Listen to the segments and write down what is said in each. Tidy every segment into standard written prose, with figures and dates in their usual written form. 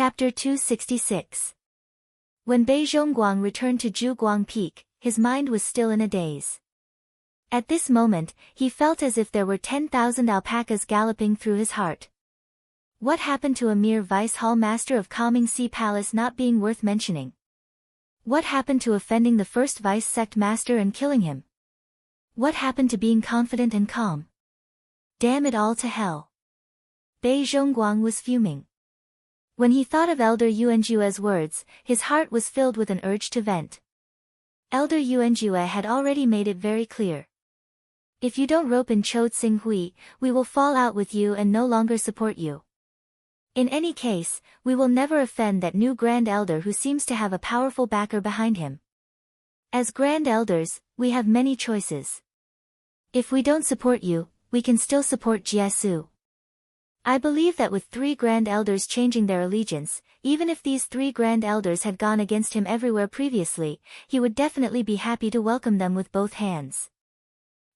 Chapter 266. When Bei Zhongguang returned to Zhuguang Peak, his mind was still in a daze. At this moment, he felt as if there were 10,000 alpacas galloping through his heart. What happened to a mere vice hall master of Calming Sea Palace not being worth mentioning? What happened to offending the first vice sect master and killing him? What happened to being confident and calm? Damn it all to hell. Bei Zhongguang was fuming. When he thought of Elder Yuanjue's words, his heart was filled with an urge to vent. Elder Yuanjue had already made it very clear. If you don't rope in Chou Tsinghui, we will fall out with you and no longer support you. In any case, we will never offend that new Grand Elder who seems to have a powerful backer behind him. As Grand Elders, we have many choices. If we don't support you, we can still support Jiesu. I believe that with 3 Grand Elders changing their allegiance, even if these 3 Grand Elders had gone against him everywhere previously, he would definitely be happy to welcome them with both hands.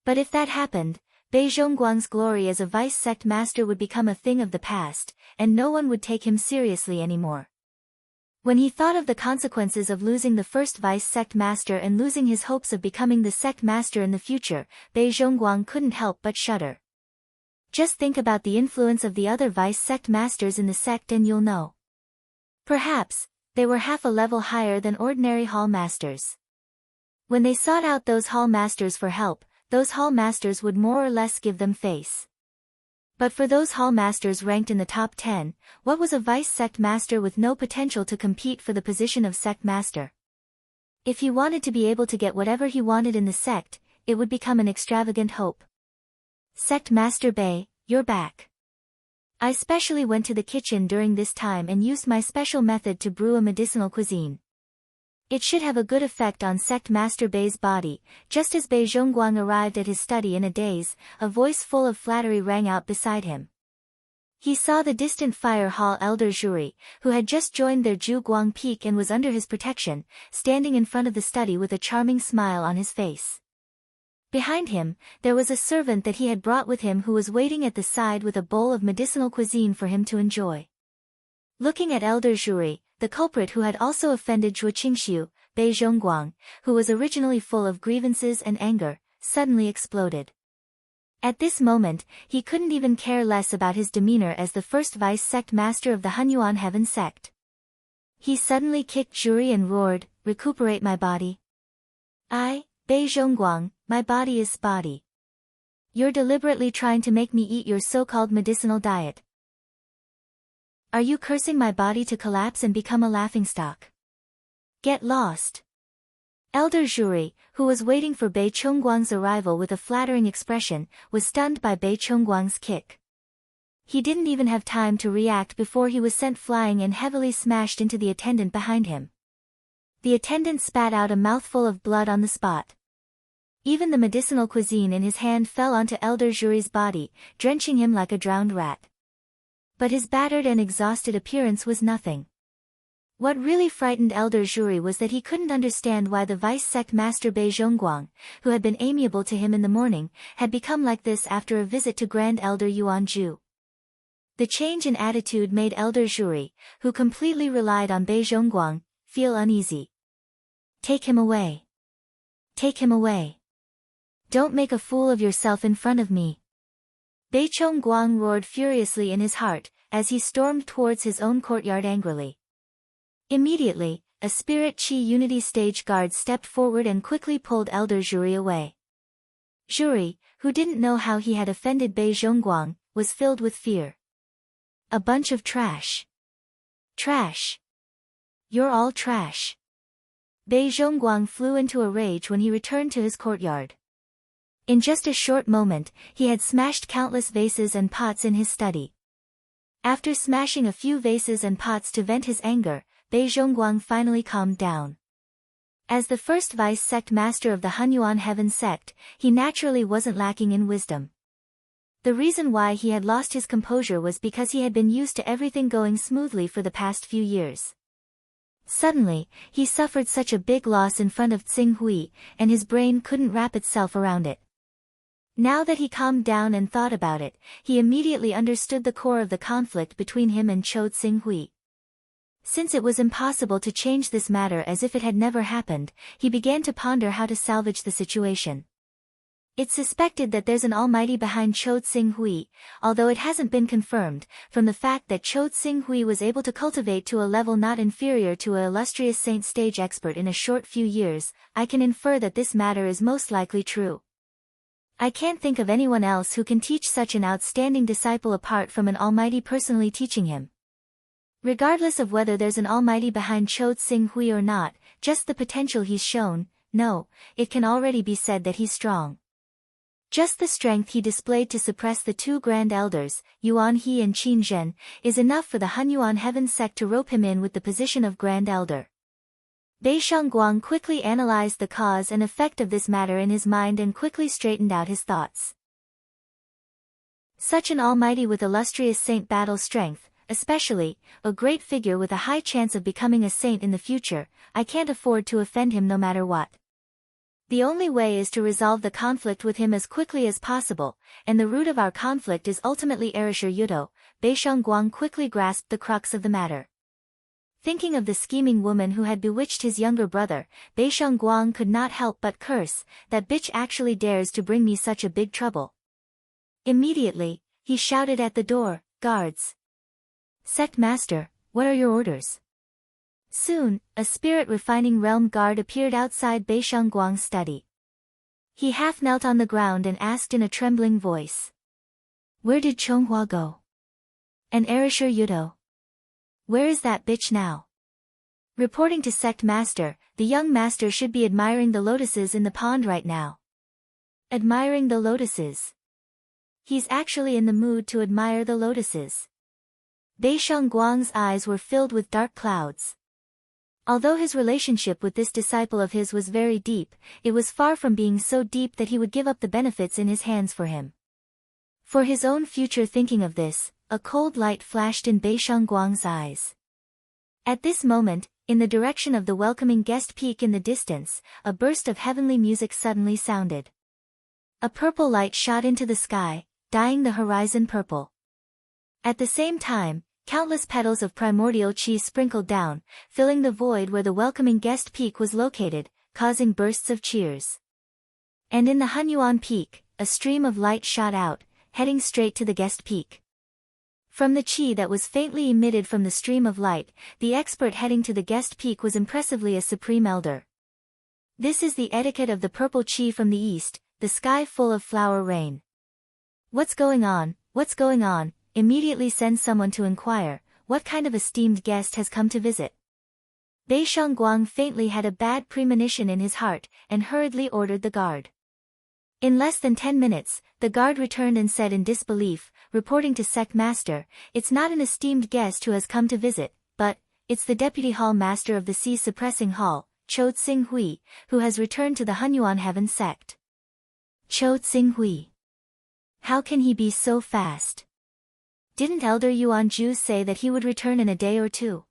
But if that happened, Bei Zhongguang's glory as a vice sect master would become a thing of the past, and no one would take him seriously anymore. When he thought of the consequences of losing the first vice sect master and losing his hopes of becoming the sect master in the future, Bei Zhongguang couldn't help but shudder. Just think about the influence of the other vice sect masters in the sect and you'll know. Perhaps, they were half a level higher than ordinary hall masters. When they sought out those hall masters for help, those hall masters would more or less give them face. But for those hall masters ranked in the top 10, what was a vice sect master with no potential to compete for the position of sect master? If he wanted to be able to get whatever he wanted in the sect, it would become an extravagant hope. Sect Master Bei, you're back. I specially went to the kitchen during this time and used my special method to brew a medicinal cuisine. It should have a good effect on Sect Master Bei's body. Just as Bei Zhongguang arrived at his study in a daze, a voice full of flattery rang out beside him. He saw the distant fire hall elder Zhuri, who had just joined their Zhuguang Peak and was under his protection, standing in front of the study with a charming smile on his face. Behind him, there was a servant that he had brought with him who was waiting at the side with a bowl of medicinal cuisine for him to enjoy. Looking at Elder Zhuri, the culprit who had also offended Zhuo Qingxiu, Bei Zhongguang, who was originally full of grievances and anger, suddenly exploded. At this moment, he couldn't even care less about his demeanor as the first vice sect master of the Hunyuan Heaven sect. He suddenly kicked Zhuri and roared, "Recuperate my body." Bei Zhongguang, my body is spotty. You're deliberately trying to make me eat your so-called medicinal diet. Are you cursing my body to collapse and become a laughingstock? Get lost. Elder Zhuri, who was waiting for Bei Zhongguang's arrival with a flattering expression, was stunned by Bei Zhongguang's kick. He didn't even have time to react before he was sent flying and heavily smashed into the attendant behind him. The attendant spat out a mouthful of blood on the spot. Even the medicinal cuisine in his hand fell onto Elder Zhuri's body, drenching him like a drowned rat. But his battered and exhausted appearance was nothing. What really frightened Elder Zhuri was that he couldn't understand why the vice sect master Bei Zhongguang, who had been amiable to him in the morning, had become like this after a visit to Grand Elder Yuanju. The change in attitude made Elder Zhuri, who completely relied on Bei Zhongguang, feel uneasy. Take him away. Take him away. Don't make a fool of yourself in front of me. Bei Zhongguang roared furiously in his heart, as he stormed towards his own courtyard angrily. Immediately, a Spirit Chi Unity stage guard stepped forward and quickly pulled Elder Zhuri away. Zhuri, who didn't know how he had offended Bei Zhongguang, was filled with fear. A bunch of trash. Trash. You're all trash. Bei Zhongguang flew into a rage when he returned to his courtyard. In just a short moment, he had smashed countless vases and pots in his study. After smashing a few vases and pots to vent his anger, Bei Zhongguang finally calmed down. As the first vice sect master of the Hunyuan Heaven sect, he naturally wasn't lacking in wisdom. The reason why he had lost his composure was because he had been used to everything going smoothly for the past few years. Suddenly, he suffered such a big loss in front of Tsinghui, and his brain couldn't wrap itself around it. Now that he calmed down and thought about it, he immediately understood the core of the conflict between him and Chou Tsinghui. Since it was impossible to change this matter as if it had never happened, he began to ponder how to salvage the situation. It's suspected that there's an almighty behind Chou Tsing-hui, although it hasn't been confirmed. From the fact that Chou Tsing-hui was able to cultivate to a level not inferior to an illustrious saint stage expert in a short few years, I can infer that this matter is most likely true. I can't think of anyone else who can teach such an outstanding disciple apart from an almighty personally teaching him. Regardless of whether there's an almighty behind Chou Tsing-hui or not, just the potential he's shown, no, it can already be said that he's strong. Just the strength he displayed to suppress the two grand elders, Yuan He and Qin Zhen, is enough for the Hunyuan Heaven sect to rope him in with the position of grand elder. Bei Shangguang quickly analyzed the cause and effect of this matter in his mind and quickly straightened out his thoughts. Such an almighty with illustrious saint battle strength, especially, a great figure with a high chance of becoming a saint in the future, I can't afford to offend him no matter what. The only way is to resolve the conflict with him as quickly as possible, and the root of our conflict is ultimately Erasure Yudo. Bei Shangguang quickly grasped the crux of the matter. Thinking of the scheming woman who had bewitched his younger brother, Bei Shangguang could not help but curse, that bitch actually dares to bring me such a big trouble. Immediately, he shouted at the door, "Guards! Sect Master, what are your orders?" Soon, a spirit-refining realm guard appeared outside Bei Shangguang's study. He half knelt on the ground and asked in a trembling voice, "Where did Chonghua go? And Erasure Yudo? Where is that bitch now?" Reporting to Sect Master, the young master should be admiring the lotuses in the pond right now. Admiring the lotuses. He's actually in the mood to admire the lotuses. Bei Shangguang's eyes were filled with dark clouds. Although his relationship with this disciple of his was very deep, it was far from being so deep that he would give up the benefits in his hands for him. For his own future thinking of this, a cold light flashed in Bei Shangguang's eyes. At this moment, in the direction of the welcoming guest peak in the distance, a burst of heavenly music suddenly sounded. A purple light shot into the sky, dyeing the horizon purple. At the same time, countless petals of primordial chi sprinkled down, filling the void where the welcoming guest peak was located, causing bursts of cheers. And in the Hunyuan peak, a stream of light shot out, heading straight to the guest peak. From the chi that was faintly emitted from the stream of light, the expert heading to the guest peak was impressively a supreme elder. This is the etiquette of the purple chi from the east, the sky full of flower rain. What's going on? What's going on? Immediately send someone to inquire, what kind of esteemed guest has come to visit. Bei Shangguang faintly had a bad premonition in his heart, and hurriedly ordered the guard. In less than 10 minutes, the guard returned and said in disbelief, reporting to Sect Master, "It's not an esteemed guest who has come to visit, but, it's the Deputy Hall Master of the Sea Suppressing Hall, Chou Tsing-hui, who has returned to the Hunyuan Heaven sect." Chou Tsing-hui. How can he be so fast? Didn't Elder Yuan Ju say that he would return in a day or two?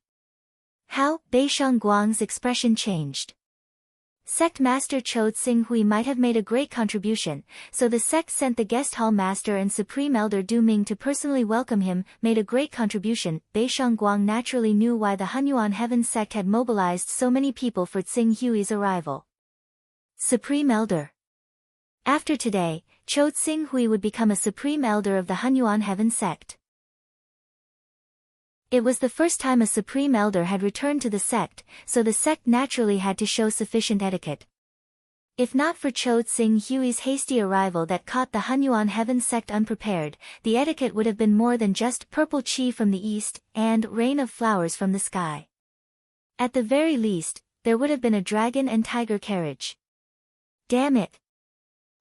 How? Bei Shangguang's expression changed. Sect Master Chou Tsing-hui might have made a great contribution, so the sect sent the guest hall master and Supreme Elder Du Ming to personally welcome him, made a great contribution. Bei Shangguang naturally knew why the Hunyuan Heaven sect had mobilized so many people for Tsing-hui's arrival. Supreme Elder. After today, Chou Tsing-hui would become a Supreme Elder of the Hunyuan Heaven sect. It was the first time a Supreme Elder had returned to the sect, so the sect naturally had to show sufficient etiquette. If not for Chou Tsing-hui's hasty arrival that caught the Hunyuan Heaven sect unprepared, the etiquette would have been more than just purple chi from the east, and rain of flowers from the sky. At the very least, there would have been a dragon and tiger carriage. Damn it!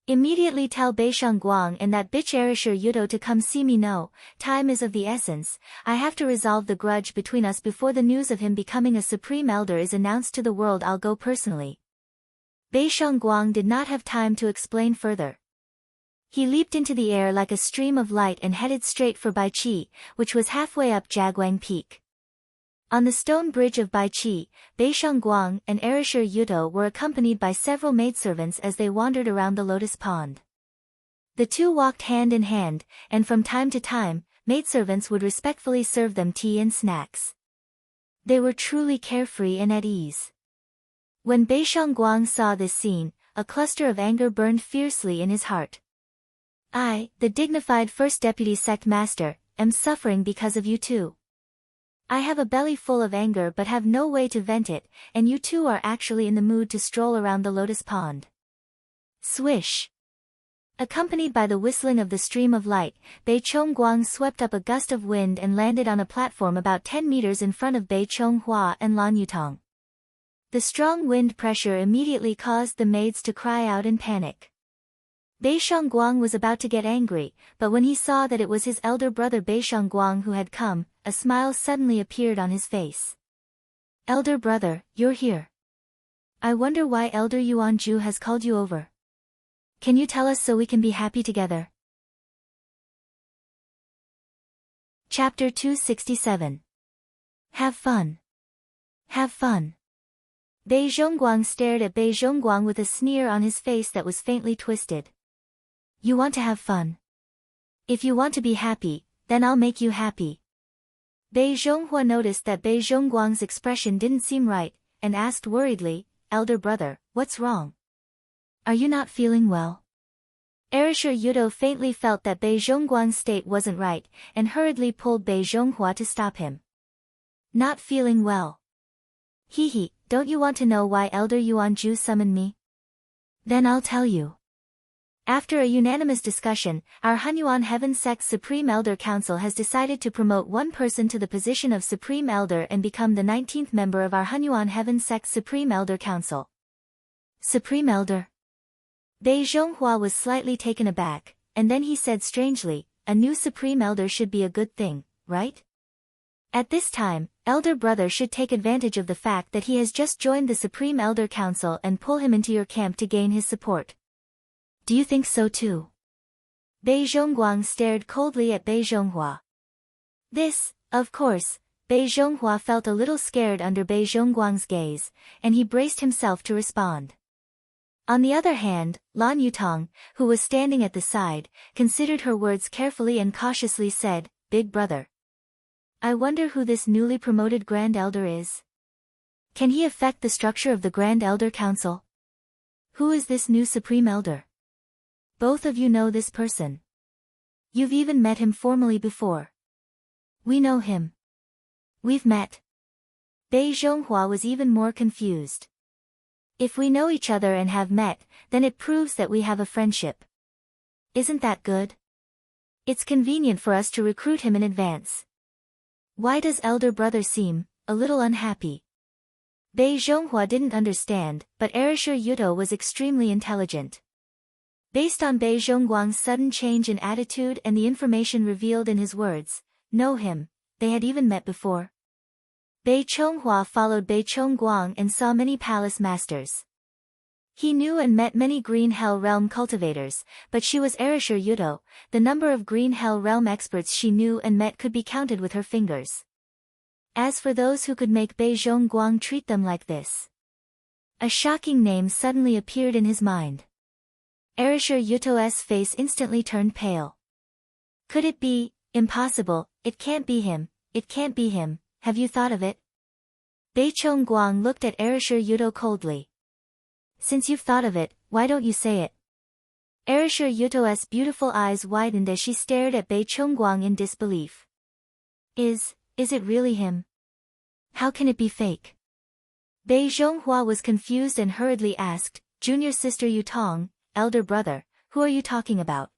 Immediately tell Bei Shangguang and that bitch Erasure Yudo to come see me. No, time is of the essence. I have to resolve the grudge between us before the news of him becoming a Supreme Elder is announced to the world. I'll go personally. Bei Shangguang did not have time to explain further. He leaped into the air like a stream of light and headed straight for Baichi, which was halfway up Jaguang Peak. On the stone bridge of Baichi, Bei Shangguang and Erasure Yudo were accompanied by several maidservants as they wandered around the lotus pond. The two walked hand in hand, and from time to time, maidservants would respectfully serve them tea and snacks. They were truly carefree and at ease. When Bei Shangguang saw this scene, a cluster of anger burned fiercely in his heart. I, the dignified first deputy sect master, am suffering because of you two. I have a belly full of anger but have no way to vent it, and you two are actually in the mood to stroll around the lotus pond. Swish! Accompanied by the whistling of the stream of light, Bei Chongguang swept up a gust of wind and landed on a platform about 10 meters in front of Bei Chonghua and Lan Yutong. The strong wind pressure immediately caused the maids to cry out in panic. Bei Shangguang was about to get angry, but when he saw that it was his elder brother Bei Shangguang who had come, a smile suddenly appeared on his face. Elder brother, you're here. I wonder why Elder Yuanju has called you over. Can you tell us so we can be happy together? Chapter 267. Have fun. Have fun. Bei Zhongguang stared at Bei Zhongguang with a sneer on his face that was faintly twisted. You want to have fun? If you want to be happy, then I'll make you happy. Bei Zhonghua noticed that Bei Zhongguang's expression didn't seem right, and asked worriedly, Elder brother, what's wrong? Are you not feeling well? Erisher Yudo faintly felt that Bei Zhongguang's state wasn't right, and hurriedly pulled Bei Zhonghua to stop him. Not feeling well. Hee, don't you want to know why Elder Yuanju summoned me? Then I'll tell you. After a unanimous discussion, our Hunyuan Heaven Sect's Supreme Elder Council has decided to promote one person to the position of Supreme Elder and become the 19th member of our Hunyuan Heaven Sect's Supreme Elder Council. Supreme Elder? Bei Zhonghua was slightly taken aback, and then he said strangely, a new Supreme Elder should be a good thing, right? At this time, Elder Brother should take advantage of the fact that he has just joined the Supreme Elder Council and pull him into your camp to gain his support. Do you think so too? Bei Zhongguang stared coldly at Bei Zhonghua. This, of course, Bei Zhonghua felt a little scared under Bei Zhongguang's gaze, and he braced himself to respond. On the other hand, Lan Yutong, who was standing at the side, considered her words carefully and cautiously said, Big brother. I wonder who this newly promoted Grand Elder is. Can he affect the structure of the Grand Elder Council? Who is this new Supreme Elder? Both of you know this person. You've even met him formally before. We know him. We've met. Bei Zhonghua was even more confused. If we know each other and have met, then it proves that we have a friendship. Isn't that good? It's convenient for us to recruit him in advance. Why does Elder Brother seem a little unhappy? Bei Zhonghua didn't understand, but Erisher Yudo was extremely intelligent. Based on Bei Zhongguang's sudden change in attitude and the information revealed in his words, know him, they had even met before. Bei Chonghua followed Bei Chongguang and saw many palace masters. He knew and met many Green Hell Realm cultivators, but she was Erisher Yudo, the number of Green Hell Realm experts she knew and met could be counted with her fingers. As for those who could make Bei Zhongguang treat them like this, a shocking name suddenly appeared in his mind. Erisher Yudo's face instantly turned pale. Could it be? Impossible, it can't be him, it can't be him, have you thought of it? Bei Chongguang looked at Erisher Yudo coldly. Since you've thought of it, why don't you say it? Erisher Yudo's beautiful eyes widened as she stared at Bei Chongguang in disbelief. Is it really him? How can it be fake? Bei Zhonghua was confused and hurriedly asked, Junior Sister Yutong, Elder Brother, who are you talking about?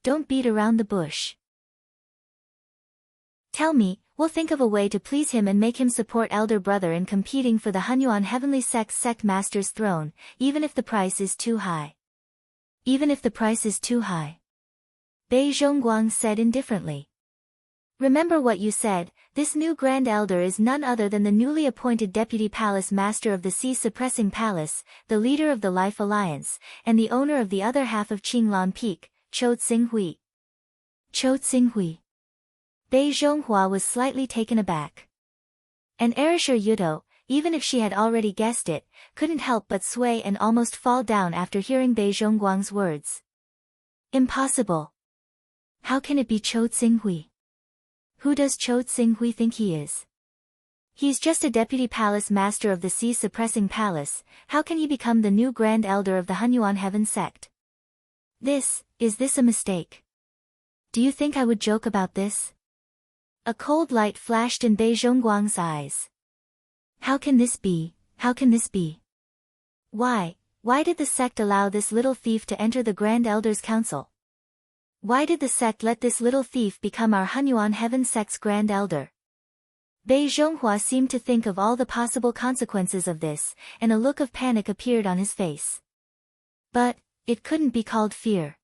Don't beat around the bush. Tell me, we'll think of a way to please him and make him support Elder Brother in competing for the Hunyuan Heavenly Sect Master's throne, even if the price is too high. Even if the price is too high. Bei Zhongguang said indifferently. Remember what you said, this new Grand Elder is none other than the newly appointed Deputy Palace Master of the Sea Suppressing Palace, the leader of the Life Alliance, and the owner of the other half of Qinglan Peak, Chou Tsinghui. Chou Tsinghui. Bei Zhonghua was slightly taken aback. And Erisher Yudo, even if she had already guessed it, couldn't help but sway and almost fall down after hearing Bei Zhongguang's words. Impossible. How can it be Chou Tsinghui? Who does Chou Tsinghui think he is? He's just a deputy palace master of the sea-suppressing palace. How can he become the new Grand Elder of the Hunyuan Heaven sect? Is this a mistake? Do you think I would joke about this? A cold light flashed in Bei Zhongguang's eyes. How can this be? How can this be? Why did the sect allow this little thief to enter the Grand Elder's council? Why did the sect let this little thief become our Hunyuan Heaven sect's Grand Elder? Bei Zhonghua seemed to think of all the possible consequences of this, and a look of panic appeared on his face. But it couldn't be called fear.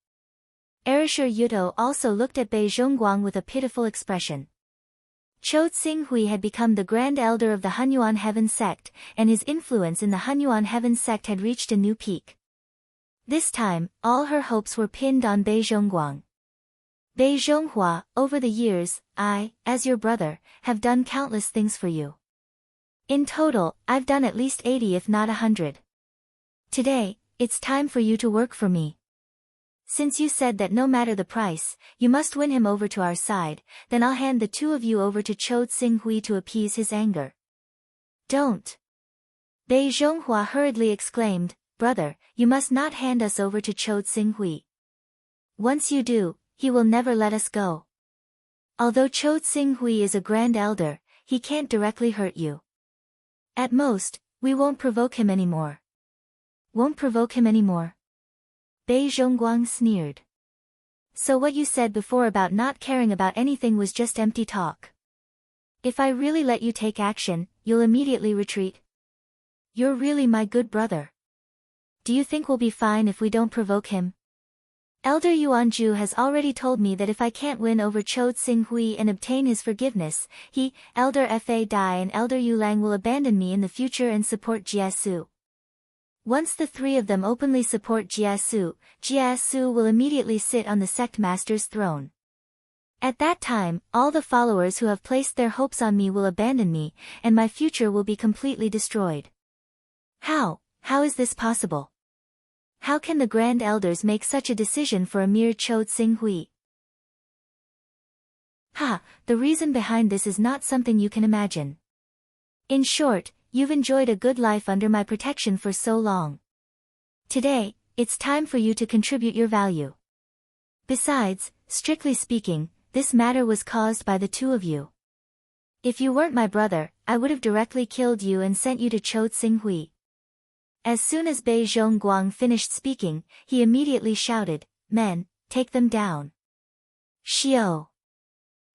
Erishur Yuto also looked at Bei Zhongguang with a pitiful expression. Chou Tsinghui had become the Grand Elder of the Hunyuan Heaven sect, and his influence in the Hunyuan Heaven sect had reached a new peak. This time, all her hopes were pinned on Bei Zhongguang. Bei Zhonghua, over the years, I, as your brother, have done countless things for you. In total, I've done at least 80 if not 100. Today, it's time for you to work for me. Since you said that no matter the price, you must win him over to our side, then I'll hand the two of you over to Chou Tsinghui to appease his anger. Don't! Bei Zhonghua hurriedly exclaimed, Brother, you must not hand us over to Chou Tsinghui. Once you do, he will never let us go. Although Chou Tsinghui is a Grand Elder, he can't directly hurt you. At most, we won't provoke him anymore. Won't provoke him anymore? Bei Zhongguang sneered. So what you said before about not caring about anything was just empty talk. If I really let you take action, you'll immediately retreat. You're really my good brother. Do you think we'll be fine if we don't provoke him? Elder Yuanju has already told me that if I can't win over Chou Tsinghui and obtain his forgiveness, he, Elder Fa Dai and Elder Yulang will abandon me in the future and support Jiesu. Once the three of them openly support Jiesu, Jiesu will immediately sit on the sect master's throne. At that time, all the followers who have placed their hopes on me will abandon me, and my future will be completely destroyed. How is this possible? How can the Grand Elders make such a decision for a mere Chou Tsinghui? The reason behind this is not something you can imagine. In short, you've enjoyed a good life under my protection for so long. Today, it's time for you to contribute your value. Besides, strictly speaking, this matter was caused by the two of you. If you weren't my brother, I would have directly killed you and sent you to Chou Tsinghui. As soon as Bei Zhongguang finished speaking, he immediately shouted, Men, take them down. Xiao.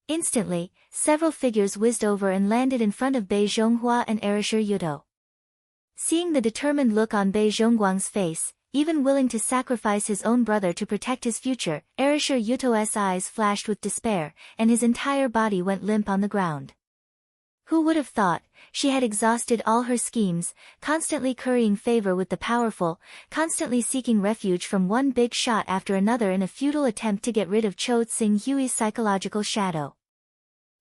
Instantly, several figures whizzed over and landed in front of Bei Zhonghua and Erishur Yuto. Seeing the determined look on Bei Zhongguang's face, even willing to sacrifice his own brother to protect his future, Erishur Yuto's eyes flashed with despair, and his entire body went limp on the ground. Who would have thought? She had exhausted all her schemes, constantly currying favor with the powerful, constantly seeking refuge from one big shot after another in a futile attempt to get rid of Chou Tsinghui's psychological shadow.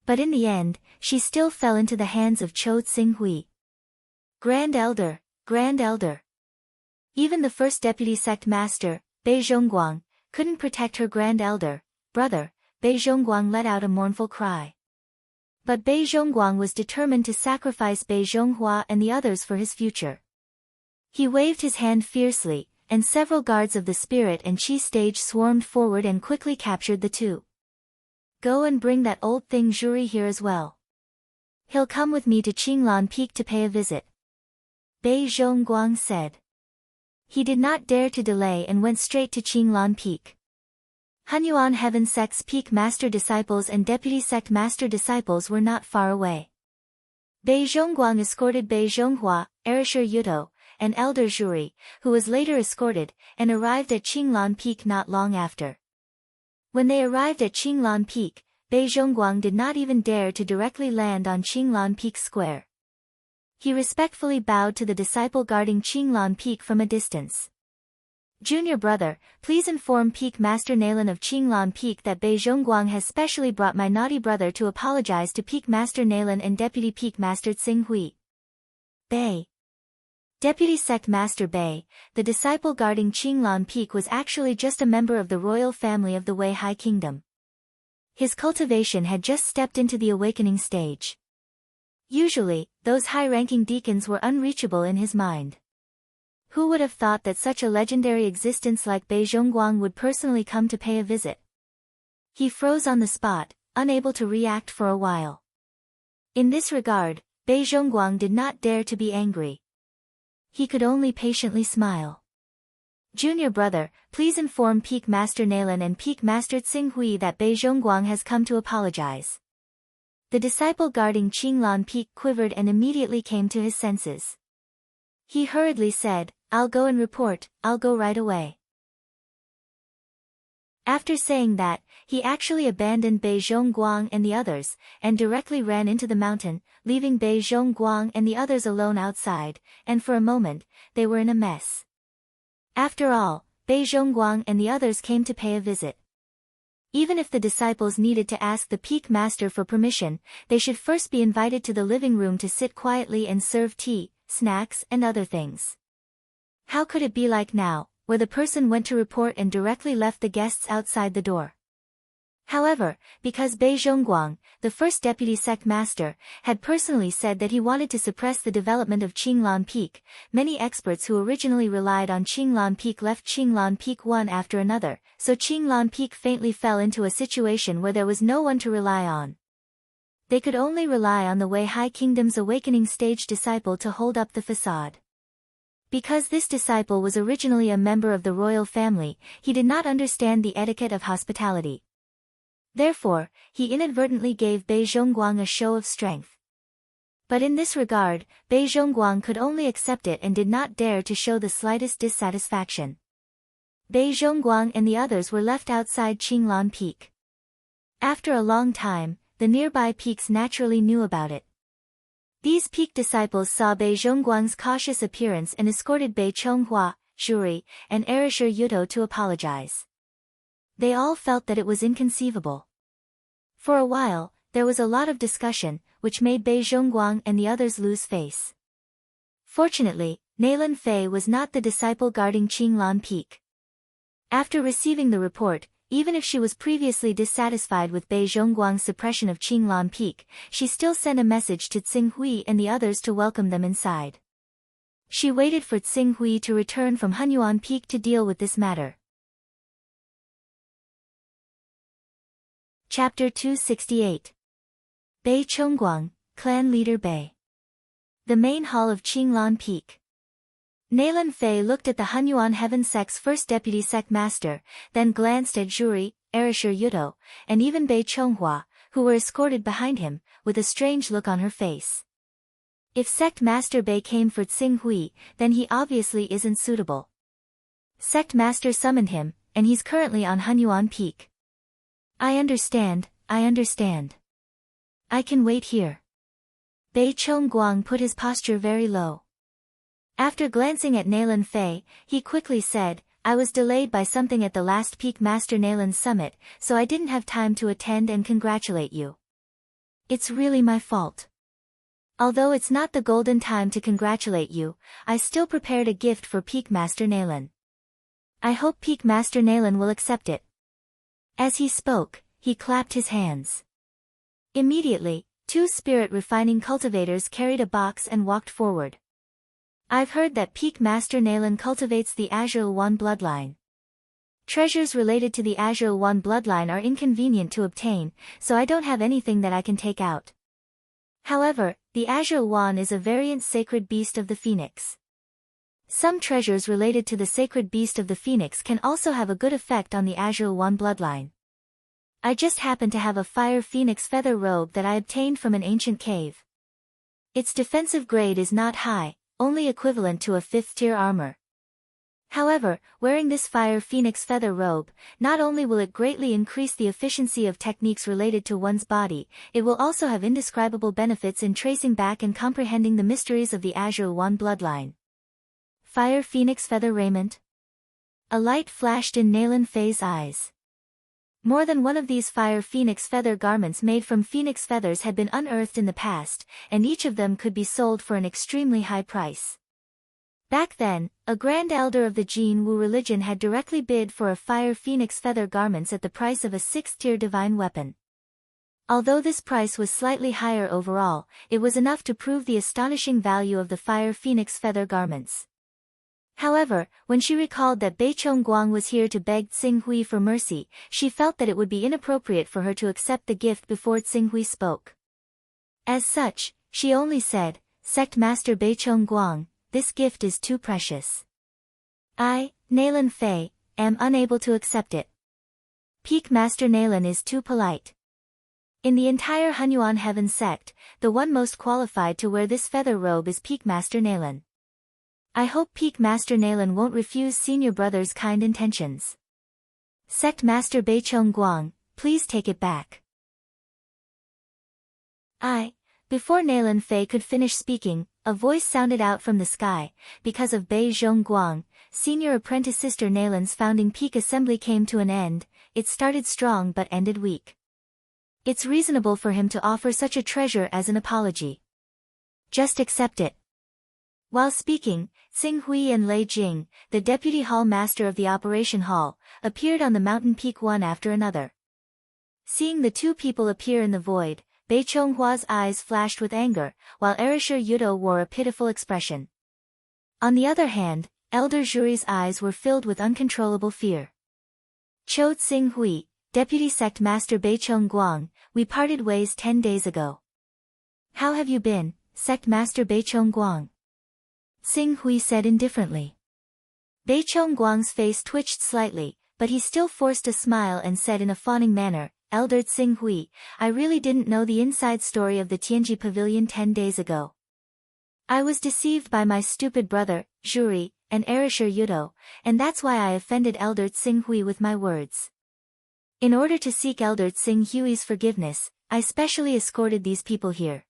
But in the end, she still fell into the hands of Chou Tsinghui. Grand Elder, Grand Elder. Even the first deputy sect master, Bei Zhongguang, couldn't protect her Grand Elder, brother. Bei Zhongguang let out a mournful cry. But Bei Zhongguang was determined to sacrifice Bei Zhonghua and the others for his future. He waved his hand fiercely, and several guards of the Spirit and Qi stage swarmed forward and quickly captured the two. Go and bring that old thing Zhuri here as well. He'll come with me to Qinglan Peak to pay a visit. Bei Zhongguang said. He did not dare to delay and went straight to Qinglan Peak. Hunyuan Heaven Sect's peak master disciples and deputy sect master disciples were not far away. Bei Zhongguang escorted Bei Zhonghua, Erishur Yuto, and Elder Zhuri, who was later escorted, and arrived at Qinglan Peak not long after. When they arrived at Qinglan Peak, Bei Zhongguang did not even dare to directly land on Qinglan Peak Square. He respectfully bowed to the disciple guarding Qinglan Peak from a distance. Junior brother, please inform Peak Master Nalan of Qinglan Peak that Bei Zhongguang has specially brought my naughty brother to apologize to Peak Master Nalan and Deputy Peak Master Tsinghui. Bei. Deputy Sect Master Bei, the disciple guarding Qinglan Peak, was actually just a member of the royal family of the Wei High Kingdom. His cultivation had just stepped into the awakening stage. Usually, those high-ranking deacons were unreachable in his mind. Who would have thought that such a legendary existence like Bei Zhongguang would personally come to pay a visit? He froze on the spot, unable to react for a while. In this regard, Bei Zhongguang did not dare to be angry. He could only patiently smile. Junior brother, please inform Peak Master Nalan and Peak Master Tsinghui that Bei Zhongguang has come to apologize. The disciple guarding Qinglan Peak quivered and immediately came to his senses. He hurriedly said, I'll go and report, I'll go right away. After saying that, he actually abandoned Bei Zhongguang and the others, and directly ran into the mountain, leaving Bei Zhongguang and the others alone outside, and for a moment, they were in a mess. After all, Bei Zhongguang and the others came to pay a visit. Even if the disciples needed to ask the Peak Master for permission, they should first be invited to the living room to sit quietly and serve tea, snacks and other things. How could it be like now, where the person went to report and directly left the guests outside the door? However, because Bei Zhongguang, the first deputy sect master, had personally said that he wanted to suppress the development of Qinglan Peak, many experts who originally relied on Qinglan Peak left Qinglan Peak one after another, so Qinglan Peak faintly fell into a situation where there was no one to rely on. They could only rely on the Wei High Kingdom's awakening stage disciple to hold up the facade. Because this disciple was originally a member of the royal family, he did not understand the etiquette of hospitality. Therefore, he inadvertently gave Bei Zhongguang a show of strength. But in this regard, Bei Zhongguang could only accept it and did not dare to show the slightest dissatisfaction. Bei Zhongguang and the others were left outside Qinglan Peak. After a long time, the nearby peaks naturally knew about it. These peak disciples saw Bei Zhongguang's cautious appearance and escorted Bei Chonghua, Zhuri, and Erisher Yuto to apologize. They all felt that it was inconceivable. For a while, there was a lot of discussion, which made Bei Zhongguang and the others lose face. Fortunately, Nalan Fei was not the disciple guarding Qinglan Peak. After receiving the report, even if she was previously dissatisfied with Bei Zhongguang's suppression of Qinglan Peak, she still sent a message to Tsinghui and the others to welcome them inside. She waited for Tsinghui to return from Hunyuan Peak to deal with this matter. Chapter 268. Bei Chongguang, Clan Leader Bei. The main hall of Qinglan Peak. Nalan Fei looked at the Hunyuan Heaven Sect's first deputy sect master, then glanced at Zhuri, Erisher Yuto, and even Bei Chonghua, who were escorted behind him, with a strange look on her face. If Sect Master Bei came for Tsinghui, then he obviously isn't suitable. Sect Master summoned him, and he's currently on Hunyuan Peak. I understand. I can wait here. Bei Chongguang put his posture very low. After glancing at Nalan Fei, he quickly said, I was delayed by something at the last Peak Master Nalan Summit, so I didn't have time to attend and congratulate you. It's really my fault. Although it's not the golden time to congratulate you, I still prepared a gift for Peak Master Nalan. I hope Peak Master Nalan will accept it. As he spoke, he clapped his hands. Immediately, two spirit-refining cultivators carried a box and walked forward. I've heard that Peak Master Nalan cultivates the Azure One bloodline. Treasures related to the Azure One bloodline are inconvenient to obtain, so I don't have anything that I can take out. However, the Azure One is a variant sacred beast of the Phoenix. Some treasures related to the sacred beast of the Phoenix can also have a good effect on the Azure One bloodline. I just happen to have a fire phoenix feather robe that I obtained from an ancient cave. Its defensive grade is not high, only equivalent to a 5th-tier armor. However, wearing this fire phoenix feather robe, not only will it greatly increase the efficiency of techniques related to one's body, it will also have indescribable benefits in tracing back and comprehending the mysteries of the Azure One bloodline. Fire Phoenix Feather Raiment? A light flashed in Nalan Fei's eyes. More than one of these Fire Phoenix feather garments made from phoenix feathers had been unearthed in the past, and each of them could be sold for an extremely high price. Back then, a Grand Elder of the Jin Wu religion had directly bid for a Fire Phoenix feather garments at the price of a 6th-tier divine weapon. Although this price was slightly higher overall, it was enough to prove the astonishing value of the Fire Phoenix feather garments. However, when she recalled that Bei Chongguang was here to beg Tsing-Hui for mercy, she felt that it would be inappropriate for her to accept the gift before Tsing-Hui spoke. As such, she only said, "Sect Master Bei Chongguang, this gift is too precious. I, Naylan Fei, am unable to accept it. Peak Master Naylan is too polite. In the entire Hunyuan Heaven sect, the one most qualified to wear this feather robe is Peak Master Naylan. I hope Peak Master Naylan won't refuse Senior Brother's kind intentions. Sect Master Bei Chongguang, please take it back." Before Naylan Fei could finish speaking, a voice sounded out from the sky. Because of Bei Zhongguang, Senior Apprentice Sister Naylan's founding peak assembly came to an end. It started strong but ended weak. It's reasonable for him to offer such a treasure as an apology. Just accept it. While speaking, Tsing-Hui and Lei Jing, the Deputy Hall Master of the Operation Hall, appeared on the mountain peak one after another. Seeing the two people appear in the void, Bei Chonghua's eyes flashed with anger, while Erasure Yudo wore a pitiful expression. On the other hand, Elder Zhuri's eyes were filled with uncontrollable fear. Cho Tsing-Hui, Deputy Sect Master Bei Chongguang, we parted ways 10 days ago. How have you been, Sect Master Bei Chongguang? Tsing-Hui said indifferently. Bei Chongguang's face twitched slightly, but he still forced a smile and said in a fawning manner, "Elder Tsing-Hui, I really didn't know the inside story of the Tianji Pavilion 10 days ago. I was deceived by my stupid brother, Zhuri, and Erasure Yudo, and that's why I offended Elder Tsing-Hui with my words. In order to seek Elder Tsing-Hui's forgiveness, I specially escorted these people here.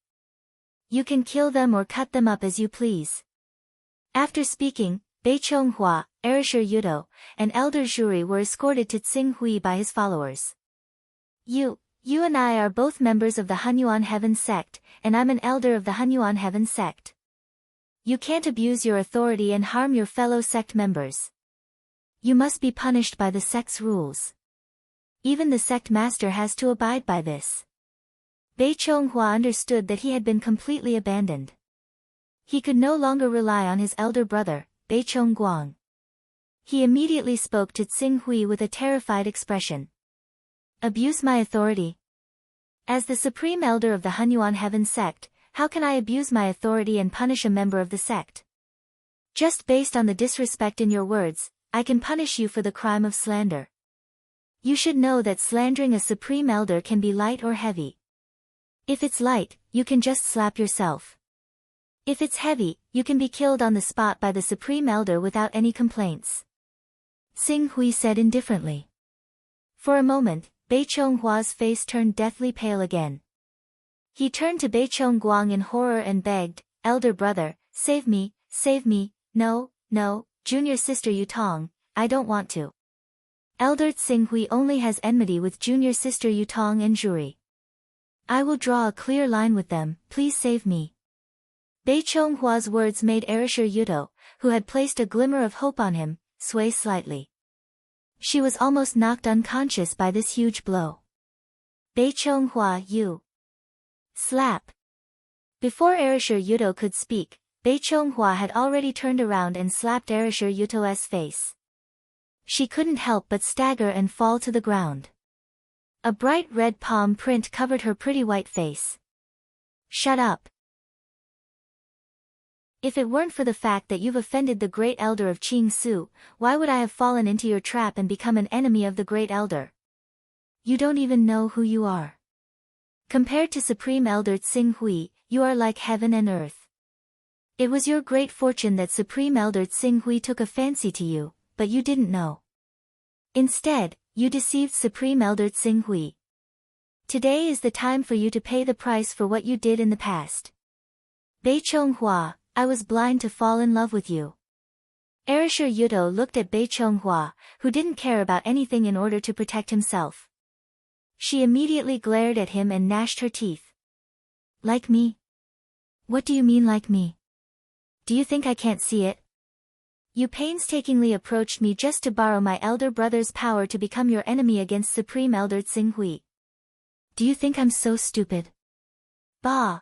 You can kill them or cut them up as you please." After speaking, Bei Chonghua, Erasure Yudo, and Elder Zhuri were escorted to Tsing-Hui by his followers. You and I are both members of the Hunyuan Heaven sect, and I'm an elder of the Hunyuan Heaven sect. You can't abuse your authority and harm your fellow sect members. You must be punished by the sect's rules. Even the sect master has to abide by this. Bei Chonghua understood that he had been completely abandoned. He could no longer rely on his elder brother, Bei Chongguang. He immediately spoke to Tsing-Hui with a terrified expression. "Abuse my authority? As the supreme elder of the Hunyuan Heaven sect, how can I abuse my authority and punish a member of the sect? Just based on the disrespect in your words, I can punish you for the crime of slander. You should know that slandering a supreme elder can be light or heavy. If it's light, you can just slap yourself. If it's heavy, you can be killed on the spot by the supreme elder without any complaints." Tsing-Hui said indifferently. For a moment, Bei Chonghua's face turned deathly pale again. He turned to Bei Chongguang in horror and begged, "Elder brother, save me, save me, no, junior sister Yutong, I don't want to." Elder Tsing-Hui only has enmity with junior sister Yutong and Zhuri. "I will draw a clear line with them, please save me." Bei Chonghua's words made Erasure Yudo, who had placed a glimmer of hope on him, sway slightly. She was almost knocked unconscious by this huge blow. "Bei Chonghua, you!" Slap! Before Erasure Yudo could speak, Bei Chonghua had already turned around and slapped Erasure Yudo's face. She couldn't help but stagger and fall to the ground. A bright red palm print covered her pretty white face. "Shut up! If it weren't for the fact that you've offended the Great Elder of Qing Su, why would I have fallen into your trap and become an enemy of the Great Elder? You don't even know who you are. Compared to Supreme Elder Tsing-Hui, you are like heaven and earth. It was your great fortune that Supreme Elder Tsing-Hui took a fancy to you, but you didn't know. Instead, you deceived Supreme Elder Tsing-Hui. Today is the time for you to pay the price for what you did in the past. Bei Chonghua, I was blind to fall in love with you." Erasure Yudo looked at Bei Chonghua, who didn't care about anything in order to protect himself. She immediately glared at him and gnashed her teeth. "Like me? What do you mean like me? Do you think I can't see it? You painstakingly approached me just to borrow my elder brother's power to become your enemy against Supreme Elder Tsing-Hui. Do you think I'm so stupid? Bah!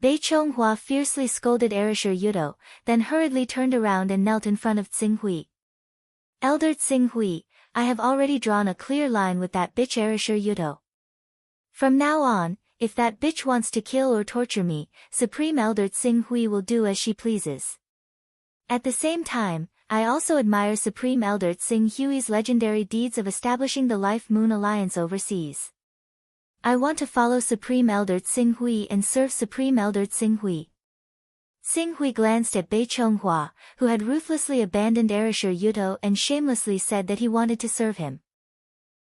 Bei Chonghua fiercely scolded Erisher Yudo, then hurriedly turned around and knelt in front of Tsinghui. Elder Tsinghui, I have already drawn a clear line with that bitch Erisher Yudo. From now on, if that bitch wants to kill or torture me, Supreme Elder Tsinghui will do as she pleases. At the same time, I also admire Supreme Elder Tsinghui's legendary deeds of establishing the Life Moon Alliance overseas. I want to follow Supreme Elder Tsinghui and serve Supreme Elder Tsinghui. Tsinghui glanced at Bei Chonghua, who had ruthlessly abandoned Erisher Yudo and shamelessly said that he wanted to serve him.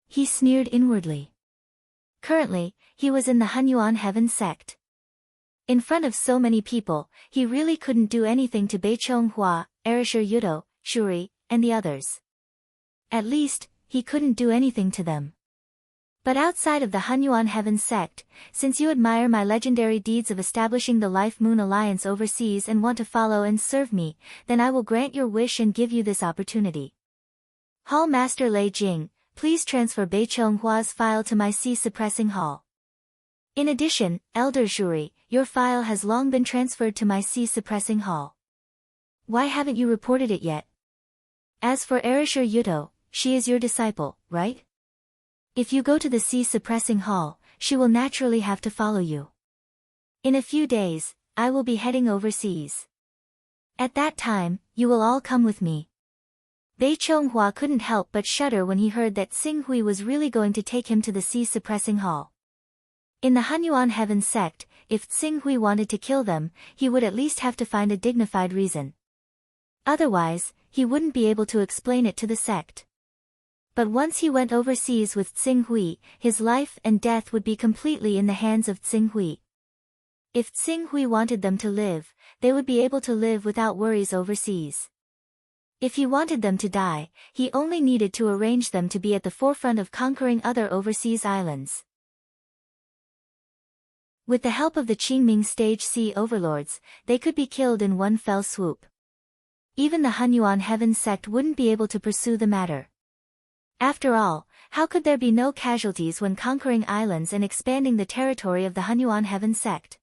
He sneered inwardly. Currently, he was in the Hunyuan Heaven sect. In front of so many people, he really couldn't do anything to Bei Chonghua, Erisher Yudo, Shuri, and the others. At least, he couldn't do anything to them. But outside of the Hunyuan Heaven sect, since you admire my legendary deeds of establishing the Life Moon Alliance overseas and want to follow and serve me, then I will grant your wish and give you this opportunity. Hall Master Lei Jing, please transfer Bei Chonghua's file to my C-suppressing hall. In addition, Elder Shuri, your file has long been transferred to my C-suppressing hall. Why haven't you reported it yet? As for Erisher Yudo, she is your disciple, right? If you go to the C-suppressing hall, she will naturally have to follow you. In a few days, I will be heading overseas. At that time, you will all come with me. Bei Chonghua couldn't help but shudder when he heard that Tsinghui was really going to take him to the C-suppressing hall. In the Hunyuan Heaven sect, if Tsinghui wanted to kill them, he would at least have to find a dignified reason. Otherwise, he wouldn't be able to explain it to the sect. But once he went overseas with Tsinghui, his life and death would be completely in the hands of Tsinghui. If Tsinghui wanted them to live, they would be able to live without worries overseas. If he wanted them to die, he only needed to arrange them to be at the forefront of conquering other overseas islands. With the help of the Qingming Stage C overlords, they could be killed in one fell swoop. Even the Hunyuan Heaven sect wouldn't be able to pursue the matter. After all, how could there be no casualties when conquering islands and expanding the territory of the Hunyuan Heaven sect?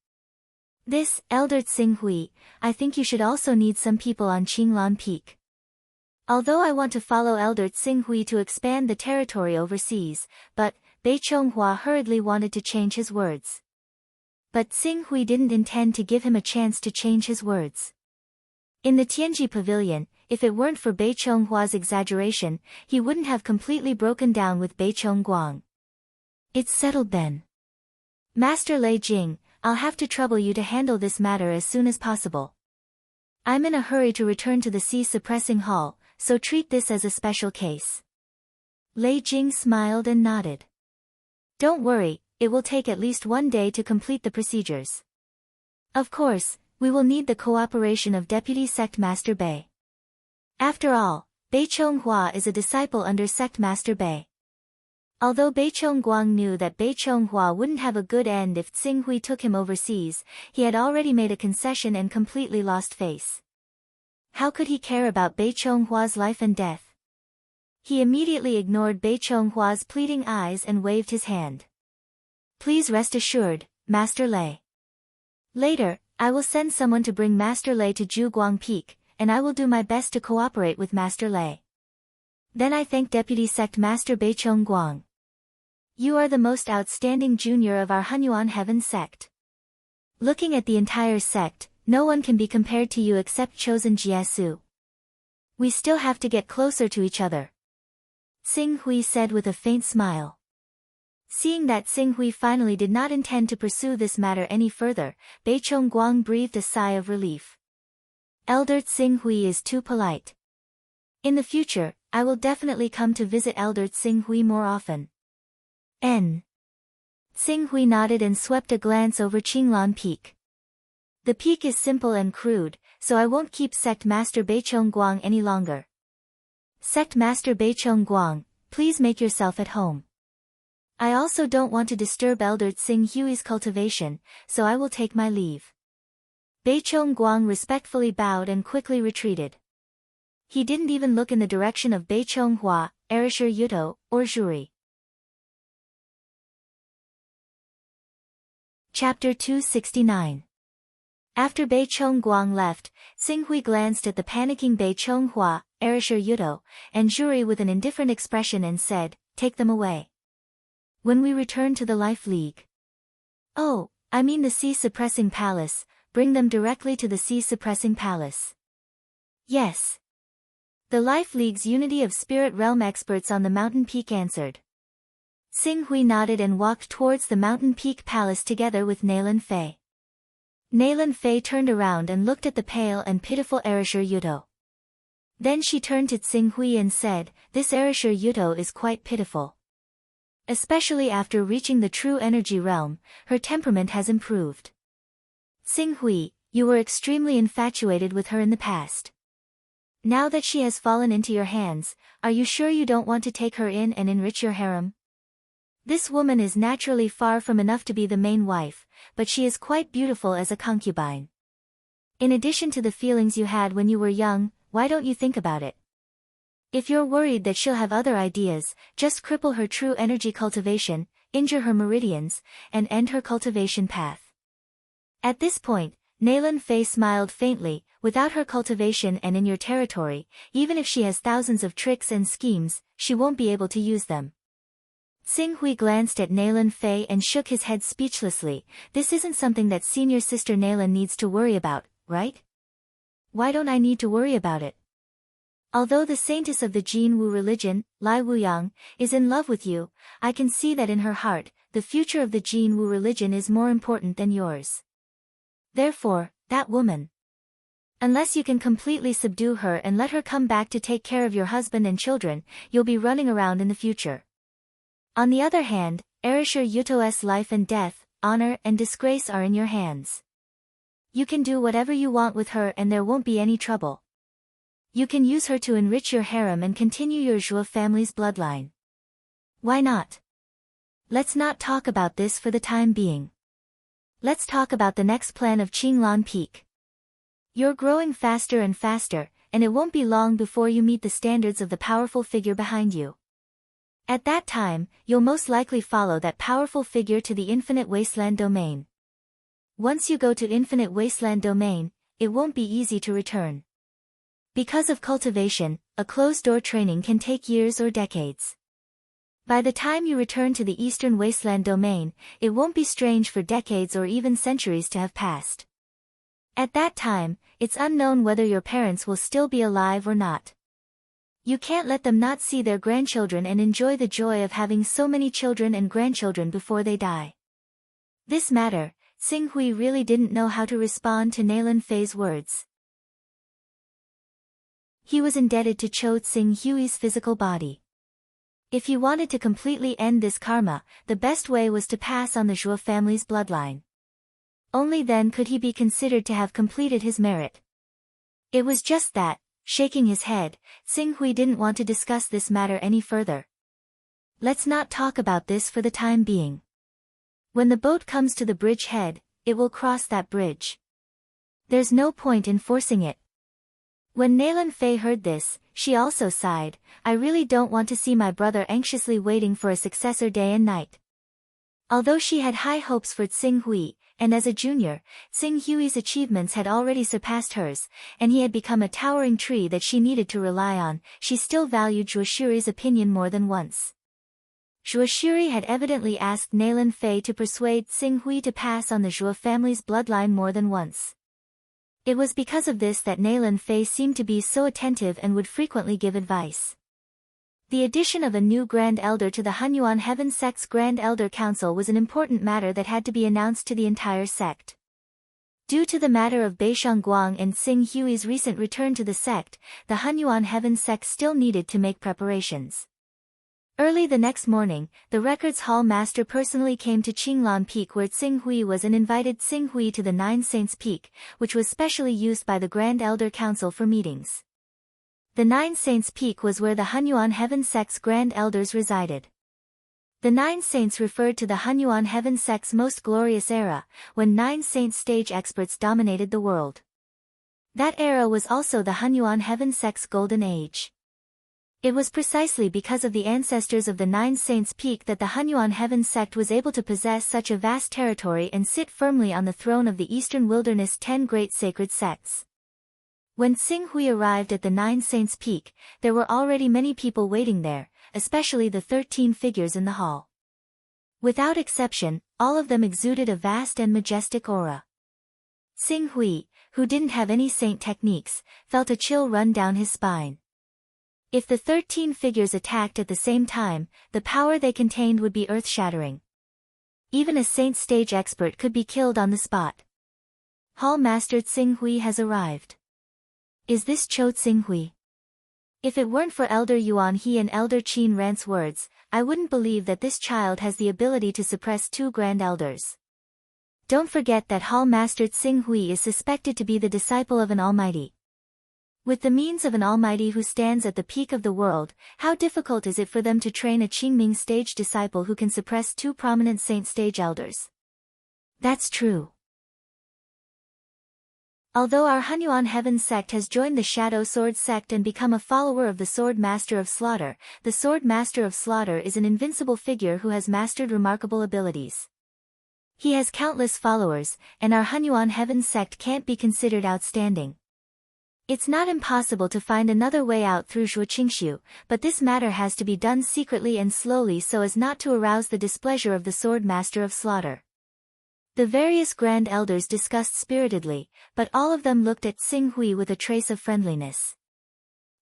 This, Elder Tsinghui, I think you should also need some people on Qinglan Peak. Although I want to follow Elder Tsinghui to expand the territory overseas, but, Bei Chonghua hurriedly wanted to change his words. But Tsinghui didn't intend to give him a chance to change his words. In the Tianji Pavilion, if it weren't for Bei Chonghua's exaggeration, he wouldn't have completely broken down with Bei Chongguang. It's settled then. Master Lei Jing, I'll have to trouble you to handle this matter as soon as possible. I'm in a hurry to return to the C-suppressing hall, so treat this as a special case. Lei Jing smiled and nodded. Don't worry, it will take at least one day to complete the procedures. Of course, we will need the cooperation of Deputy Sect Master Bei. After all, Bei Chonghua is a disciple under Sect Master Bei. Although Bei Chongguang knew that Bei Chonghua wouldn't have a good end if Tsinghui took him overseas, he had already made a concession and completely lost face. How could he care about Bei Chonghua's life and death? He immediately ignored Bei Chonghua's pleading eyes and waved his hand. Please rest assured, Master Lei. Later, I will send someone to bring Master Lei to Zhuguang Peak, and I will do my best to cooperate with Master Lei. Then I thank Deputy Sect Master Bei Chongguang. You are the most outstanding junior of our Hunyuan Heaven sect. Looking at the entire sect, no one can be compared to you except chosen Jiesu. We still have to get closer to each other. Tsinghui said with a faint smile. Seeing that Tsinghui finally did not intend to pursue this matter any further, Bei Chongguang breathed a sigh of relief. Elder Tsinghui is too polite. In the future, I will definitely come to visit Elder Tsinghui more often. N. Tsinghui nodded and swept a glance over Qinglan Peak. The peak is simple and crude, so I won't keep Sect Master Bei Chongguang any longer. Sect Master Bei Chongguang, please make yourself at home. I also don't want to disturb Elder Tsinghui's cultivation, so I will take my leave. Bei Chongguang respectfully bowed and quickly retreated. He didn't even look in the direction of Bei Chonghua, Erisher Yudo, or Zhuri. Chapter 269. After Bei Chongguang left, Xinghui glanced at the panicking Bei Chonghua, Erisher Yudo, and Zhuri with an indifferent expression and said, "Take them away." "When we return to the Life League." "Oh, I mean the Sea-Suppressing Palace, bring them directly to the Sea-Suppressing Palace." "Yes." The Life League's Unity of Spirit Realm experts on the mountain peak answered. Xinghui nodded and walked towards the mountain peak palace together with Nailan Fei. Nailan Fei turned around and looked at the pale and pitiful Erisher Yudo. Then she turned to Xinghui and said, "This Erisher Yudo is quite pitiful. Especially after reaching the true energy realm, her temperament has improved. Xinghui, you were extremely infatuated with her in the past. Now that she has fallen into your hands, are you sure you don't want to take her in and enrich your harem? This woman is naturally far from enough to be the main wife, but she is quite beautiful as a concubine. In addition to the feelings you had when you were young, why don't you think about it? If you're worried that she'll have other ideas, just cripple her true energy cultivation, injure her meridians, and end her cultivation path." At this point, Nailan Fei smiled faintly. "Without her cultivation and in your territory, even if she has thousands of tricks and schemes, she won't be able to use them." Xinghui glanced at Nailan Fei and shook his head speechlessly. "This isn't something that senior sister Nailan needs to worry about, right? Why don't I need to worry about it? Although the saintess of the Jin Wu religion, Lai Wuyang, is in love with you, I can see that in her heart, the future of the Jin Wu religion is more important than yours. Therefore, that woman. Unless you can completely subdue her and let her come back to take care of your husband and children, you'll be running around in the future. On the other hand, Erisher Yuto's life and death, honor and disgrace are in your hands. You can do whatever you want with her and there won't be any trouble. You can use her to enrich your harem and continue your Zhuo family's bloodline. Why not? Let's not talk about this for the time being. Let's talk about the next plan of Qinglan Peak. You're growing faster and faster, and it won't be long before you meet the standards of the powerful figure behind you. At that time, you'll most likely follow that powerful figure to the Infinite Wasteland Domain. Once you go to Infinite Wasteland Domain, it won't be easy to return. Because of cultivation, a closed-door training can take years or decades. By the time you return to the Eastern Wasteland Domain, it won't be strange for decades or even centuries to have passed. At that time, it's unknown whether your parents will still be alive or not. You can't let them not see their grandchildren and enjoy the joy of having so many children and grandchildren before they die." This matter, Xinghui really didn't know how to respond to Nailan Fei's words. He was indebted to Cho Xinghui's physical body. If he wanted to completely end this karma, the best way was to pass on the Zhuo family's bloodline. Only then could he be considered to have completed his merit. It was just that, shaking his head, Xinghui didn't want to discuss this matter any further. "Let's not talk about this for the time being. When the boat comes to the bridge head, it will cross that bridge. There's no point in forcing it." When Nailan Fei heard this, she also sighed. "I really don't want to see my brother anxiously waiting for a successor day and night." Although she had high hopes for Xinghui, and as a junior, Xinghui's achievements had already surpassed hers, and he had become a towering tree that she needed to rely on, she still valued Zhuoshuri's opinion more than once. Zhuoshuri had evidently asked Nailan Fei to persuade Xinghui to pass on the Zhuo family's bloodline more than once. It was because of this that Nailan Fei seemed to be so attentive and would frequently give advice. The addition of a new Grand Elder to the Hunyuan Heaven Sect's Grand Elder Council was an important matter that had to be announced to the entire sect. Due to the matter of Beishangguang and Xinghui's recent return to the sect, the Hunyuan Heaven Sect still needed to make preparations. Early the next morning, the Records Hall Master personally came to Qinglan Peak where Xinghui was and invited Xinghui to the Nine Saints Peak, which was specially used by the Grand Elder Council for meetings. The Nine Saints Peak was where the Hunyuan Heaven Sect's Grand Elders resided. The Nine Saints referred to the Hunyuan Heaven Sect's most glorious era, when 9 Saint stage experts dominated the world. That era was also the Hunyuan Heaven Sect's golden age. It was precisely because of the ancestors of the Nine Saints Peak that the Hunyuan Heaven sect was able to possess such a vast territory and sit firmly on the throne of the Eastern Wilderness 10 great sacred sects. When Xing Hui arrived at the Nine Saints Peak, there were already many people waiting there, especially the 13 figures in the hall. Without exception, all of them exuded a vast and majestic aura. Xing Hui, who didn't have any saint techniques, felt a chill run down his spine. If the 13 figures attacked at the same time, the power they contained would be earth-shattering. Even a saint stage expert could be killed on the spot. Hall Master Xing Hui has arrived. Is this Cho Xing Hui? If it weren't for Elder Yuan He and Elder Qin Rant's words, I wouldn't believe that this child has the ability to suppress 2 grand elders. Don't forget that Hall Master Xing Hui is suspected to be the disciple of an almighty. With the means of an almighty who stands at the peak of the world, how difficult is it for them to train a Qingming stage disciple who can suppress 2 prominent saint stage elders? That's true. Although our Hunyuan Heaven sect has joined the Shadow Sword sect and become a follower of the Sword Master of Slaughter, the Sword Master of Slaughter is an invincible figure who has mastered remarkable abilities. He has countless followers, and our Hunyuan Heaven sect can't be considered outstanding. It's not impossible to find another way out through Zhuoqingshu, but this matter has to be done secretly and slowly so as not to arouse the displeasure of the Sword Master of Slaughter. The various Grand Elders discussed spiritedly, but all of them looked at Xing Hui with a trace of friendliness.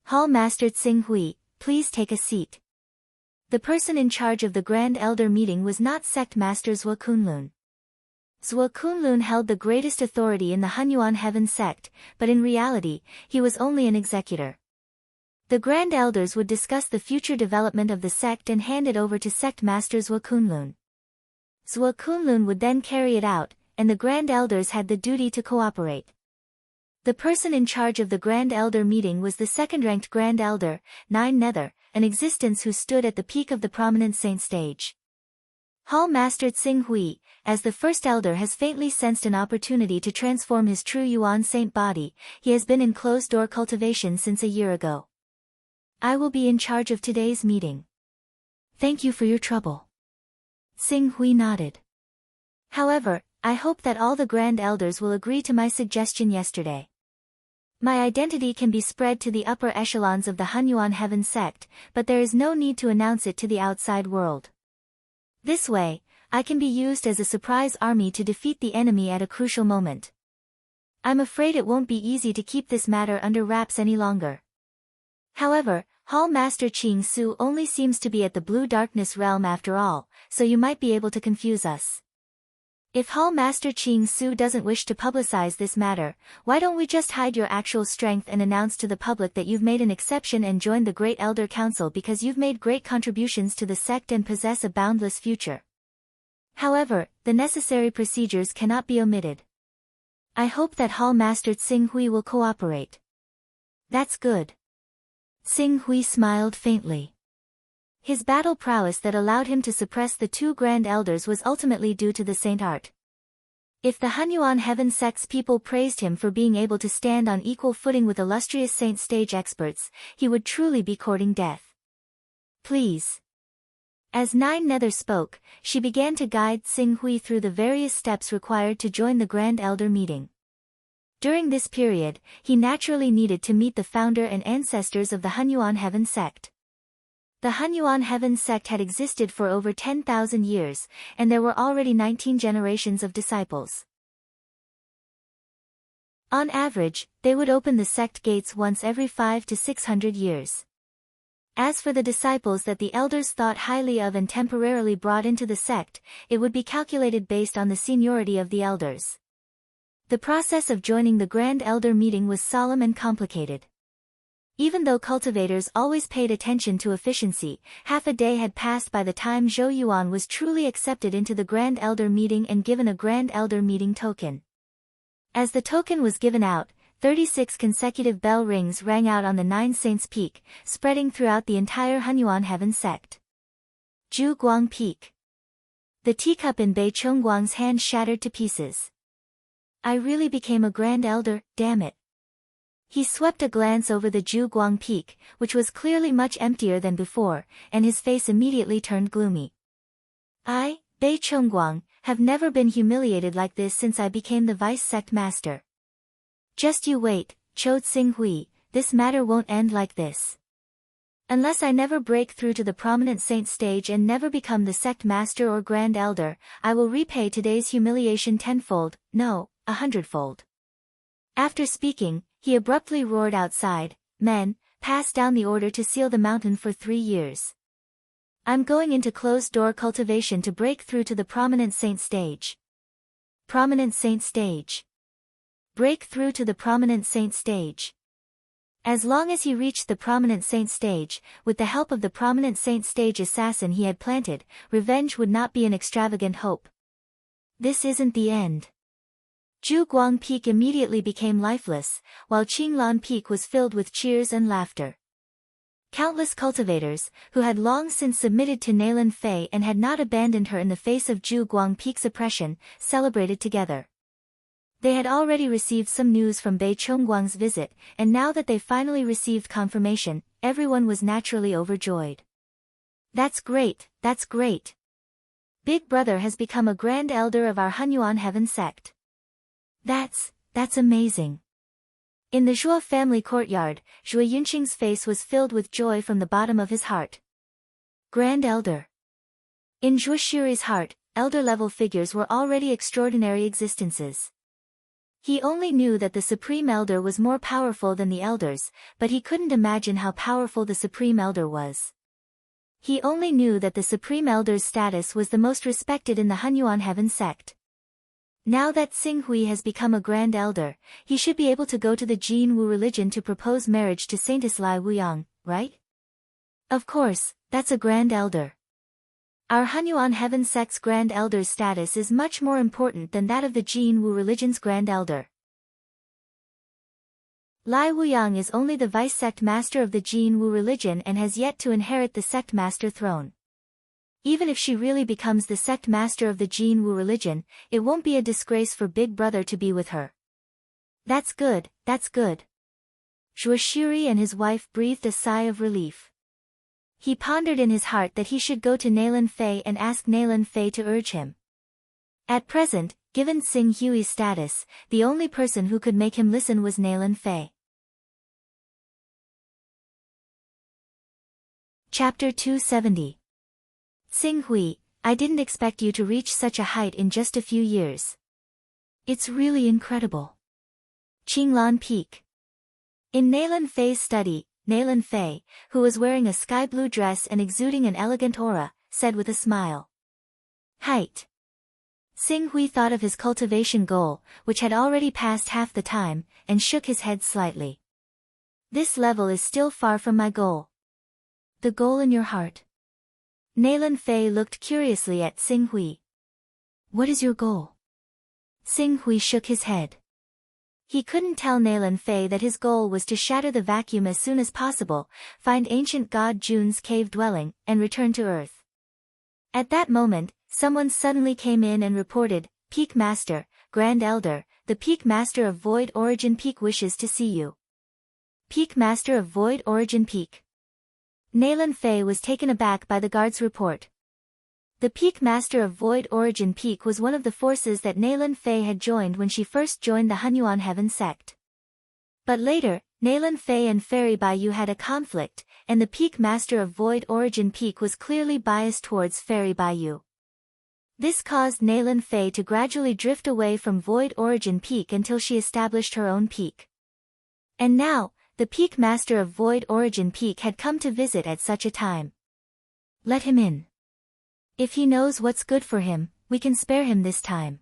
Hall Master Xing Hui, please take a seat. The person in charge of the Grand Elder meeting was not Sect Master Zhuo Kunlun. Zhuo Kunlun held the greatest authority in the Hunyuan Heaven sect, but in reality, he was only an executor. The Grand Elders would discuss the future development of the sect and hand it over to Sect Master Zhuo Kunlun. Zhuo Kunlun would then carry it out, and the Grand Elders had the duty to cooperate. The person in charge of the Grand Elder meeting was the second-ranked Grand Elder, Nine Nether, an existence who stood at the peak of the prominent saint stage. Hall Master Xing Hui, as the first elder, has faintly sensed an opportunity to transform his true Yuan saint body. He has been in closed-door cultivation since a year ago. I will be in charge of today's meeting. Thank you for your trouble. Xing Hui nodded. However, I hope that all the Grand Elders will agree to my suggestion yesterday. My identity can be spread to the upper echelons of the Hunyuan Heaven sect, but there is no need to announce it to the outside world. This way, I can be used as a surprise army to defeat the enemy at a crucial moment. I'm afraid it won't be easy to keep this matter under wraps any longer. However, Hall Master Qing Su only seems to be at the Blue Darkness realm after all, so you might be able to confuse us. If Hall Master Qing Su doesn't wish to publicize this matter, why don't we just hide your actual strength and announce to the public that you've made an exception and joined the Great Elder Council because you've made great contributions to the sect and possess a boundless future. However, the necessary procedures cannot be omitted. I hope that Hall Master Xing Hui will cooperate. That's good. Xing Hui smiled faintly. His battle prowess that allowed him to suppress the 2 Grand Elders was ultimately due to the saint art. If the Hunyuan Heaven sect's people praised him for being able to stand on equal footing with illustrious saint stage experts, he would truly be courting death. Please. As Nine Nether spoke, she began to guide Xing Hui through the various steps required to join the Grand Elder meeting. During this period, he naturally needed to meet the founder and ancestors of the Hunyuan Heaven sect. The Hunyuan Heaven sect had existed for over 10,000 years, and there were already 19 generations of disciples. On average, they would open the sect gates once every 500 to 600 years. As for the disciples that the elders thought highly of and temporarily brought into the sect, it would be calculated based on the seniority of the elders. The process of joining the Grand Elder meeting was solemn and complicated. Even though cultivators always paid attention to efficiency, half a day had passed by the time Zhou Yuan was truly accepted into the Grand Elder meeting and given a Grand Elder meeting token. As the token was given out, 36 consecutive bell rings rang out on the Nine Saints Peak, spreading throughout the entire Hunyuan Heaven sect. Zhu Guang Peak. The teacup in Bei Chongguang's hand shattered to pieces. I really became a Grand Elder, damn it. He swept a glance over the Zhuguang Peak, which was clearly much emptier than before, and his face immediately turned gloomy. I, Bei Chongguang, have never been humiliated like this since I became the vice sect master. Just you wait, Chou Tsinghui, this matter won't end like this. Unless I never break through to the prominent saint stage and never become the sect master or grand elder, I will repay today's humiliation tenfold, no, 100-fold. After speaking, he abruptly roared outside, Men, pass down the order to seal the mountain for 3 years. I'm going into closed-door cultivation to break through to the prominent saint stage. Prominent saint stage. Break through to the prominent saint stage. As long as he reached the prominent saint stage, with the help of the prominent saint stage assassin he had planted, revenge would not be an extravagant hope. This isn't the end. Zhuguang Peak immediately became lifeless, while Qinglan Peak was filled with cheers and laughter. Countless cultivators, who had long since submitted to Nailan Fei and had not abandoned her in the face of Zhuguang Peak's oppression, celebrated together. They had already received some news from Bei Chongguang's visit, and now that they finally received confirmation, everyone was naturally overjoyed. That's great, that's great. Big Brother has become a grand elder of our Hunyuan Heaven sect. That's amazing. In the Zhuo family courtyard, Zhuo Yunqing's face was filled with joy from the bottom of his heart. Grand Elder. In Zhuo Shuri's heart, elder-level figures were already extraordinary existences. He only knew that the Supreme Elder was more powerful than the elders, but he couldn't imagine how powerful the Supreme Elder was. He only knew that the Supreme Elder's status was the most respected in the Hunyuan Heaven sect. Now that Xinghui has become a Grand Elder, he should be able to go to the Jin Wu religion to propose marriage to Saintess Lai Wuyang, right? Of course, that's a Grand Elder. Our Hunyuan Heaven sect's Grand Elder's status is much more important than that of the Jin Wu religion's Grand Elder. Lai Wuyang is only the vice sect master of the Jin Wu religion and has yet to inherit the sect master throne. Even if she really becomes the sect master of the Jin Wu religion, it won't be a disgrace for Big Brother to be with her. That's good, that's good. Zhuo Shuri and his wife breathed a sigh of relief. He pondered in his heart that he should go to Nailan Fei and ask Nailan Fei to urge him. At present, given Xing Hui's status, the only person who could make him listen was Nailan Fei. Chapter 270. Xinghui, I didn't expect you to reach such a height in just a few years. It's really incredible. Qinglan Peak. In Nailan Fei's study, Nailan Fei, who was wearing a sky blue dress and exuding an elegant aura, said with a smile. Height. Xinghui thought of his cultivation goal, which had already passed half the time, and shook his head slightly. This level is still far from my goal. The goal in your heart. Nailan Fei looked curiously at Xinghui. What is your goal? Xinghui shook his head. He couldn't tell Nailan Fei that his goal was to shatter the vacuum as soon as possible, find ancient god Jun's cave dwelling, and return to Earth. At that moment, someone suddenly came in and reported, Peak Master, Grand Elder, the Peak Master of Void Origin Peak wishes to see you. Peak Master of Void Origin Peak. Nailan Fei was taken aback by the guard's report. The Peak Master of Void Origin Peak was one of the forces that Nailan Fei had joined when she first joined the Hunyuan Heaven sect. But later, Nailan Fei and Fairy Baiyu had a conflict, and the Peak Master of Void Origin Peak was clearly biased towards Fairy Baiyu. This caused Nailan Fei to gradually drift away from Void Origin Peak until she established her own peak. And now, the Peak Master of Void Origin Peak had come to visit at such a time. Let him in. If he knows what's good for him, we can spare him this time.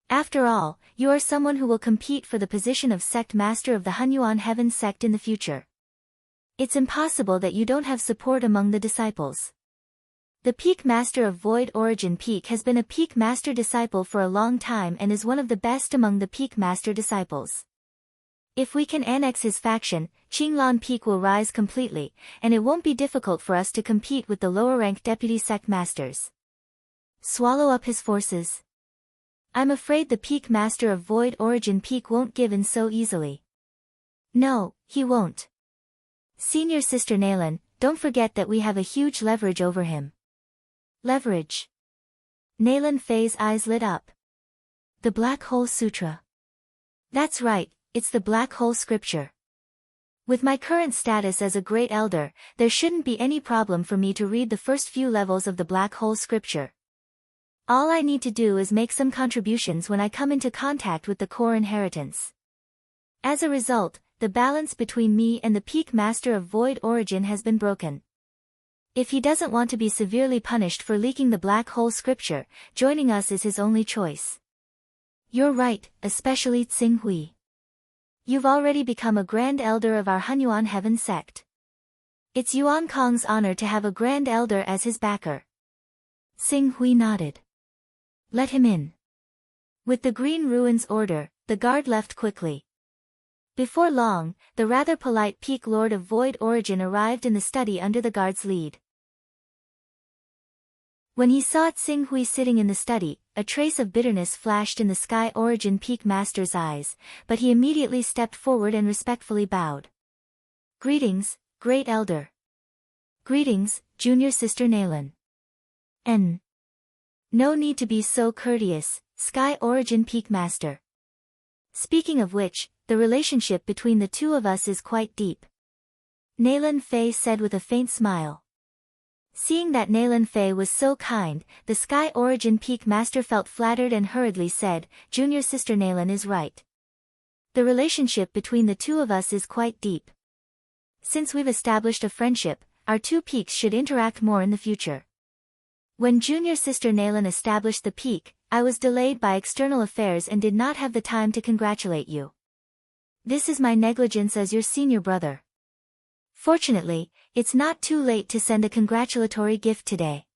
After all, you are someone who will compete for the position of Sect Master of the Hunyuan Heaven sect in the future. It's impossible that you don't have support among the disciples. The Peak Master of Void Origin Peak has been a Peak Master disciple for a long time and is one of the best among the Peak Master disciples. If we can annex his faction, Qinglan Peak will rise completely, and it won't be difficult for us to compete with the lower-ranked deputy sect masters. Swallow up his forces. I'm afraid the Peak Master of Void Origin Peak won't give in so easily. No, he won't. Senior Sister Nalan, don't forget that we have a huge leverage over him. Leverage. Nalan Fei's eyes lit up. The Black Hole Sutra. That's right, it's the Black Hole Scripture. With my current status as a Great Elder, there shouldn't be any problem for me to read the first few levels of the Black Hole Scripture. All I need to do is make some contributions when I come into contact with the core inheritance. As a result, the balance between me and the peak master of Void Origin has been broken. If he doesn't want to be severely punished for leaking the Black Hole Scripture, joining us is his only choice. You're right, especially Tsing Hui. You've already become a Grand Elder of our Hunyuan Heaven sect. It's Yuan Kong's honor to have a Grand Elder as his backer. Tsing Hui nodded. Let him in. With the Green Ruins order, the guard left quickly. Before long, the rather polite Peak Lord of Void Origin arrived in the study under the guard's lead. When he saw Tsing Hui sitting in the study, a trace of bitterness flashed in the Sky Origin Peak Master's eyes, but he immediately stepped forward and respectfully bowed. Greetings, Great Elder. Greetings, Junior Sister Nalan. No need to be so courteous, Sky Origin Peak Master. Speaking of which, the relationship between the two of us is quite deep. Nalan Fei said with a faint smile. Seeing that Nalan Fei was so kind, the Sky Origin Peak Master felt flattered and hurriedly said, Junior Sister Nalan is right. The relationship between the two of us is quite deep. Since we've established a friendship, our two peaks should interact more in the future. When Junior Sister Nalan established the peak, I was delayed by external affairs and did not have the time to congratulate you. This is my negligence as your senior brother. Fortunately, it's not too late to send a congratulatory gift today.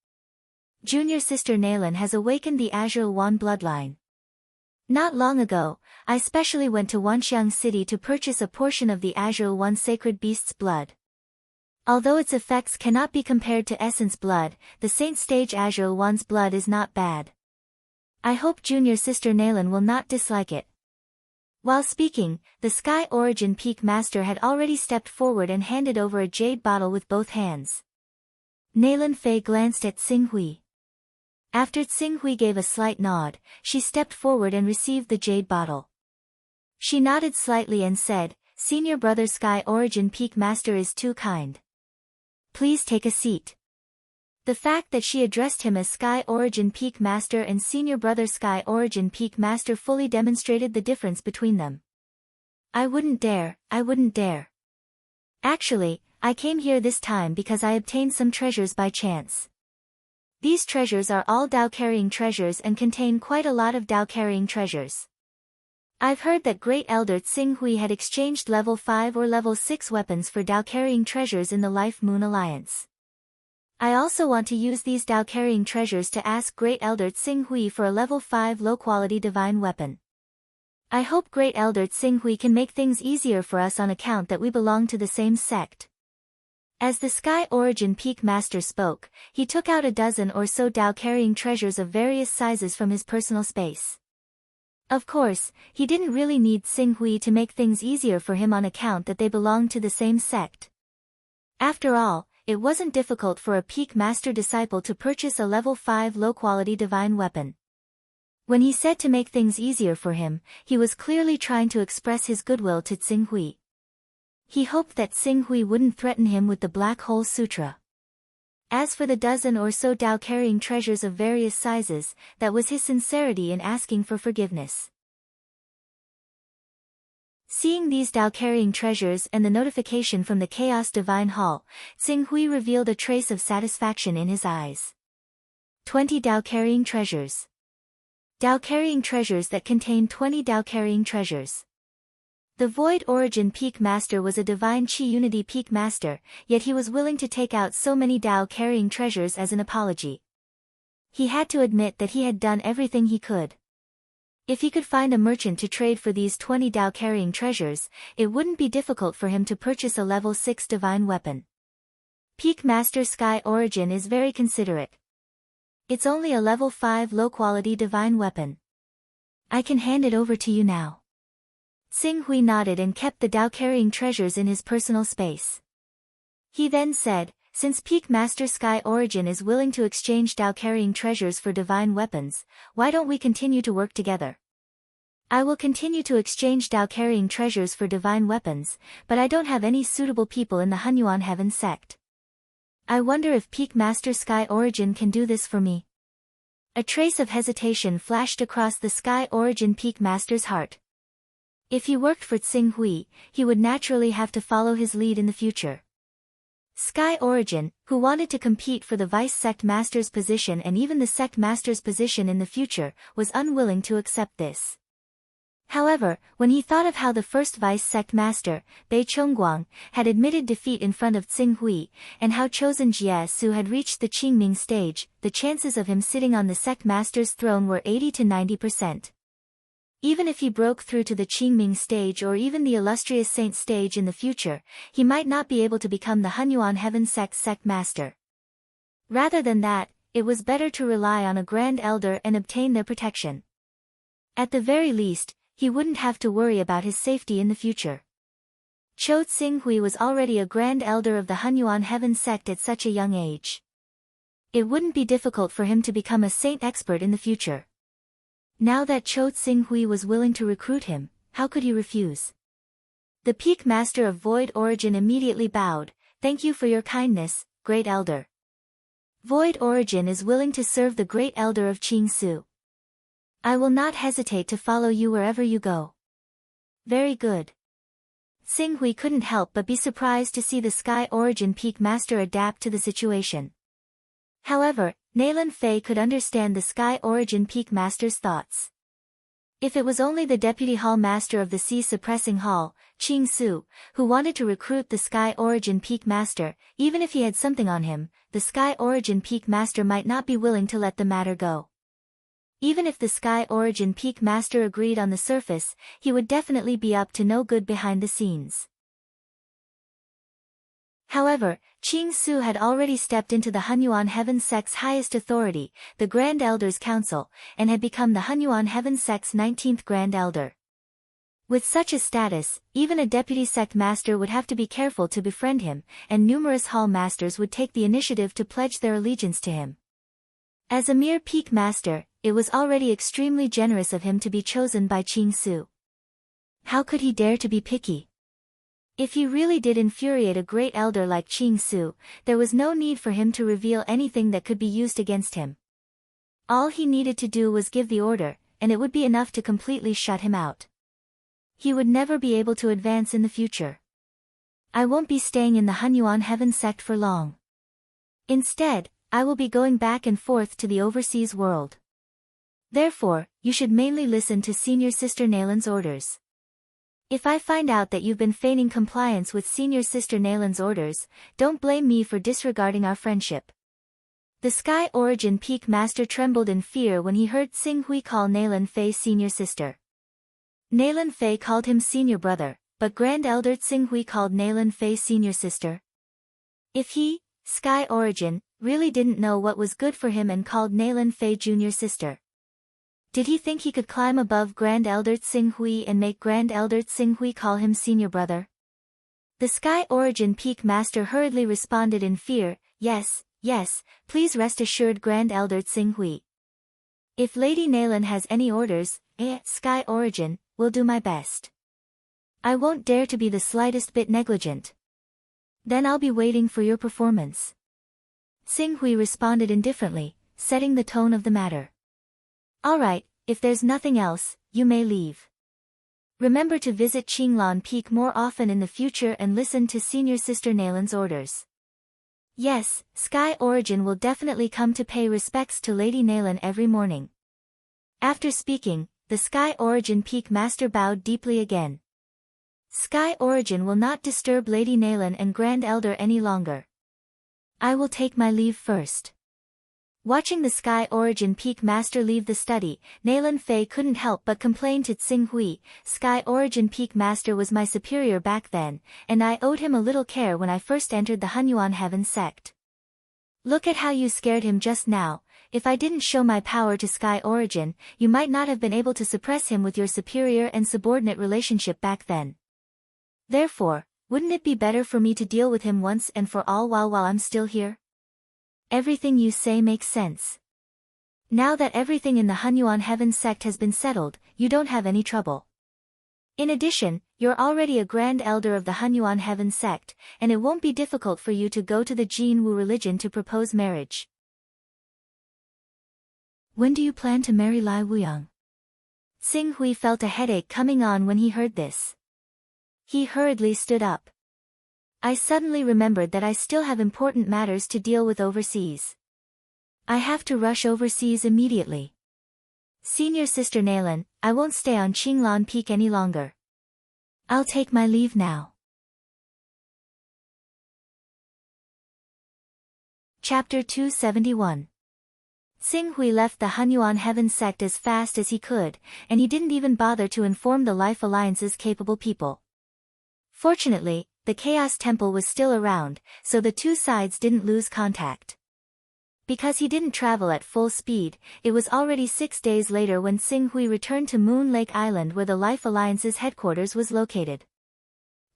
Junior Sister Nalan has awakened the Azure Wan bloodline. Not long ago, I specially went to Wanxiang City to purchase a portion of the Azure Wan sacred beast's blood. Although its effects cannot be compared to Essence blood, the Saint Stage Azure Wan's blood is not bad. I hope Junior Sister Nalan will not dislike it. While speaking, the Sky Origin Peak Master had already stepped forward and handed over a jade bottle with both hands. Nalan Fei glanced at Tsing Hui. After Tsing Hui gave a slight nod, she stepped forward and received the jade bottle. She nodded slightly and said, Senior Brother Sky Origin Peak Master is too kind. Please take a seat. The fact that she addressed him as Sky Origin Peak Master and Senior Brother Sky Origin Peak Master fully demonstrated the difference between them. I wouldn't dare. Actually, I came here this time because I obtained some treasures by chance. These treasures are all Dao-carrying treasures and contain quite a lot of Dao-carrying treasures. I've heard that Great Elder Tsing Hui had exchanged level 5 or level 6 weapons for Dao-carrying treasures in the Life Moon Alliance. I also want to use these Dao-carrying treasures to ask Great Elder Tsing Hui for a level 5 low-quality divine weapon. I hope Great Elder Tsing Hui can make things easier for us on account that we belong to the same sect. As the Sky Origin Peak Master spoke, he took out a dozen or so Dao-carrying treasures of various sizes from his personal space. Of course, he didn't really need Tsing Hui to make things easier for him on account that they belonged to the same sect. After all, it wasn't difficult for a Peak Master disciple to purchase a level 5 low-quality divine weapon. When he said to make things easier for him, he was clearly trying to express his goodwill to Tsing Hui. He hoped that Tsing Hui wouldn't threaten him with the Black Hole Sutra. As for the dozen or so Dao-carrying treasures of various sizes, that was his sincerity in asking for forgiveness. Seeing these Dao-carrying treasures and the notification from the Chaos Divine Hall, Tsing Hui revealed a trace of satisfaction in his eyes. 20 Dao-carrying treasures. Dao-carrying treasures that contain 20 Dao-carrying treasures. The Void Origin Peak Master was a Divine Chi Unity Peak Master, yet he was willing to take out so many Dao-carrying treasures as an apology. He had to admit that he had done everything he could. If he could find a merchant to trade for these 20 Dao-carrying treasures, it wouldn't be difficult for him to purchase a level 6 divine weapon. Peak Master Sky Origin is very considerate. It's only a level 5 low-quality divine weapon. I can hand it over to you now. Xing Hui nodded and kept the Dao-carrying treasures in his personal space. He then said, since Peak Master Sky Origin is willing to exchange Dao-carrying treasures for divine weapons, why don't we continue to work together? I will continue to exchange Dao-carrying treasures for divine weapons, but I don't have any suitable people in the Hunyuan Heaven sect. I wonder if Peak Master Sky Origin can do this for me. A trace of hesitation flashed across the Sky Origin Peak Master's heart. If he worked for Xing Hui, he would naturally have to follow his lead in the future. Sky Origin, who wanted to compete for the Vice Sect Master's position and even the Sect Master's position in the future, was unwilling to accept this. However, when he thought of how the first Vice Sect Master, Bei Chongguang, had admitted defeat in front of Xing Hui, and how chosen Jie Su had reached the Qingming stage, the chances of him sitting on the Sect Master's throne were 80 to 90%. Even if he broke through to the Qingming stage or even the Illustrious Saint stage in the future, he might not be able to become the Hunyuan Heaven Sect Master. Rather than that, it was better to rely on a Grand Elder and obtain their protection. At the very least, he wouldn't have to worry about his safety in the future. Cho Xing Hui was already a Grand Elder of the Hunyuan Heaven Sect at such a young age. It wouldn't be difficult for him to become a saint expert in the future. Now that Cho Xing Hui was willing to recruit him, how could he refuse? The Peak Master of Void Origin immediately bowed, thank you for your kindness, Great Elder. Void Origin is willing to serve the Great Elder of Qingsu. I will not hesitate to follow you wherever you go. Very good. Xing Hui couldn't help but be surprised to see the Sky Origin Peak Master adapt to the situation. However, Naylan Fei could understand the Sky Origin Peak Master's thoughts. If it was only the Deputy Hall Master of the Sea Suppressing Hall, Qing Su, who wanted to recruit the Sky Origin Peak Master, even if he had something on him, the Sky Origin Peak Master might not be willing to let the matter go. Even if the Sky Origin Peak Master agreed on the surface, he would definitely be up to no good behind the scenes. However, Qing Su had already stepped into the Hunyuan Heaven Sect's highest authority, the Grand Elders Council, and had become the Hunyuan Heaven Sect's 19th Grand Elder. With such a status, even a Deputy Sect Master would have to be careful to befriend him, and numerous Hall Masters would take the initiative to pledge their allegiance to him. As a mere Peak Master, it was already extremely generous of him to be chosen by Qing Su. How could he dare to be picky? If he really did infuriate a great elder like Qing Su, there was no need for him to reveal anything that could be used against him. All he needed to do was give the order, and it would be enough to completely shut him out. He would never be able to advance in the future. I won't be staying in the Hunyuan Heaven Sect for long. Instead, I will be going back and forth to the overseas world. Therefore, you should mainly listen to Senior Sister Naylan's orders. If I find out that you've been feigning compliance with Senior Sister Naylan's orders, don't blame me for disregarding our friendship. The Sky Origin Peak Master trembled in fear when he heard Xing Hui call Naylan Fei Senior Sister. Naylan Fei called him Senior Brother, but Grand Elder Xing Hui called Naylan Fei Senior Sister. If he, Sky Origin, really didn't know what was good for him and called Naylan Fei Junior Sister. Did he think he could climb above Grand Elder Xing Hui and make Grand Elder Xing Hui call him Senior Brother? The Sky Origin Peak Master hurriedly responded in fear, yes, please rest assured Grand Elder Xing Hui. If Lady Naylan has any orders, Sky Origin, will do my best. I won't dare to be the slightest bit negligent. Then I'll be waiting for your performance. Xing Hui responded indifferently, setting the tone of the matter. Alright, if there's nothing else, you may leave. Remember to visit Qinglan Peak more often in the future and listen to Senior Sister Naylan's orders. Yes, Sky Origin will definitely come to pay respects to Lady Naylan every morning. After speaking, the Sky Origin Peak Master bowed deeply again. Sky Origin will not disturb Lady Naylan and Grand Elder any longer. I will take my leave first. Watching the Sky Origin Peak Master leave the study, Naylan Fei couldn't help but complain to Xing Hui, Sky Origin Peak Master was my superior back then, and I owed him a little care when I first entered the Hunyuan Heaven Sect. Look at how you scared him just now, if I didn't show my power to Sky Origin, you might not have been able to suppress him with your superior and subordinate relationship back then. Therefore, wouldn't it be better for me to deal with him once and for all while I'm still here? Everything you say makes sense. Now that everything in the Hunyuan Heaven sect has been settled, you don't have any trouble. In addition, you're already a grand elder of the Hunyuan Heaven sect, and it won't be difficult for you to go to the Jin Wu religion to propose marriage. When do you plan to marry Lai Wuyang? Xing Hui felt a headache coming on when he heard this. He hurriedly stood up. I suddenly remembered that I still have important matters to deal with overseas. I have to rush overseas immediately. Senior Sister Nalan, I won't stay on Qinglan Peak any longer. I'll take my leave now. Chapter 271. Xing Hui left the Hunyuan Heaven sect as fast as he could, and he didn't even bother to inform the Life Alliance's capable people. Fortunately, the Chaos Temple was still around, so the two sides didn't lose contact. Because he didn't travel at full speed, it was already 6 days later when Xing Hui returned to Moon Lake Island where the Life Alliance's headquarters was located.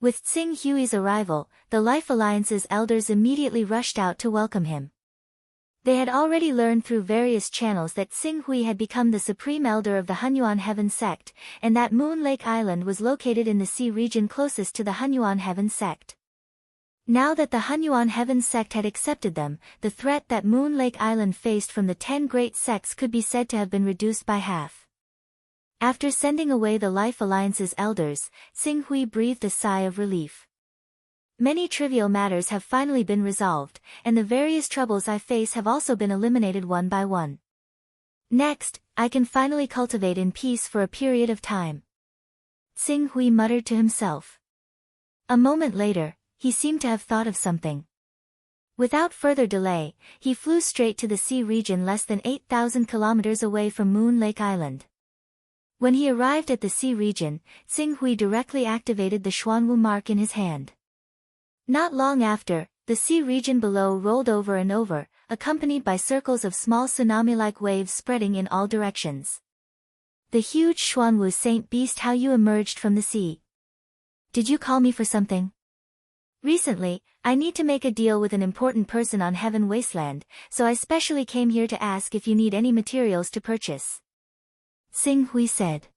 With Xing Hui's arrival, the Life Alliance's elders immediately rushed out to welcome him. They had already learned through various channels that Xing Hui had become the supreme elder of the Hunyuan Heaven sect, and that Moon Lake Island was located in the sea region closest to the Hunyuan Heaven sect. Now that the Hunyuan Heaven sect had accepted them, the threat that Moon Lake Island faced from the 10 great sects could be said to have been reduced by half. After sending away the Life Alliance's elders, Xing Hui breathed a sigh of relief. Many trivial matters have finally been resolved, and the various troubles I face have also been eliminated one by one. Next, I can finally cultivate in peace for a period of time. Xing Hui muttered to himself. A moment later, he seemed to have thought of something. Without further delay, he flew straight to the sea region less than 8,000 kilometers away from Moon Lake Island. When he arrived at the sea region, Xing Hui directly activated the Xuanwu mark in his hand. Not long after, the sea region below rolled over and over, accompanied by circles of small tsunami-like waves spreading in all directions. The huge Xuanwu Saint Beast, how you emerged from the sea. Did you call me for something? Recently, I need to make a deal with an important person on Heaven Wasteland, so I specially came here to ask if you need any materials to purchase. Xing Hui said.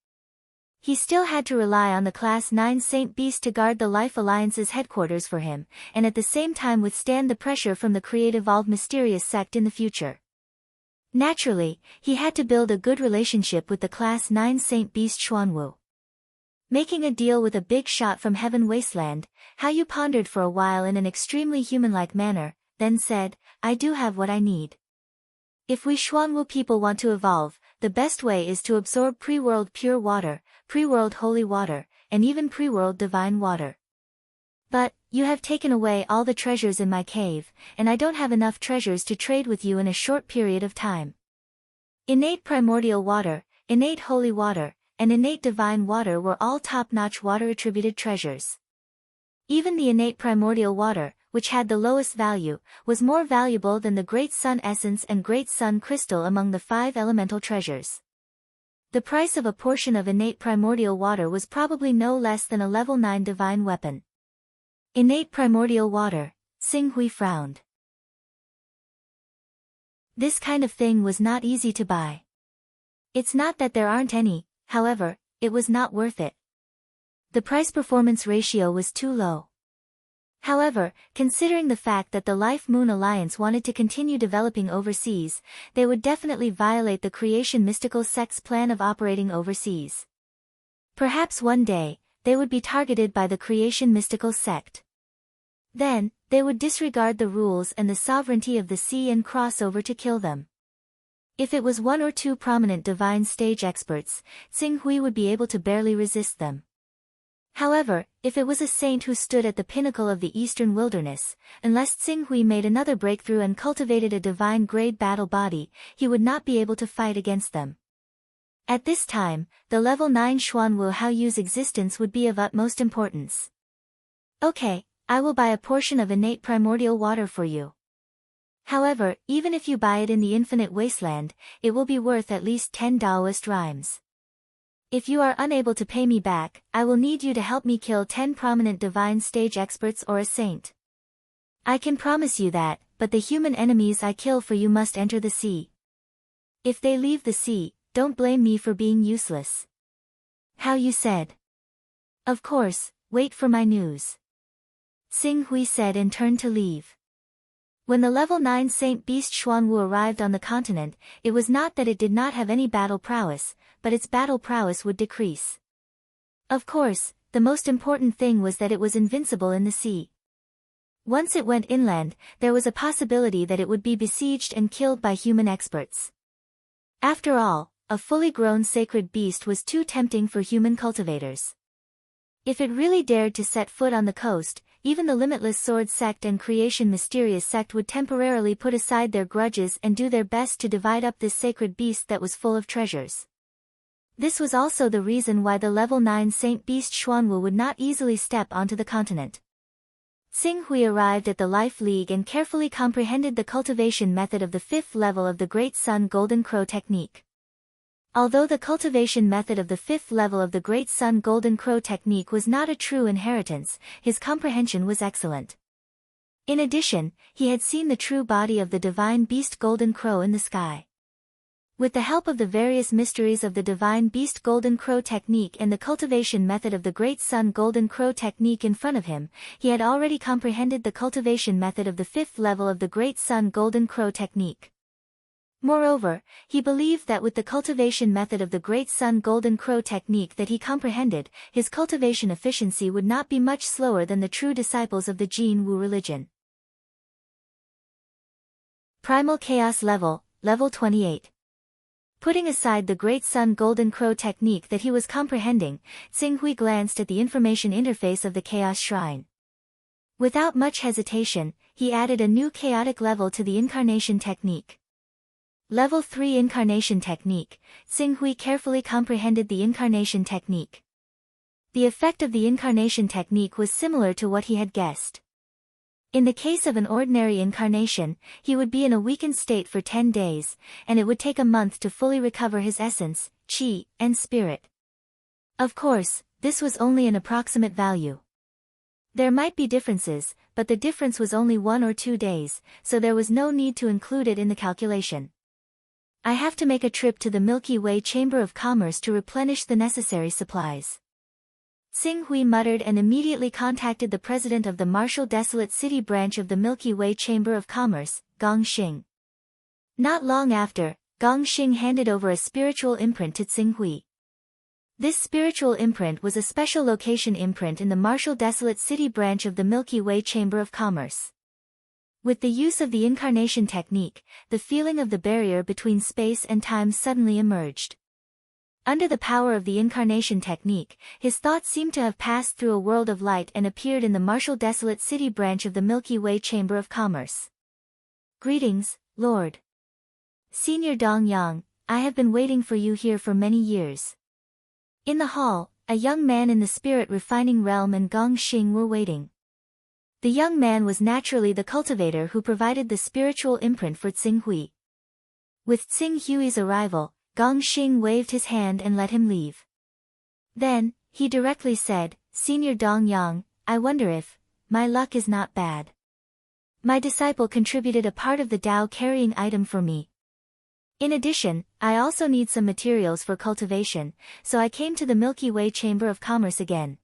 He still had to rely on the Class 9 Saint Beast to guard the Life Alliance's headquarters for him, and at the same time withstand the pressure from the Creative Alt Mysterious sect in the future. Naturally, he had to build a good relationship with the Class 9 Saint Beast Xuanwu. Making a deal with a big shot from Heaven Wasteland, Hao Yu pondered for a while in an extremely human-like manner, then said, I do have what I need. If we Xuanwu people want to evolve, the best way is to absorb pre-world pure water, pre-world holy water, and even pre-world divine water. But, you have taken away all the treasures in my cave, and I don't have enough treasures to trade with you in a short period of time. Innate primordial water, innate holy water, and innate divine water were all top-notch water-attributed treasures. Even the innate primordial water, which had the lowest value, was more valuable than the Great Sun Essence and Great Sun Crystal among the 5 elemental treasures. The price of a portion of innate primordial water was probably no less than a level 9 divine weapon. Innate primordial water, Xing Hui frowned. This kind of thing was not easy to buy. It's not that there aren't any, however, it was not worth it. The price-performance ratio was too low. However, considering the fact that the Life Moon Alliance wanted to continue developing overseas, they would definitely violate the Creation Mystical Sect's plan of operating overseas. Perhaps one day, they would be targeted by the Creation Mystical Sect. Then, they would disregard the rules and the sovereignty of the sea and cross over to kill them. If it was 1 or 2 prominent divine stage experts, Xing Hui would be able to barely resist them. However, if it was a saint who stood at the pinnacle of the eastern wilderness, unless Xing Hui made another breakthrough and cultivated a divine-grade battle body, he would not be able to fight against them. At this time, the level 9 Xuanwu Hao Yu's existence would be of utmost importance. Okay, I will buy a portion of innate primordial water for you. However, even if you buy it in the infinite wasteland, it will be worth at least 10 Taoist rhymes. If you are unable to pay me back, I will need you to help me kill 10 prominent divine stage experts or a saint. I can promise you that, but the human enemies I kill for you must enter the sea. If they leave the sea, don't blame me for being useless. How you said. Of course, wait for my news. Xing Hui said and turned to leave. When the level 9 Saint Beast Xuanwu arrived on the continent, it was not that it did not have any battle prowess, but its battle prowess would decrease. Of course, the most important thing was that it was invincible in the sea. Once it went inland, there was a possibility that it would be besieged and killed by human experts. After all, a fully grown sacred beast was too tempting for human cultivators. If it really dared to set foot on the coast, even the Limitless Sword Sect and Creation Mysterious Sect would temporarily put aside their grudges and do their best to divide up this sacred beast that was full of treasures. This was also the reason why the level 9 Saint Beast Xuanwu would not easily step onto the continent. Xing Hui arrived at the Life League and carefully comprehended the cultivation method of the 5th level of the Great Sun Golden Crow technique. Although the cultivation method of the 5th level of the Great Sun Golden Crow technique was not a true inheritance, his comprehension was excellent. In addition, he had seen the true body of the divine beast Golden Crow in the sky. With the help of the various mysteries of the Divine Beast Golden Crow technique and the cultivation method of the Great Sun Golden Crow technique in front of him, he had already comprehended the cultivation method of the 5th level of the Great Sun Golden Crow technique. Moreover, he believed that with the cultivation method of the Great Sun Golden Crow technique that he comprehended, his cultivation efficiency would not be much slower than the true disciples of the Jin Wu religion. Primal Chaos Level, Level 28. Putting aside the Great Sun Golden Crow technique that he was comprehending, Xing Hui glanced at the information interface of the Chaos Shrine. Without much hesitation, he added a new chaotic level to the Incarnation technique. Level 3 Incarnation Technique. Xing Hui carefully comprehended the Incarnation technique. The effect of the Incarnation technique was similar to what he had guessed. In the case of an ordinary incarnation, he would be in a weakened state for 10 days, and it would take a month to fully recover his essence, qi, and spirit. Of course, this was only an approximate value. There might be differences, but the difference was only 1 or 2 days, so there was no need to include it in the calculation. I have to make a trip to the Milky Way Chamber of Commerce to replenish the necessary supplies. Xing Hui muttered and immediately contacted the president of the Martial Desolate City branch of the Milky Way Chamber of Commerce, Gong Xing. Not long after, Gong Xing handed over a spiritual imprint to Xing Hui. This spiritual imprint was a special location imprint in the Martial Desolate City branch of the Milky Way Chamber of Commerce. With the use of the Incarnation technique, the feeling of the barrier between space and time suddenly emerged. Under the power of the Incarnation technique, his thoughts seemed to have passed through a world of light and appeared in the Martial Desolate City branch of the Milky Way Chamber of Commerce. Greetings, Lord. Senior Dong Yang, I have been waiting for you here for many years. In the hall, a young man in the spirit refining realm and Gong Xing were waiting. The young man was naturally the cultivator who provided the spiritual imprint for Xing Hui. With Xing Hui's arrival, Gong Xing waved his hand and let him leave. Then, he directly said, Senior Dong Yang, I wonder if, my luck is not bad. My disciple contributed a part of the Tao carrying item for me. In addition, I also need some materials for cultivation, so I came to the Milky Way Chamber of Commerce again.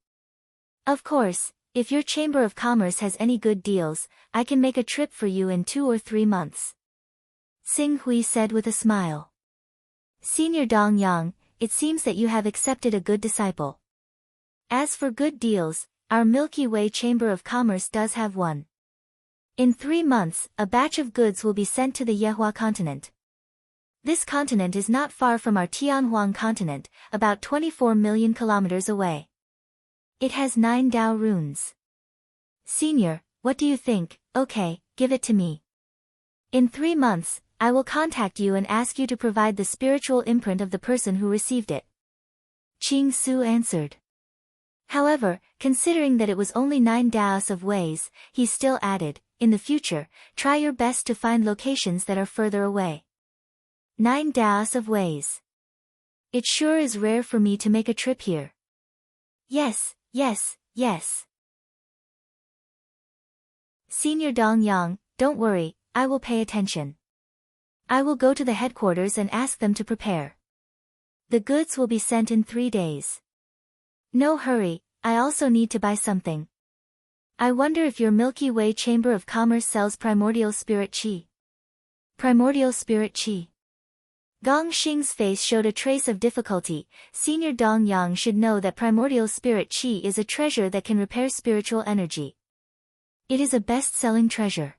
Of course, if your Chamber of Commerce has any good deals, I can make a trip for you in 2 or 3 months. Xing Hui said with a smile. Senior Dong Yang, it seems that you have accepted a good disciple. As for good deals, our Milky Way Chamber of Commerce does have one. In 3 months, a batch of goods will be sent to the Yehua continent. This continent is not far from our Tianhuang continent, about 24 million kilometers away. It has 9 Tao runes. Senior, what do you think? Okay, give it to me. In 3 months, I will contact you and ask you to provide the spiritual imprint of the person who received it. Qing Su answered. However, considering that it was only 9 daos of ways, he still added, in the future, try your best to find locations that are further away. 9 Daos of Ways. It sure is rare for me to make a trip here. Yes, yes, yes. Senior Dong Yang, don't worry, I will pay attention. I will go to the headquarters and ask them to prepare. The goods will be sent in 3 days. No hurry, I also need to buy something. I wonder if your Milky Way Chamber of Commerce sells Primordial Spirit Qi. Primordial Spirit Qi. Gong Xing's face showed a trace of difficulty. Senior Dong Yang should know that Primordial Spirit Qi is a treasure that can repair spiritual energy. It is a best-selling treasure.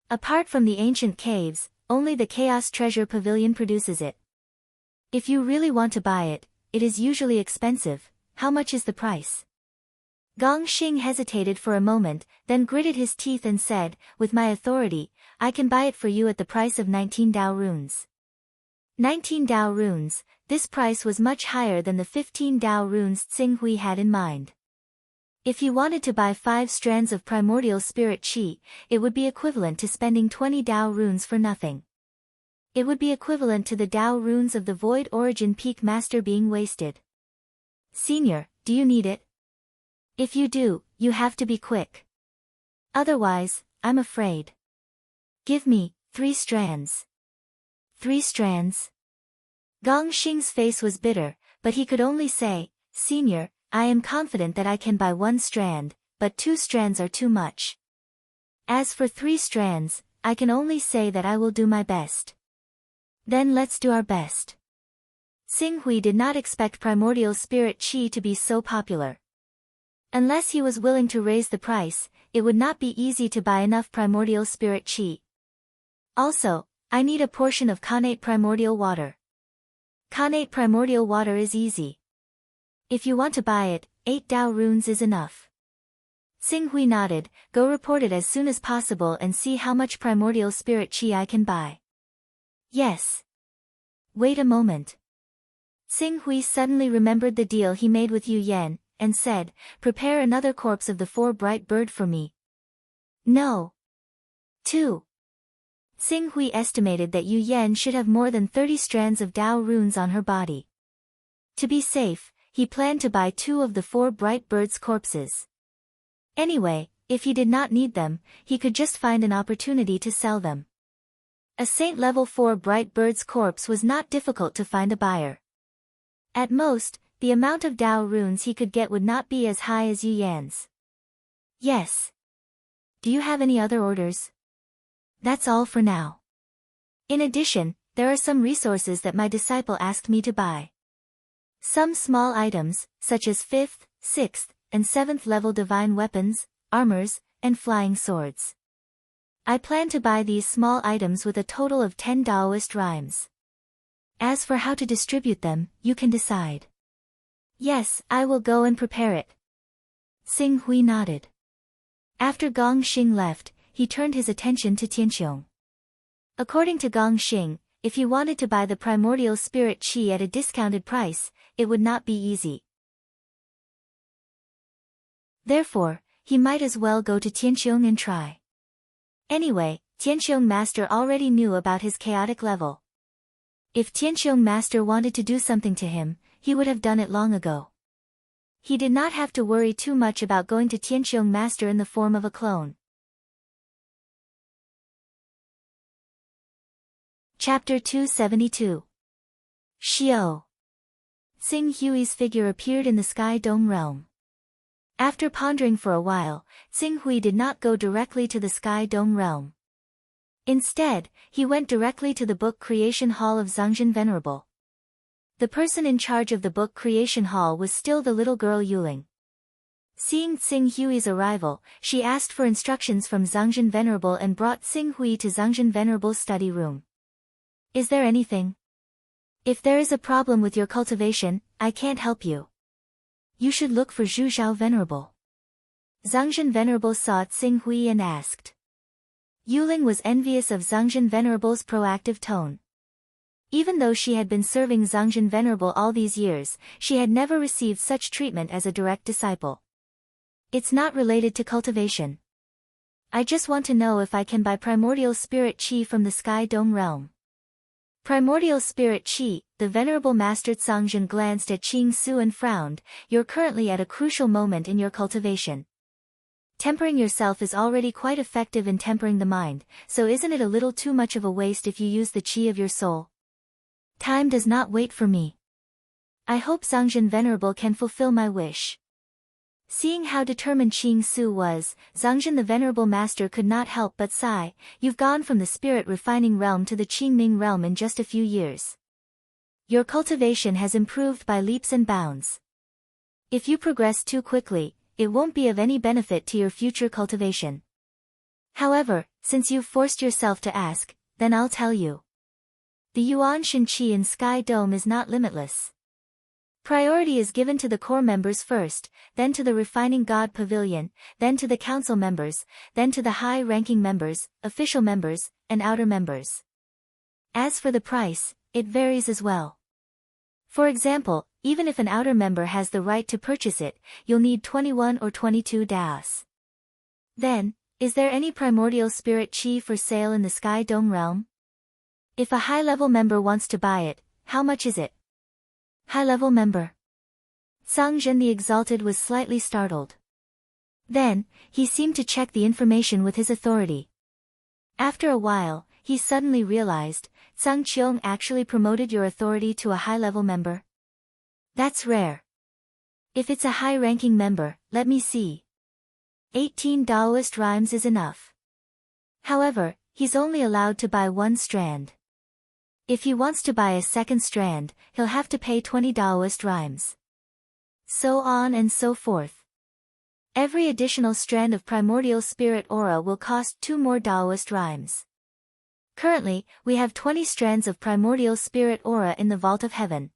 Apart from the ancient caves, only the Chaos Treasure Pavilion produces it. If you really want to buy it, it is usually expensive. How much is the price? Gong Xing hesitated for a moment, then gritted his teeth and said, with my authority, I can buy it for you at the price of 19 Dao runes. 19 Dao runes, this price was much higher than the 15 Dao runes Tsing Hui had in mind. If he wanted to buy 5 strands of Primordial Spirit Qi, it would be equivalent to spending 20 Dao runes for nothing. It would be equivalent to the Dao runes of the Void Origin Peak Master being wasted. Senior, do you need it? If you do, you have to be quick. Otherwise, I'm afraid. Give me 3 strands. 3 strands? Gong Xing's face was bitter, but he could only say, Senior, I am confident that I can buy 1 strand, but 2 strands are too much. As for 3 strands, I can only say that I will do my best. Then let's do our best. Tsing Hui did not expect Primordial Spirit Qi to be so popular. Unless he was willing to raise the price, it would not be easy to buy enough Primordial Spirit Qi. Also, I need a portion of Khanate Primordial Water. Khanate Primordial Water is easy. If you want to buy it, 8 Dao runes is enough. Tsing Hui nodded, go report it as soon as possible and see how much Primordial Spirit Qi I can buy. Yes. Wait a moment. Tsing Hui suddenly remembered the deal he made with Yu Yan, and said, prepare another corpse of the 4 bright bird for me. No. 2. Tsing Hui estimated that Yu Yan should have more than 30 strands of Dao runes on her body. To be safe, he planned to buy 2 of the 4 bright birds' corpses. Anyway, if he did not need them, he could just find an opportunity to sell them. A Saint Level 4 bright bird's corpse was not difficult to find a buyer. At most, the amount of Dao runes he could get would not be as high as Yu Yan's. Yes. Do you have any other orders? That's all for now. In addition, there are some resources that my disciple asked me to buy. Some small items, such as 5th, 6th, and 7th level divine weapons, armors, and flying swords. I plan to buy these small items with a total of 10 Daoist rhymes. As for how to distribute them, you can decide. Yes, I will go and prepare it. Tsing Hui nodded. After Gong Xing left, he turned his attention to Tianqiong. According to Gong Xing, if he wanted to buy the Primordial Spirit Qi at a discounted price, it would not be easy. Therefore, he might as well go to Tianqiong and try. Anyway, Tianqiong Master already knew about his chaotic level. If Tianqiong Master wanted to do something to him, he would have done it long ago. He did not have to worry too much about going to Tianqiong Master in the form of a clone. Chapter 272. Xiao. Tsing Hui's figure appeared in the Sky Dome realm. After pondering for a while, Tsing Hui did not go directly to the Sky Dome realm. Instead, he went directly to the Book Creation Hall of Zhongjin Venerable. The person in charge of the Book Creation Hall was still the little girl Yuling. Seeing Tsing Hui's arrival, she asked for instructions from Zhongjin Venerable and brought Tsing Hui to Zhongjin Venerable's study room. Is there anything? If there is a problem with your cultivation, I can't help you. You should look for Zhu Zhao Venerable. Zhongjin Venerable saw Tsing Hui and asked. Yuling was envious of Zhongjin Venerable's proactive tone. Even though she had been serving Zhongjin Venerable all these years, she had never received such treatment as a direct disciple. It's not related to cultivation. I just want to know if I can buy Primordial Spirit Chi from the Sky Dome realm. Primordial Spirit Chi, the Venerable Master Zhangzhen glanced at Qing Su and frowned. You're currently at a crucial moment in your cultivation. Tempering yourself is already quite effective in tempering the mind, so isn't it a little too much of a waste if you use the Qi of your soul? Time does not wait for me. I hope Zhangzhen Venerable can fulfill my wish. Seeing how determined Qing Su was, Zhangzhen the Venerable Master could not help but sigh. You've gone from the spirit refining realm to the Qingming realm in just a few years. Your cultivation has improved by leaps and bounds. If you progress too quickly, it won't be of any benefit to your future cultivation. However, since you've forced yourself to ask, then I'll tell you. The Yuan Shen Qi in Sky Dome is not limitless. Priority is given to the core members first, then to the Refining God Pavilion, then to the council members, then to the high-ranking members, official members, and outer members. As for the price, it varies as well. For example, even if an outer member has the right to purchase it, you'll need 21 or 22 daos. Then, is there any Primordial Spirit Chi for sale in the Sky Dome realm? If a high-level member wants to buy it, how much is it? High-level member. Zhangzhen the Exalted was slightly startled. Then, he seemed to check the information with his authority. After a while, he suddenly realized, Zhang Qiong actually promoted your authority to a high-level member? That's rare. If it's a high-ranking member, let me see. 18 Daoist rhymes is enough. However, he's only allowed to buy one strand. If he wants to buy a second strand, he'll have to pay 20 Daoist rhymes. So on and so forth. Every additional strand of Primordial Spirit Aura will cost 2 more Daoist rhymes. Currently, we have 20 strands of Primordial Spirit Aura in the Vault of Heaven.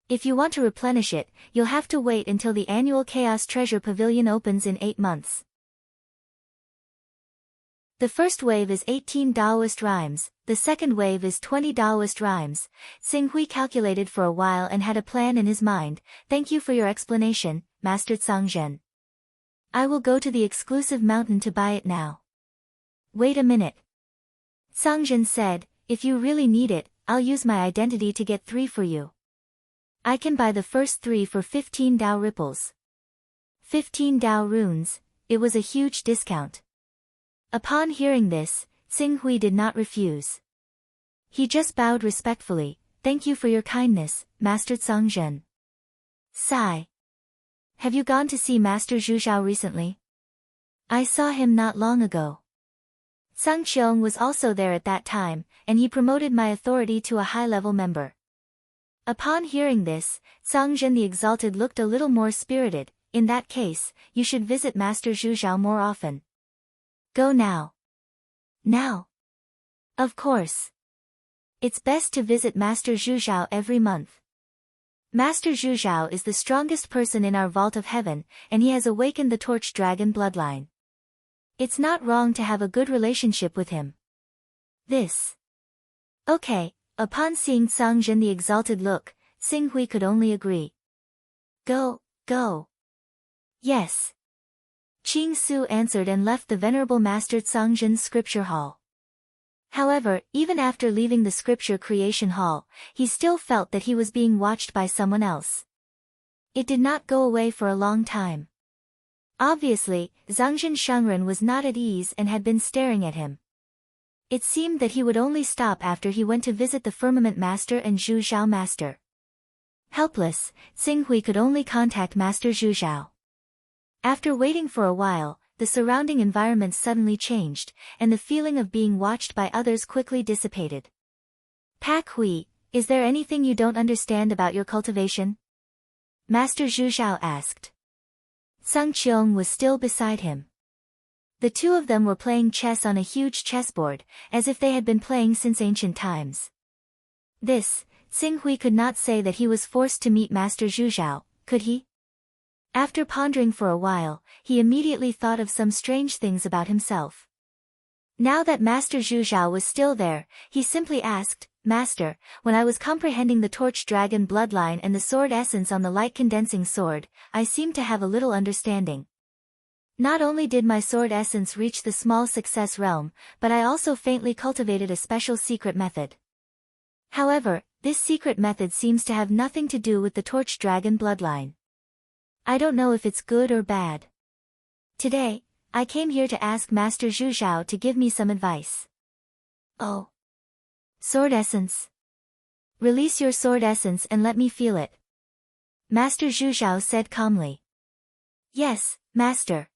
If you want to replenish it, you'll have to wait until the annual Chaos Treasure Pavilion opens in 8 months. The first wave is 18 Daoist rhymes, the second wave is 20 Daoist rhymes. Xing Hui calculated for a while and had a plan in his mind. Thank you for your explanation, Master Zhangzhen. I will go to the exclusive mountain to buy it now. Wait a minute. Zhangzhen said, if you really need it, I'll use my identity to get 3 for you. I can buy the first 3 for 15 Dao ripples. 15 Dao runes, it was a huge discount. Upon hearing this, Xing Hui did not refuse. He just bowed respectfully. Thank you for your kindness, Master Zhangzhen. Sigh. Have you gone to see Master Zhu Zhao recently? I saw him not long ago. Zhang Qiong was also there at that time, and he promoted my authority to a high-level member. Upon hearing this, Zhangzhen the Exalted looked a little more spirited. In that case, you should visit Master Zhu Zhao more often. Go now. Now. Of course. It's best to visit Master Zhu Zhao every month. Master Zhu Zhao is the strongest person in our Vault of Heaven, and he has awakened the Torch Dragon bloodline. It's not wrong to have a good relationship with him. This. Okay, upon seeing Zhangzhen the Exalted look, Xing Hui could only agree. Go, go. Yes. Qing Su answered and left the Venerable Master Zhangzhen's scripture hall. However, even after leaving the scripture creation hall, he still felt that he was being watched by someone else. It did not go away for a long time. Obviously, Zhangzhen Shengren was not at ease and had been staring at him. It seemed that he would only stop after he went to visit the Firmament Master and Zhu Zhao Master. Helpless, Xing Hui could only contact Master Zhu Zhao. After waiting for a while, the surrounding environment suddenly changed, and the feeling of being watched by others quickly dissipated. Pak Hui, is there anything you don't understand about your cultivation? Master Zhu Zhao asked. Zhang Qiong was still beside him. The two of them were playing chess on a huge chessboard, as if they had been playing since ancient times. This, Xing Hui could not say that he was forced to meet Master Zhu Zhao, could he? After pondering for a while, he immediately thought of some strange things about himself. Now that Master Zhu Zhao was still there, he simply asked, Master, when I was comprehending the Torch Dragon bloodline and the sword essence on the light condensing sword, I seemed to have a little understanding. Not only did my sword essence reach the small success realm, but I also faintly cultivated a special secret method. However, this secret method seems to have nothing to do with the torch dragon bloodline. I don't know if it's good or bad. Today, I came here to ask Master Zhu Zhao to give me some advice. Oh. Sword essence. Release your sword essence and let me feel it. Master Zhu Zhao said calmly. Yes, Master.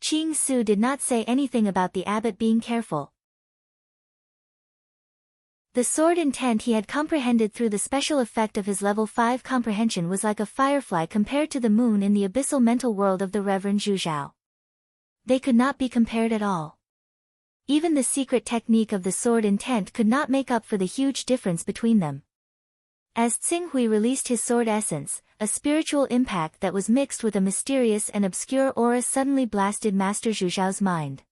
Qing Su did not say anything about the abbot being careful. The sword intent he had comprehended through the special effect of his level 5 comprehension was like a firefly compared to the moon in the abyssal mental world of the Reverend Zhu Zhao. They could not be compared at all. Even the secret technique of the sword intent could not make up for the huge difference between them. As Tsinghui released his sword essence, a spiritual impact that was mixed with a mysterious and obscure aura suddenly blasted Master Zhu Zhao's mind.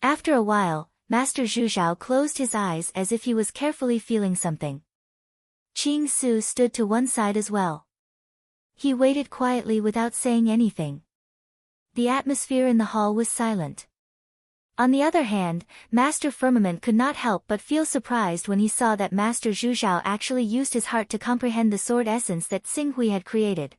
After a while, Master Zhu Zhao closed his eyes as if he was carefully feeling something. Qing Su stood to one side as well. He waited quietly without saying anything. The atmosphere in the hall was silent. On the other hand, Master Firmament could not help but feel surprised when he saw that Master Zhu Zhao actually used his heart to comprehend the sword essence that Tsinghui had created.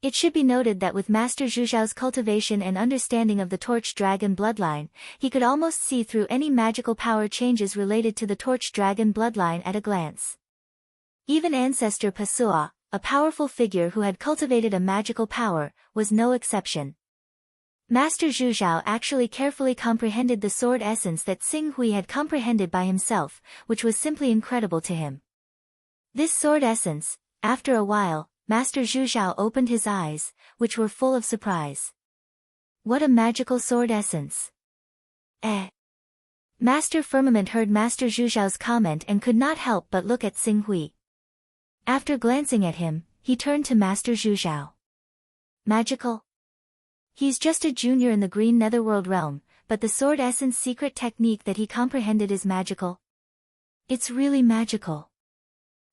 It should be noted that with Master Zhu Zhao's cultivation and understanding of the Torch Dragon bloodline, he could almost see through any magical power changes related to the Torch Dragon bloodline at a glance. Even Ancestor Pasua, a powerful figure who had cultivated a magical power, was no exception. Master Zhu Zhao actually carefully comprehended the sword essence that Tsinghui had comprehended by himself, which was simply incredible to him. This sword essence, after a while, Master Zhu Zhao opened his eyes, which were full of surprise. What a magical sword essence! Master Firmament heard Master Zhu Zhao's comment and could not help but look at Tsinghui. After glancing at him, he turned to Master Zhu Zhao. Magical? He's just a junior in the green netherworld realm, but the sword essence secret technique that he comprehended is magical. It's really magical.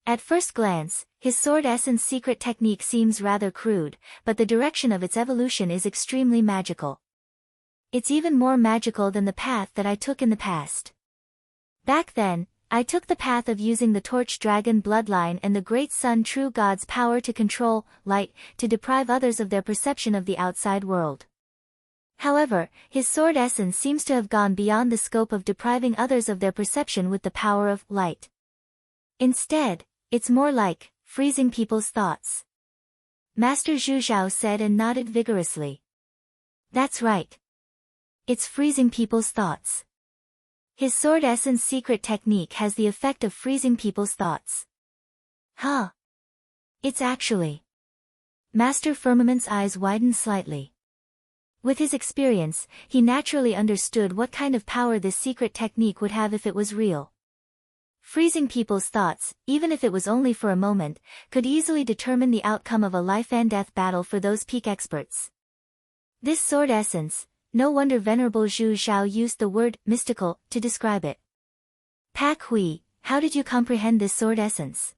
At first glance, his sword essence secret technique seems rather crude, but the direction of its evolution is extremely magical. It's even more magical than the path that I took in the past. Back then, I took the path of using the Torch Dragon bloodline and the Great Sun True God's power to control light, to deprive others of their perception of the outside world. However, his sword essence seems to have gone beyond the scope of depriving others of their perception with the power of light. Instead, it's more like freezing people's thoughts. Master Zhu Zhao said and nodded vigorously. That's right. It's freezing people's thoughts. His sword essence secret technique has the effect of freezing people's thoughts. Huh. It's actually. Master Firmament's eyes widened slightly. With his experience, he naturally understood what kind of power this secret technique would have if it was real. Freezing people's thoughts, even if it was only for a moment, could easily determine the outcome of a life-and-death battle for those peak experts. This sword essence, no wonder Venerable Zhu Zhao used the word mystical to describe it. Pak Hui, how did you comprehend this sword essence?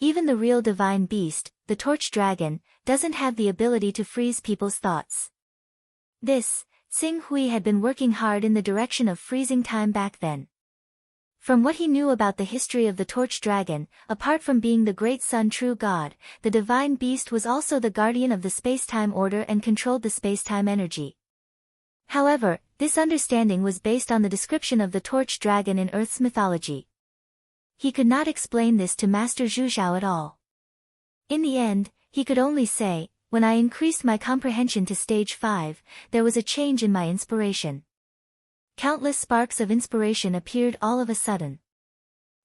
Even the real divine beast, the Torch Dragon, doesn't have the ability to freeze people's thoughts. This, Tsinghui had been working hard in the direction of freezing time back then. From what he knew about the history of the Torch Dragon, apart from being the Great Sun True God, the Divine Beast was also the guardian of the space-time order and controlled the space-time energy. However, this understanding was based on the description of the Torch Dragon in Earth's mythology. He could not explain this to Master Zhu Zhao at all. In the end, he could only say, when I increased my comprehension to stage 5, there was a change in my inspiration. Countless sparks of inspiration appeared all of a sudden.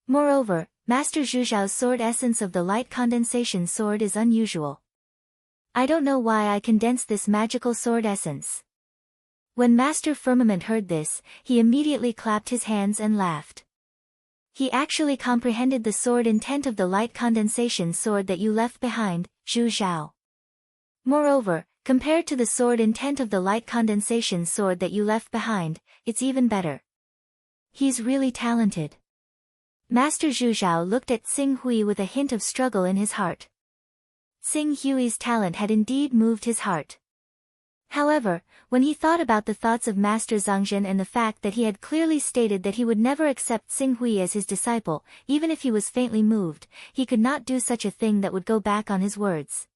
Moreover, Master Zhu Zhao's sword essence of the light condensation sword is unusual. I don't know why I condensed this magical sword essence. When Master Firmament heard this, he immediately clapped his hands and laughed. He actually comprehended the sword intent of the light condensation sword that you left behind, Zhu Zhao. Moreover, compared to the sword intent of the light condensation sword that you left behind, it's even better. He's really talented. Master Zhu Zhao looked at Tsinghui with a hint of struggle in his heart. Xing Hui's talent had indeed moved his heart. However, when he thought about the thoughts of Master Zhangzhen and the fact that he had clearly stated that he would never accept Xing Hui as his disciple, even if he was faintly moved, he could not do such a thing that would go back on his words.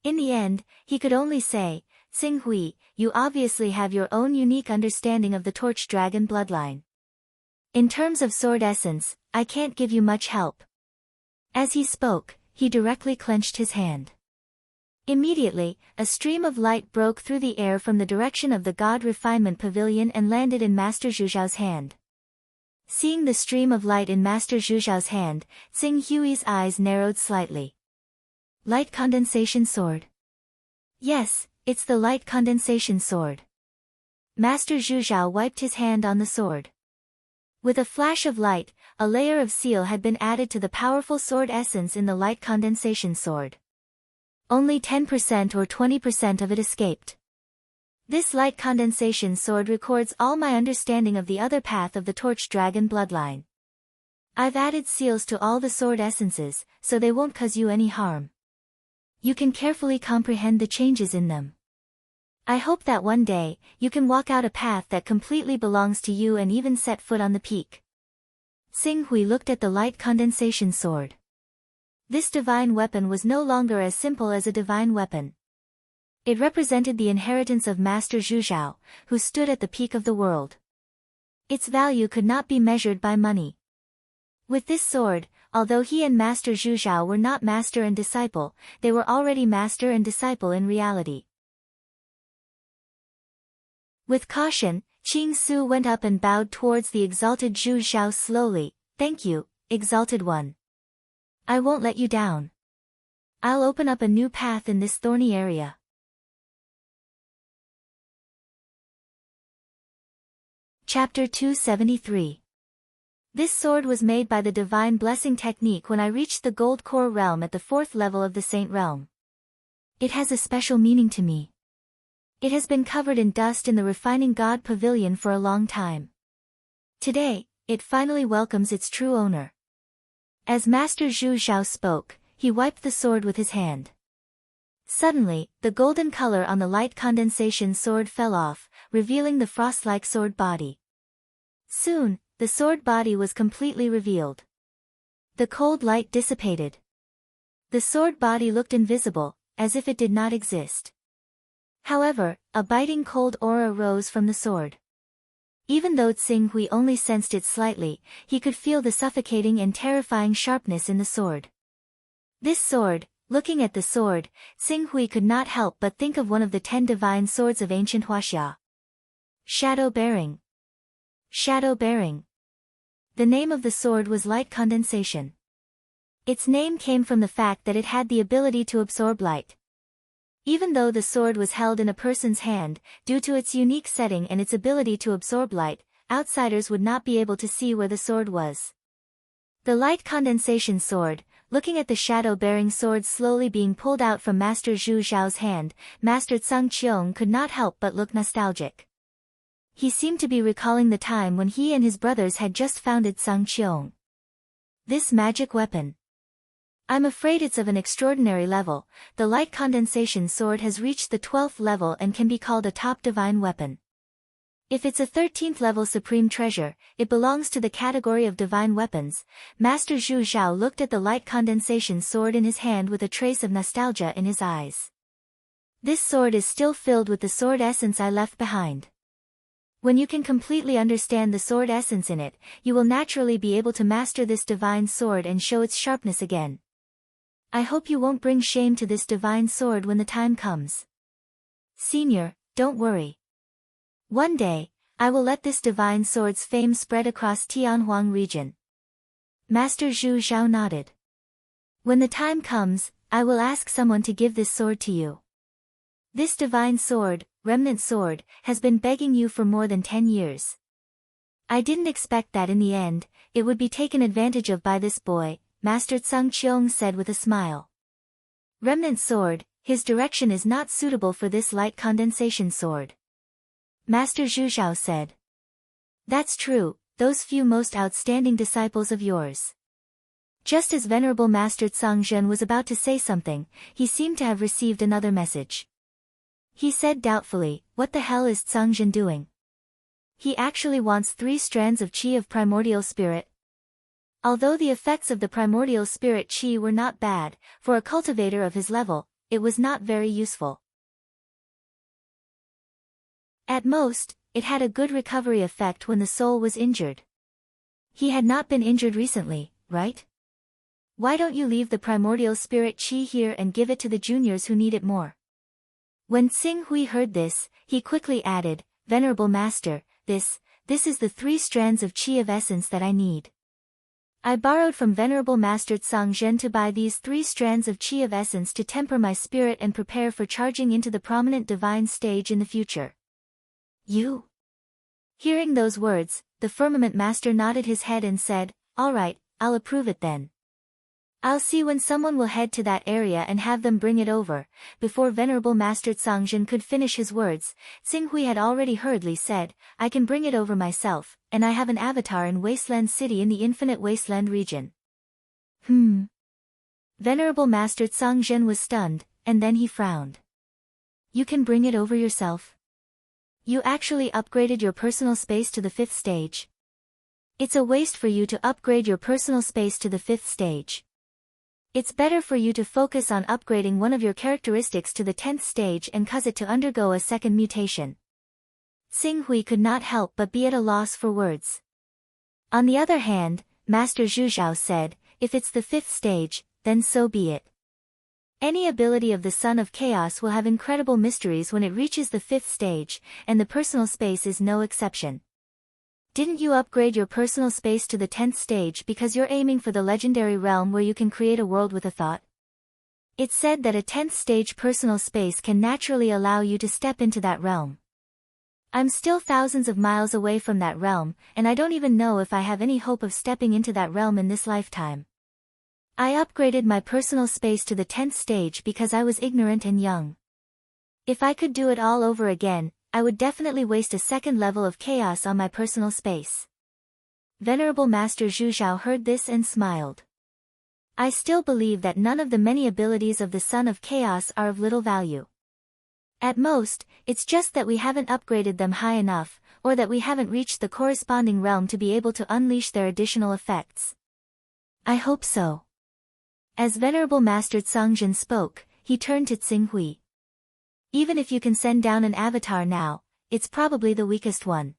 In the end, he could only say, Xing Hui, you obviously have your own unique understanding of the Torch Dragon bloodline. In terms of sword essence, I can't give you much help. As he spoke, he directly clenched his hand. Immediately, a stream of light broke through the air from the direction of the God Refinement Pavilion and landed in Master Zhuzhao's hand. Seeing the stream of light in Master Zhuzhao's hand, Xing Hui's eyes narrowed slightly. Light condensation sword. Yes, it's the light condensation sword. Master Zhuzhao wiped his hand on the sword. With a flash of light, a layer of seal had been added to the powerful sword essence in the light condensation sword. Only 10% or 20% of it escaped. This light condensation sword records all my understanding of the other path of the Torch Dragon bloodline. I've added seals to all the sword essences, so they won't cause you any harm. You can carefully comprehend the changes in them. I hope that one day, you can walk out a path that completely belongs to you and even set foot on the peak. Xing Hui looked at the light condensation sword. This divine weapon was no longer as simple as a divine weapon. It represented the inheritance of Master Zhuzhao, who stood at the peak of the world. Its value could not be measured by money. With this sword, although he and Master Zhuzhao were not master and disciple, they were already master and disciple in reality. With caution, Qing Su went up and bowed towards the exalted Zhuzhao slowly. Thank you, exalted one. I won't let you down. I'll open up a new path in this thorny area. Chapter 273. This sword was made by the Divine Blessing technique when I reached the Gold Core realm at the 4th level of the Saint realm. It has a special meaning to me. It has been covered in dust in the Refining God Pavilion for a long time. Today, it finally welcomes its true owner. As Master Zhuzhao spoke, he wiped the sword with his hand. Suddenly, the golden color on the light condensation sword fell off, revealing the frost-like sword body. Soon, the sword body was completely revealed. The cold light dissipated. The sword body looked invisible, as if it did not exist. However, a biting cold aura rose from the sword. Even though Xing Hui only sensed it slightly, he could feel the suffocating and terrifying sharpness in the sword. This sword, looking at the sword, Xing Hui could not help but think of one of the 10 divine swords of ancient Huaxia. Shadow Bearing. Shadow Bearing. The name of the sword was Light Condensation. Its name came from the fact that it had the ability to absorb light. Even though the sword was held in a person's hand, due to its unique setting and its ability to absorb light, outsiders would not be able to see where the sword was. The light condensation sword, looking at the shadow-bearing sword slowly being pulled out from Master Zhu Zhao's hand, Master Tsang Qiong could not help but look nostalgic. He seemed to be recalling the time when he and his brothers had just founded Tsang Qiong. This magic weapon. I'm afraid it's of an extraordinary level. The light condensation sword has reached the 12th level and can be called a top divine weapon. If it's a 13th level supreme treasure, it belongs to the category of divine weapons. Master Zhu Zhao looked at the light condensation sword in his hand with a trace of nostalgia in his eyes. This sword is still filled with the sword essence I left behind. When you can completely understand the sword essence in it, you will naturally be able to master this divine sword and show its sharpness again. I hope you won't bring shame to this divine sword when the time comes. Senior, don't worry. One day, I will let this divine sword's fame spread across Tianhuang region. Master Zhu Zhao nodded. When the time comes, I will ask someone to give this sword to you. This divine sword, remnant sword, has been begging you for more than 10 years. I didn't expect that in the end, it would be taken advantage of by this boy, Master Tsang Qiong said with a smile. Remnant sword, his direction is not suitable for this light condensation sword. Master Zhu Zhao said. That's true, those few most outstanding disciples of yours. Just as Venerable Master Tsangzhen was about to say something, he seemed to have received another message. He said doubtfully, "What the hell is Tsangzhen doing? He actually wants 3 strands of qi of primordial spirit." Although the effects of the primordial spirit qi were not bad, for a cultivator of his level, it was not very useful. At most, it had a good recovery effect when the soul was injured. He had not been injured recently, right? Why don't you leave the primordial spirit qi here and give it to the juniors who need it more? When Xing Hui heard this, he quickly added, "Venerable Master, this is the 3 strands of qi of essence that I need. I borrowed from Venerable Master Tsangzhen to buy these 3 strands of qi of essence to temper my spirit and prepare for charging into the prominent divine stage in the future." You? Hearing those words, the Firmament Master nodded his head and said, "All right, I'll approve it then. I'll see when someone will head to that area and have them bring it over." Before Venerable Master Tsangzhen could finish his words, Xing Hui had already hurriedly said, "I can bring it over myself, and I have an avatar in Wasteland City in the Infinite Wasteland region." Venerable Master Tsangzhen was stunned, and then he frowned. "You can bring it over yourself? You actually upgraded your personal space to the 5th stage? It's a waste for you to upgrade your personal space to the 5th stage. It's better for you to focus on upgrading one of your characteristics to the 10th stage and cause it to undergo a second mutation." Xing Hui could not help but be at a loss for words. On the other hand, Master Zhu Zhao said, "If it's the 5th stage, then so be it. Any ability of the Son of Chaos will have incredible mysteries when it reaches the 5th stage, and the personal space is no exception. Didn't you upgrade your personal space to the 10th stage because you're aiming for the legendary realm where you can create a world with a thought? It's said that a 10th stage personal space can naturally allow you to step into that realm. I'm still thousands of miles away from that realm, and I don't even know if I have any hope of stepping into that realm in this lifetime. I upgraded my personal space to the 10th stage because I was ignorant and young. If I could do it all over again, I would definitely waste a second level of chaos on my personal space." Venerable Master Zhu Zhao heard this and smiled. "I still believe that none of the many abilities of the Son of Chaos are of little value. At most, it's just that we haven't upgraded them high enough, or that we haven't reached the corresponding realm to be able to unleash their additional effects." "I hope so." As Venerable Master Tsangzhen spoke, he turned to Xing Hui. "Even if you can send down an avatar now, it's probably the weakest one.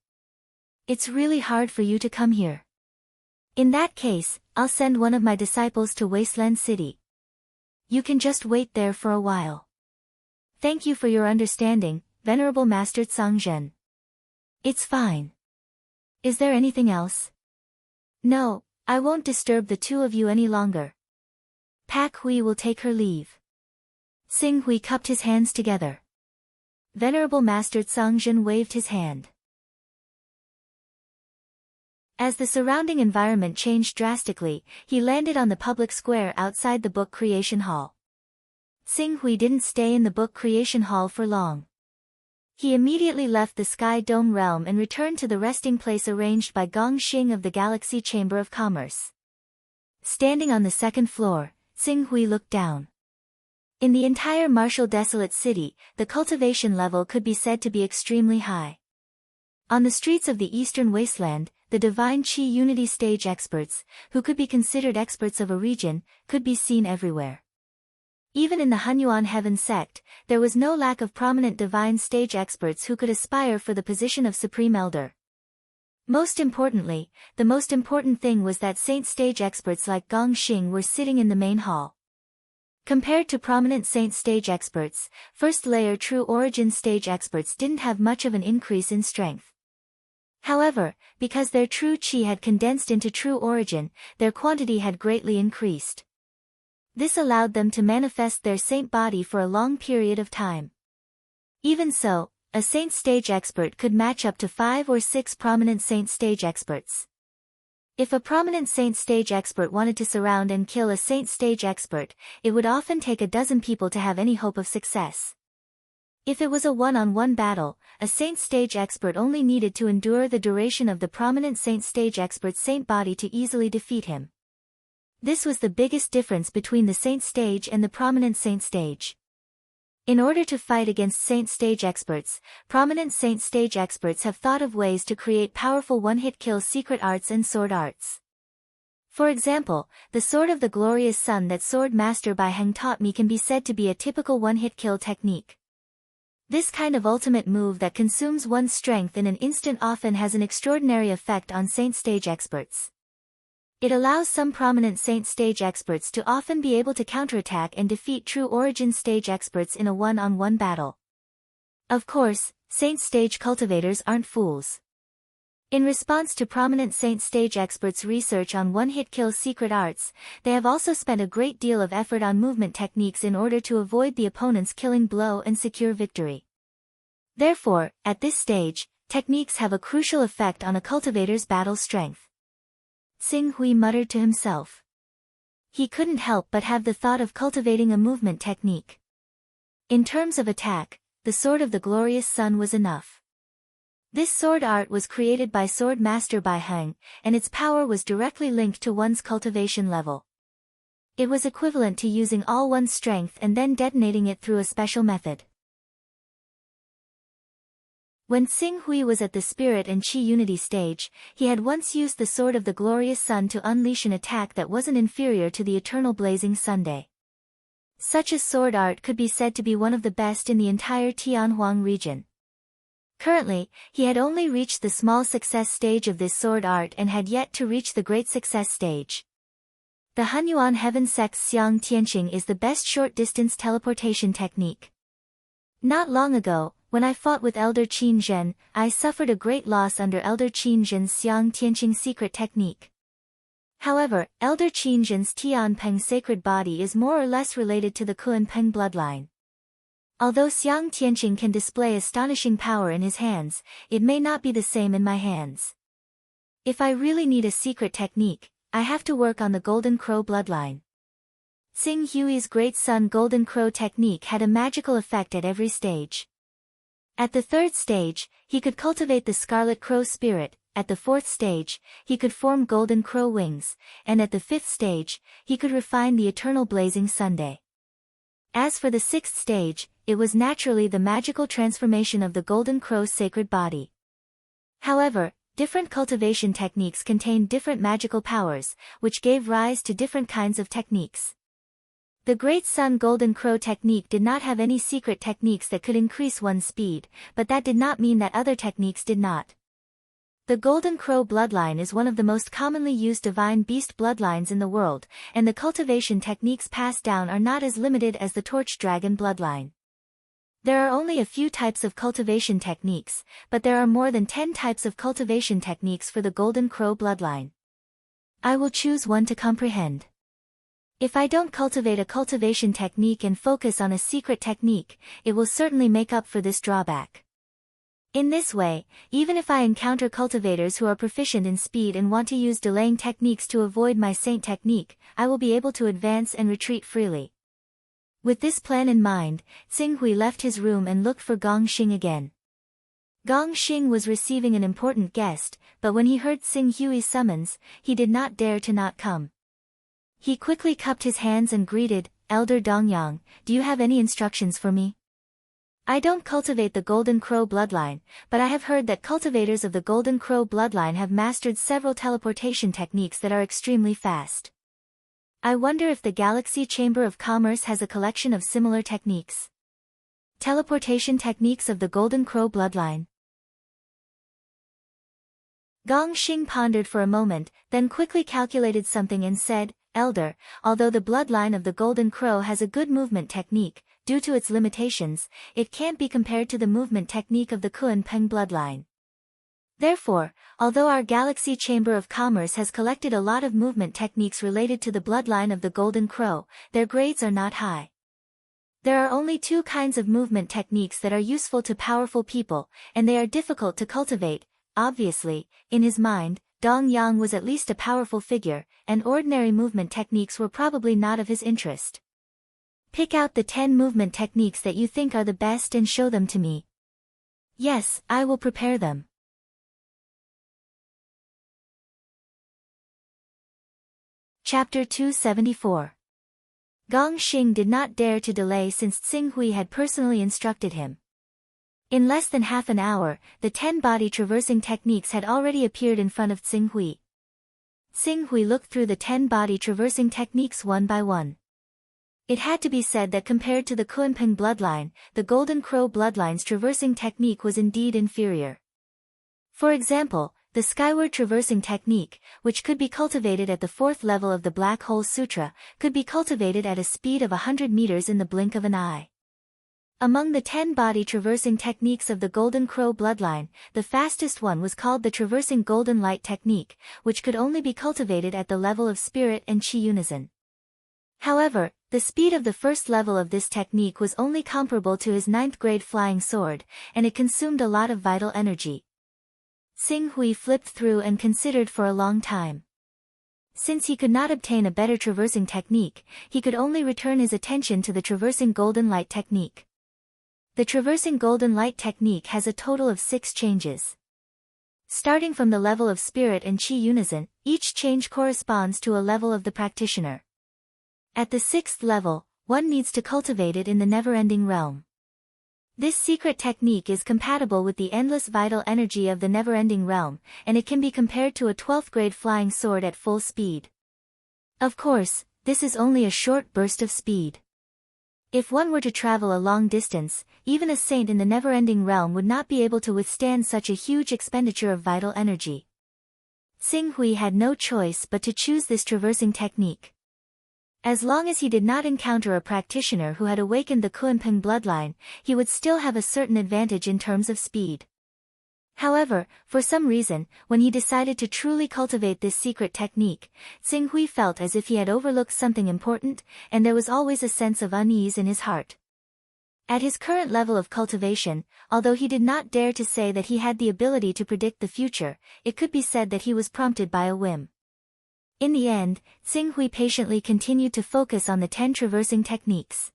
It's really hard for you to come here. In that case, I'll send one of my disciples to Wasteland City. You can just wait there for a while." "Thank you for your understanding, Venerable Master Tsangzhen. It's fine. Is there anything else?" "No, I won't disturb the 2 of you any longer. Pak Hui will take her leave." Xing Hui cupped his hands together. Venerable Master Tsangzhen waved his hand. As the surrounding environment changed drastically, he landed on the public square outside the book creation hall. Xing Hui didn't stay in the book creation hall for long. He immediately left the Sky Dome realm and returned to the resting place arranged by Gong Xing of the Galaxy Chamber of Commerce. Standing on the 2nd floor, Xing Hui looked down. In the entire martial desolate city, the cultivation level could be said to be extremely high. On the streets of the Eastern Wasteland, the Divine Qi Unity Stage experts, who could be considered experts of a region, could be seen everywhere. Even in the Hunyuan Heaven sect, there was no lack of prominent Divine Stage experts who could aspire for the position of Supreme Elder. Most importantly, the most important thing was that Saint Stage experts like Gong Xing were sitting in the main hall. Compared to prominent Saint Stage experts, first-layer True Origin Stage experts didn't have much of an increase in strength. However, because their true Qi had condensed into True Origin, their quantity had greatly increased. This allowed them to manifest their Saint body for a long period of time. Even so, a Saint Stage expert could match up to 5 or 6 prominent Saint Stage experts. If a prominent Saint Stage expert wanted to surround and kill a Saint Stage expert, it would often take a dozen people to have any hope of success. If it was a one-on-one battle, a Saint Stage expert only needed to endure the duration of the prominent Saint Stage expert's Saint body to easily defeat him. This was the biggest difference between the Saint stage and the Prominent Saint stage. In order to fight against Saint stage experts, Prominent Saint stage experts have thought of ways to create powerful one-hit kill secret arts and sword arts. For example, the Sword of the Glorious Sun that Sword Master Bai Heng taught me can be said to be a typical one-hit kill technique. This kind of ultimate move that consumes one's strength in an instant often has an extraordinary effect on Saint stage experts. It allows some prominent Saint stage experts to often be able to counterattack and defeat true Origin stage experts in a one-on-one battle. Of course, Saint stage cultivators aren't fools. In response to prominent Saint stage experts' research on one-hit kill secret arts, they have also spent a great deal of effort on movement techniques in order to avoid the opponent's killing blow and secure victory. Therefore, at this stage, techniques have a crucial effect on a cultivator's battle strength. Xing Hui muttered to himself. He couldn't help but have the thought of cultivating a movement technique. In terms of attack, the Sword of the Glorious Sun was enough. This sword art was created by Sword Master Bai Heng, and its power was directly linked to one's cultivation level. It was equivalent to using all one's strength and then detonating it through a special method. When Xing Hui was at the Spirit and Qi Unity stage, he had once used the Sword of the Glorious Sun to unleash an attack that wasn't inferior to the Eternal Blazing Sunday. Such a sword art could be said to be one of the best in the entire Tianhuang region. Currently, he had only reached the small success stage of this sword art and had yet to reach the great success stage. The Hunyuan Heaven Sect's Xiang Tianqing is the best short-distance teleportation technique. Not long ago, when I fought with Elder Qin Zhen, I suffered a great loss under Elder Qin Zhen's Xiang Tianqing secret technique. However, Elder Qin Zhen's Tianpeng sacred body is more or less related to the Kuanpeng bloodline. Although Xiang Tianqing can display astonishing power in his hands, it may not be the same in my hands. If I really need a secret technique, I have to work on the Golden Crow bloodline. Xing Hui's Great Sun Golden Crow technique had a magical effect at every stage. At the third stage, he could cultivate the Scarlet Crow spirit, at the fourth stage, he could form Golden Crow wings, and at the fifth stage, he could refine the Eternal Blazing Sunday. As for the sixth stage, it was naturally the magical transformation of the Golden Crow's sacred body. However, different cultivation techniques contained different magical powers, which gave rise to different kinds of techniques. The Great Sun Golden Crow technique did not have any secret techniques that could increase one's speed, but that did not mean that other techniques did not. The Golden Crow bloodline is one of the most commonly used divine beast bloodlines in the world, and the cultivation techniques passed down are not as limited as the Torch Dragon bloodline. There are only a few types of cultivation techniques, but there are more than 10 types of cultivation techniques for the Golden Crow bloodline. I will choose one to comprehend. If I don't cultivate a cultivation technique and focus on a secret technique, it will certainly make up for this drawback. In this way, even if I encounter cultivators who are proficient in speed and want to use delaying techniques to avoid my Saint technique, I will be able to advance and retreat freely. With this plan in mind, Xing Hui left his room and looked for Gong Xing again. Gong Xing was receiving an important guest, but when he heard Xing Hui's summons, he did not dare to not come. He quickly cupped his hands and greeted, "Elder Dongyang, do you have any instructions for me? I don't cultivate the Golden Crow bloodline, but I have heard that cultivators of the Golden Crow bloodline have mastered several teleportation techniques that are extremely fast. I wonder if the Galaxy Chamber of Commerce has a collection of similar techniques. Teleportation techniques of the Golden Crow bloodline." Gong Xing pondered for a moment, then quickly calculated something and said, "Elder, although the bloodline of the Golden Crow has a good movement technique, due to its limitations, it can't be compared to the movement technique of the Kuanpeng bloodline. Therefore, although our Galaxy Chamber of Commerce has collected a lot of movement techniques related to the bloodline of the Golden Crow, their grades are not high. There are only two kinds of movement techniques that are useful to powerful people, and they are difficult to cultivate." Obviously, in his mind, Dong Yang was at least a powerful figure, and ordinary movement techniques were probably not of his interest. "Pick out the 10 movement techniques that you think are the best and show them to me." "Yes, I will prepare them." Chapter 274. Gong Xing did not dare to delay since Xing Hui had personally instructed him. In less than half an hour, the 10 body traversing techniques had already appeared in front of Xing Hui. Xing Hui looked through the 10 body traversing techniques one by one. It had to be said that compared to the Kunpeng bloodline, the Golden Crow bloodline's traversing technique was indeed inferior. For example, the skyward traversing technique, which could be cultivated at the 4th level of the Black Hole Sutra, could be cultivated at a speed of 100 meters in the blink of an eye. Among the 10 body traversing techniques of the Golden Crow bloodline, the fastest one was called the Traversing Golden Light technique, which could only be cultivated at the level of spirit and chi unison. However, the speed of the first level of this technique was only comparable to his 9th grade flying sword, and it consumed a lot of vital energy. Xing Hui flipped through and considered for a long time. Since he could not obtain a better traversing technique, he could only return his attention to the Traversing Golden Light technique. The Traversing Golden Light technique has a total of 6 changes. Starting from the level of spirit and chi unison, each change corresponds to a level of the practitioner. At the 6th level, one needs to cultivate it in the never-ending realm. This secret technique is compatible with the endless vital energy of the never-ending realm, and it can be compared to a 12th grade flying sword at full speed. Of course, this is only a short burst of speed. If one were to travel a long distance, even a saint in the never-ending realm would not be able to withstand such a huge expenditure of vital energy. Xing Hui had no choice but to choose this traversing technique. As long as he did not encounter a practitioner who had awakened the Kunpeng bloodline, he would still have a certain advantage in terms of speed. However, for some reason, when he decided to truly cultivate this secret technique, Xing Hui felt as if he had overlooked something important, and there was always a sense of unease in his heart. At his current level of cultivation, although he did not dare to say that he had the ability to predict the future, it could be said that he was prompted by a whim. In the end, Xing Hui patiently continued to focus on the 10 traversing techniques.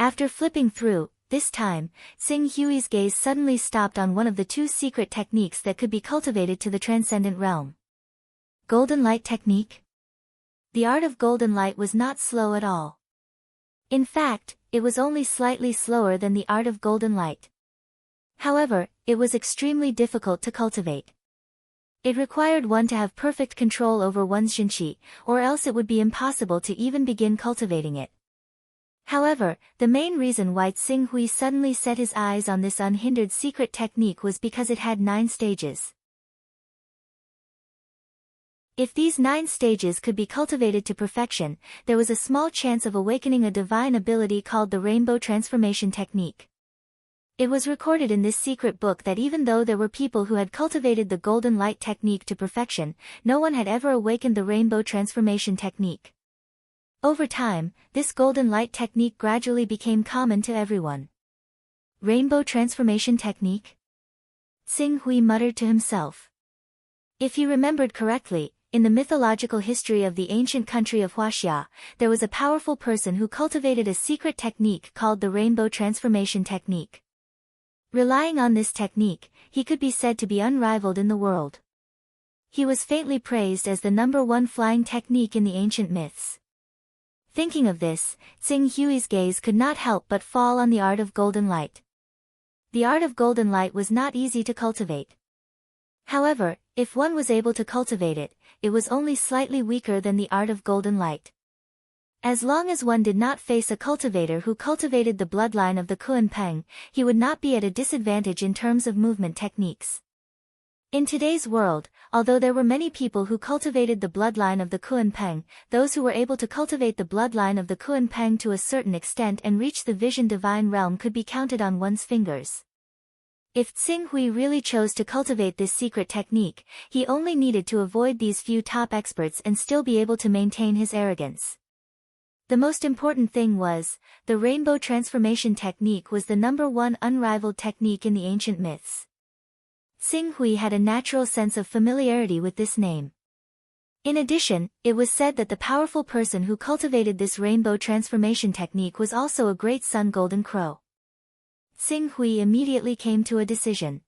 After flipping through, this time, Xing Hui's gaze suddenly stopped on one of the 2 secret techniques that could be cultivated to the transcendent realm. Golden Light technique? The art of Golden Light was not slow at all. In fact, it was only slightly slower than the art of Golden Light. However, it was extremely difficult to cultivate. It required one to have perfect control over one's Xinqi, or else it would be impossible to even begin cultivating it. However, the main reason why Xing Hui suddenly set his eyes on this unhindered secret technique was because it had 9 stages. If these 9 stages could be cultivated to perfection, there was a small chance of awakening a divine ability called the Rainbow Transformation Technique. It was recorded in this secret book that even though there were people who had cultivated the Golden Light technique to perfection, no one had ever awakened the Rainbow Transformation Technique. Over time, this Golden Light technique gradually became common to everyone. Rainbow Transformation Technique? Xing Hui muttered to himself. If he remembered correctly, in the mythological history of the ancient country of Huaxia, there was a powerful person who cultivated a secret technique called the Rainbow Transformation Technique. Relying on this technique, he could be said to be unrivaled in the world. He was faintly praised as the #1 flying technique in the ancient myths. Thinking of this, Xing Hui's gaze could not help but fall on the art of Golden Light. The art of Golden Light was not easy to cultivate. However, if one was able to cultivate it, it was only slightly weaker than the art of Golden Light. As long as one did not face a cultivator who cultivated the bloodline of the Kunpeng, he would not be at a disadvantage in terms of movement techniques. In today's world, although there were many people who cultivated the bloodline of the Kunpeng, those who were able to cultivate the bloodline of the Kunpeng to a certain extent and reach the vision divine realm could be counted on one's fingers. If Xing Hui really chose to cultivate this secret technique, he only needed to avoid these few top experts and still be able to maintain his arrogance. The most important thing was, the Rainbow Transformation Technique was the #1 unrivaled technique in the ancient myths. Xing Hui had a natural sense of familiarity with this name. In addition, it was said that the powerful person who cultivated this Rainbow Transformation Technique was also a great Sun Golden Crow. Xing Hui immediately came to a decision.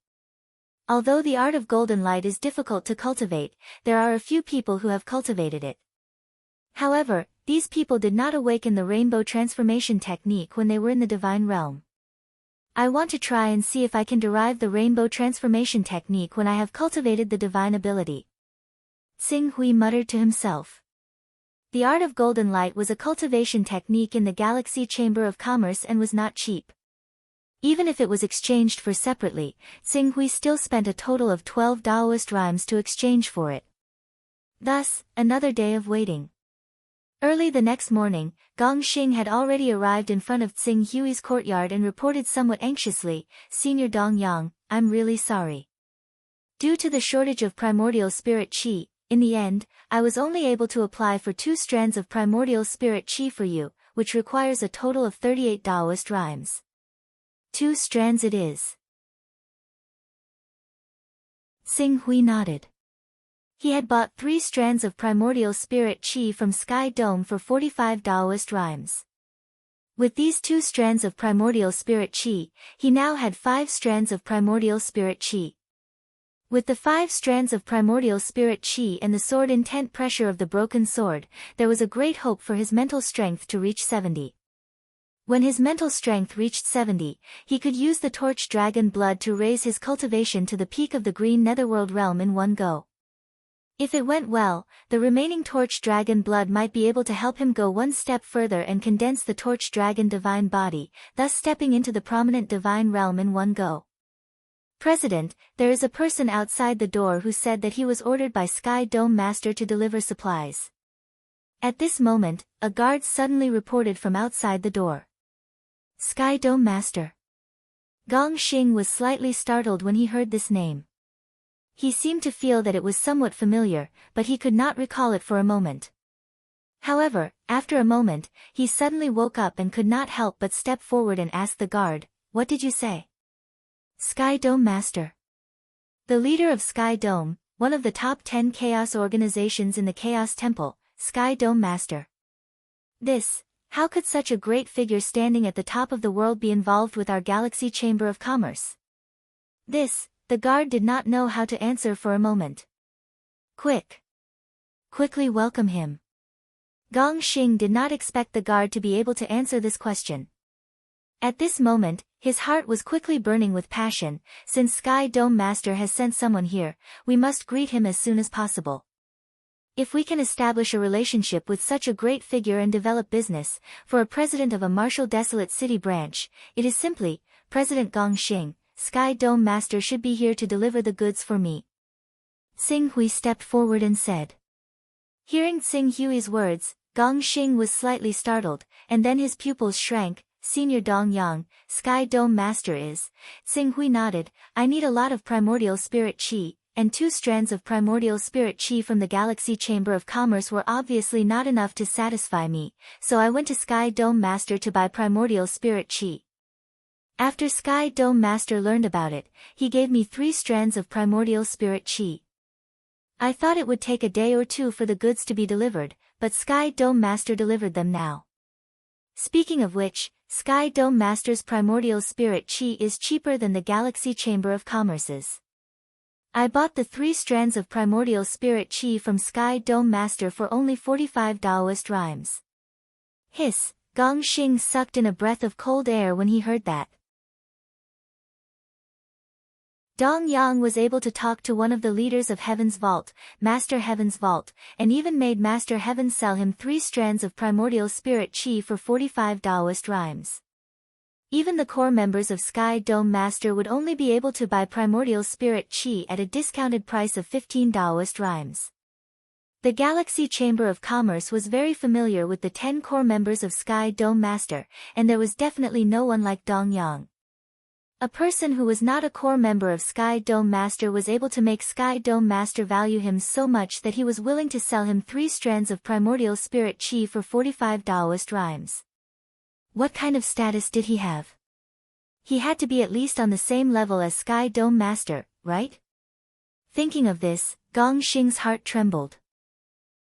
Although the art of Golden Light is difficult to cultivate, there are a few people who have cultivated it. However, these people did not awaken the rainbow transformation technique when they were in the divine realm. I want to try and see if I can derive the rainbow transformation technique when I have cultivated the divine ability. Xing Hui muttered to himself. The art of golden light was a cultivation technique in the Galaxy Chamber of Commerce and was not cheap. Even if it was exchanged for separately, Xing Hui still spent a total of 12 Daoist rhymes to exchange for it. Thus, another day of waiting. Early the next morning, Gong Xing had already arrived in front of Xing Hui's courtyard and reported somewhat anxiously, "Senior Dong Yang, I'm really sorry. Due to the shortage of primordial spirit qi, in the end, I was only able to apply for 2 strands of primordial spirit qi for you, which requires a total of 38 Daoist rhymes. 2 strands it is." Xing Hui nodded. He had bought 3 strands of primordial spirit qi from Sky Dome for 45 Daoist rhymes. With these 2 strands of primordial spirit qi, he now had 5 strands of primordial spirit qi. With the 5 strands of primordial spirit qi and the sword intent pressure of the broken sword, there was a great hope for his mental strength to reach 70. When his mental strength reached 70, he could use the torch dragon blood to raise his cultivation to the peak of the green netherworld realm in one go. If it went well, the remaining torch dragon blood might be able to help him go one step further and condense the torch dragon divine body, thus stepping into the prominent divine realm in one go. "President, there is a person outside the door who said that he was ordered by Sky Dome Master to deliver supplies." At this moment, a guard suddenly reported from outside the door. "Sky Dome Master." Gong Xing was slightly startled when he heard this name. He seemed to feel that it was somewhat familiar, but he could not recall it for a moment. However, after a moment, he suddenly woke up and could not help but step forward and ask the guard, "What did you say?" "Sky Dome Master." The leader of Sky Dome, one of the top 10 chaos organizations in the Chaos Temple, Sky Dome Master. How could such a great figure standing at the top of the world be involved with our Galaxy Chamber of Commerce? The guard did not know how to answer for a moment. Quickly welcome him." Gong Xing did not expect the guard to be able to answer this question. At this moment, his heart was quickly burning with passion. "Since Sky Dome Master has sent someone here, we must greet him as soon as possible. If we can establish a relationship with such a great figure and develop business, for a president of a martial desolate city branch, it is simply, President Gong Xing, Sky Dome Master should be here to deliver the goods for me." Xing Hui stepped forward and said. Hearing Xing Hui's words, Gong Xing was slightly startled, and then his pupils shrank. "Senior Dong Yang, Sky Dome Master is." Xing Hui nodded. "I need a lot of primordial spirit qi, and 2 strands of primordial spirit qi from the Galaxy Chamber of Commerce were obviously not enough to satisfy me, so I went to Sky Dome Master to buy primordial spirit qi. After Sky Dome Master learned about it, he gave me 3 strands of primordial spirit qi. I thought it would take a day or 2 for the goods to be delivered, but Sky Dome Master delivered them now. Speaking of which, Sky Dome Master's primordial spirit qi is cheaper than the Galaxy Chamber of Commerce's. I bought the 3 strands of primordial spirit qi from Sky Dome Master for only 45 Daoist rhymes." Gong Xing sucked in a breath of cold air when he heard that. Dong Yang was able to talk to one of the leaders of Heaven's Vault, Master Heaven's Vault, and even made Master Heaven sell him 3 strands of primordial spirit qi for 45 Daoist rhymes. Even the core members of Sky Dome Master would only be able to buy primordial spirit qi at a discounted price of 15 Daoist rhymes. The Galaxy Chamber of Commerce was very familiar with the 10 core members of Sky Dome Master, and there was definitely no one like Dong Yang. A person who was not a core member of Sky Dome Master was able to make Sky Dome Master value him so much that he was willing to sell him 3 strands of primordial spirit qi for 45 Daoist rhymes. What kind of status did he have? He had to be at least on the same level as Sky Dome Master, right? Thinking of this, Gong Xing's heart trembled.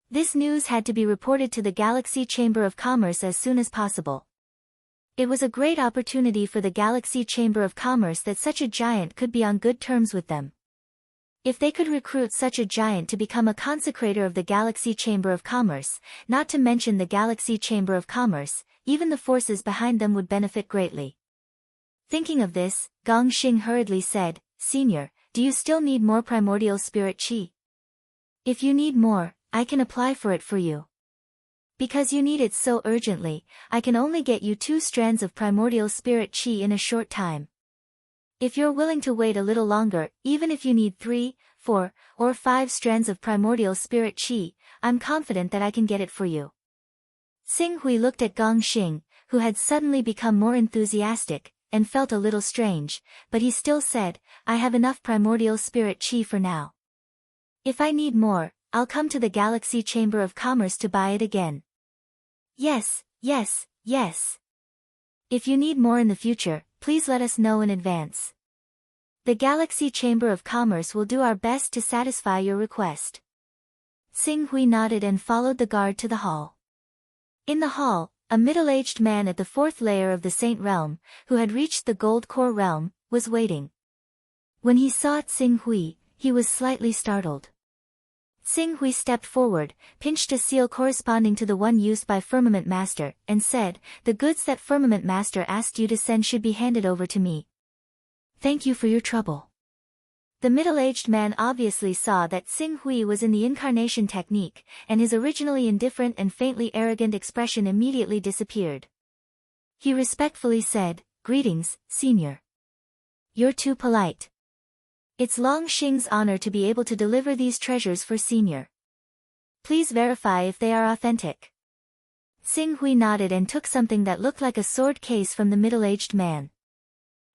This news had to be reported to the Galaxy Chamber of Commerce as soon as possible. It was a great opportunity for the Galaxy Chamber of Commerce that such a giant could be on good terms with them. If they could recruit such a giant to become a consecrator of the Galaxy Chamber of Commerce, not to mention the Galaxy Chamber of Commerce, even the forces behind them would benefit greatly. Thinking of this, Gong Xing hurriedly said, "Senior, do you still need more primordial spirit qi? If you need more, I can apply for it for you. Because you need it so urgently, I can only get you 2 strands of primordial spirit qi in a short time. If you're willing to wait a little longer, even if you need 3, 4, or 5 strands of primordial spirit qi, I'm confident that I can get it for you." Xing Hui looked at Gong Xing, who had suddenly become more enthusiastic, and felt a little strange, but he still said, "I have enough primordial spirit qi for now. If I need more, I'll come to the Galaxy Chamber of Commerce to buy it again." "Yes, yes, yes. If you need more in the future, please let us know in advance. The Galaxy Chamber of Commerce will do our best to satisfy your request." Xing Hui nodded and followed the guard to the hall. In the hall, a middle-aged man at the 4th layer of the Saint Realm, who had reached the Gold Core Realm, was waiting. When he saw Xing Hui, he was slightly startled. Xing Hui stepped forward, pinched a seal corresponding to the one used by Firmament Master, and said, "The goods that Firmament Master asked you to send should be handed over to me. Thank you for your trouble." The middle-aged man obviously saw that Xing Hui was in the incarnation technique, and his originally indifferent and faintly arrogant expression immediately disappeared. He respectfully said, "Greetings, Senior. You're too polite. It's Long Xing's honor to be able to deliver these treasures for Senior. Please verify if they are authentic." Xing Hui nodded and took something that looked like a sword case from the middle-aged man.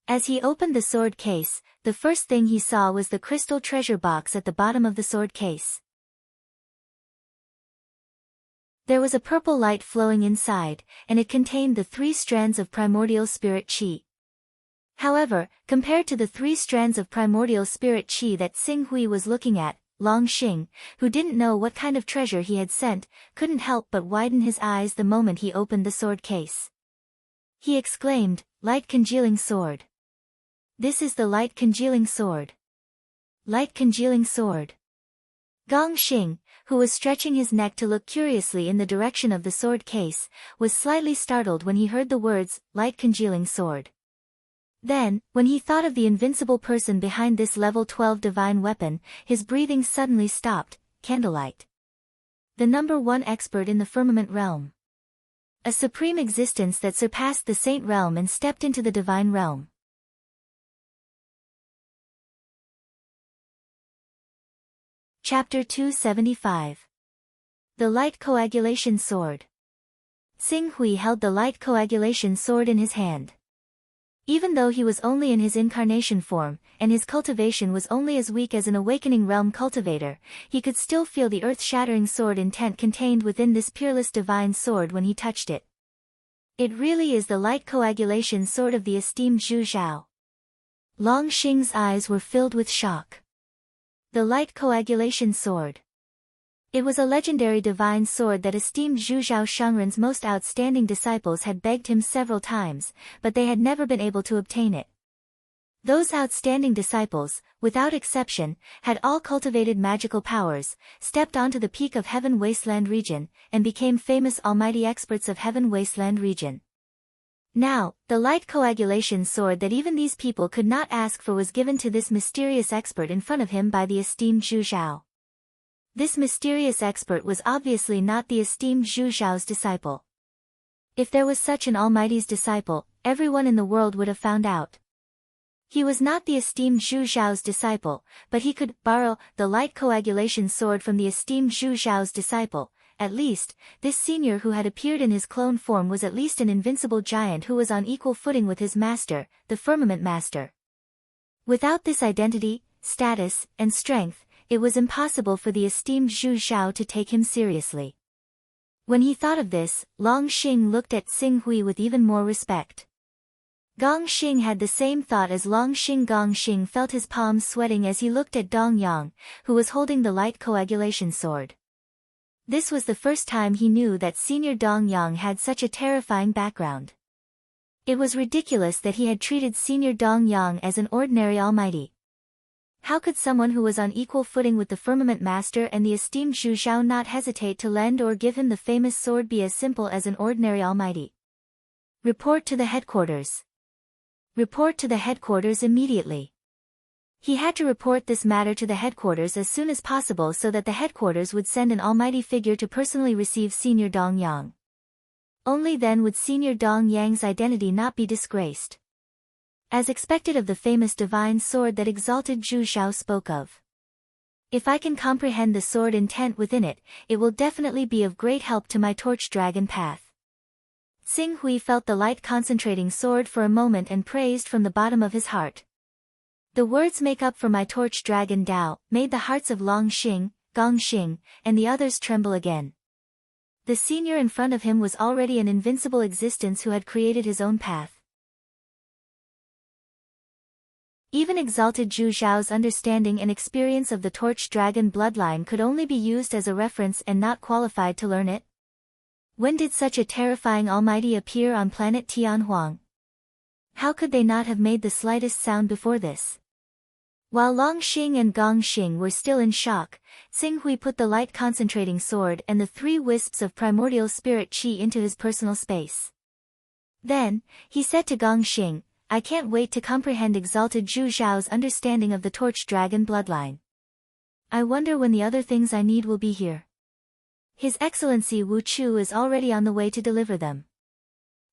As he opened the sword case, the first thing he saw was the crystal treasure box at the bottom of the sword case. There was a purple light flowing inside, and it contained the 3 strands of primordial spirit qi. However, compared to the 3 strands of primordial spirit qi that Xing Hui was looking at, Long Xing, who didn't know what kind of treasure he had sent, couldn't help but widen his eyes the moment he opened the sword case. He exclaimed, "Light congealing sword. This is the light congealing sword. Light congealing sword." Gong Xing, who was stretching his neck to look curiously in the direction of the sword case, was slightly startled when he heard the words, "Light congealing sword." Then, when he thought of the invincible person behind this level 12 divine weapon, his breathing suddenly stopped. Candlelight. The number 1 expert in the firmament realm. A supreme existence that surpassed the saint realm and stepped into the divine realm. Chapter 275. The Light Coagulation Sword. Xing Hui held the light coagulation sword in his hand. Even though he was only in his incarnation form, and his cultivation was only as weak as an awakening realm cultivator, he could still feel the earth-shattering sword intent contained within this peerless divine sword when he touched it. It really is the light coagulation sword of the esteemed Zhu Zhao. Long Xing's eyes were filled with shock. The light coagulation sword. It was a legendary divine sword that esteemed Zhu Zhao Shangren's most outstanding disciples had begged him several times, but they had never been able to obtain it. Those outstanding disciples, without exception, had all cultivated magical powers, stepped onto the peak of Heaven Wasteland region, and became famous almighty experts of Heaven Wasteland region. Now, the light coagulation sword that even these people could not ask for was given to this mysterious expert in front of him by the esteemed Zhu Zhao. This mysterious expert was obviously not the esteemed Zhu Zhao's disciple. If there was such an almighty's disciple, everyone in the world would have found out. He was not the esteemed Zhu Zhao's disciple, but he could borrow the light coagulation sword from the esteemed Zhu Zhao's disciple. At least, this senior who had appeared in his clone form was at least an invincible giant who was on equal footing with his master, the Firmament Master. Without this identity, status, and strength, it was impossible for the esteemed Zhu Zhao to take him seriously. When he thought of this, Long Xing looked at Xing Hui with even more respect. Gong Xing had the same thought as Long Xing. Gong Xing felt his palms sweating as he looked at Dong Yang, who was holding the light coagulation sword. This was the first time he knew that Senior Dong Yang had such a terrifying background. It was ridiculous that he had treated Senior Dong Yang as an ordinary almighty. How could someone who was on equal footing with the Firmament Master and the esteemed Zhu Xiao not hesitate to lend or give him the famous sword be as simple as an ordinary almighty? Report to the headquarters. Report to the headquarters immediately. He had to report this matter to the headquarters as soon as possible so that the headquarters would send an almighty figure to personally receive Senior Dong Yang. Only then would Senior Dong Yang's identity not be disgraced. As expected of the famous divine sword that exalted Zhu Xiao spoke of. If I can comprehend the sword intent within it, it will definitely be of great help to my torch dragon path. Xing Hui felt the light concentrating sword for a moment and praised from the bottom of his heart. The words make up for my torch dragon Dao made the hearts of Long Xing, Gong Xing, and the others tremble again. The senior in front of him was already an invincible existence who had created his own path. Even exalted Zhu Xiao's understanding and experience of the torch dragon bloodline could only be used as a reference and not qualified to learn it. When did such a terrifying almighty appear on planet Tianhuang? How could they not have made the slightest sound before this? While Long Xing and Gong Xing were still in shock, Xing Hui put the light concentrating sword and the 3 wisps of primordial spirit qi into his personal space. Then, he said to Gong Xing, I can't wait to comprehend exalted Zhu Xiao's understanding of the torch dragon bloodline. I wonder when the other things I need will be here. His Excellency Wu Chu is already on the way to deliver them.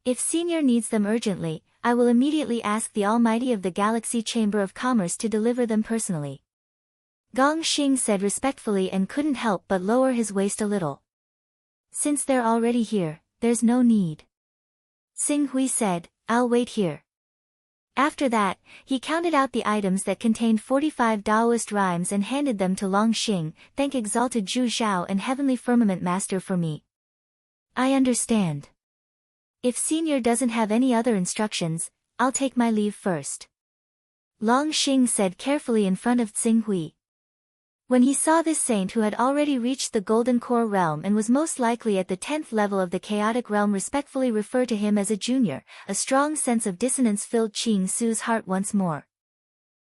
If Senior needs them urgently, I will immediately ask the Almighty of the Galaxy Chamber of Commerce to deliver them personally. Gong Xing said respectfully and couldn't help but lower his waist a little. Since they're already here, there's no need. Xing Hui said, I'll wait here. After that, he counted out the items that contained 45 Taoist rhymes and handed them to Long Xing. Thank exalted Zhu Xiao and Heavenly Firmament Master for me. I understand. If Senior doesn't have any other instructions, I'll take my leave first. Long Xing said carefully in front of Xing Hui. When he saw this saint who had already reached the Golden Core realm and was most likely at the 10th level of the chaotic realm respectfully refer to him as a junior, a strong sense of dissonance filled Qing Su's heart once more.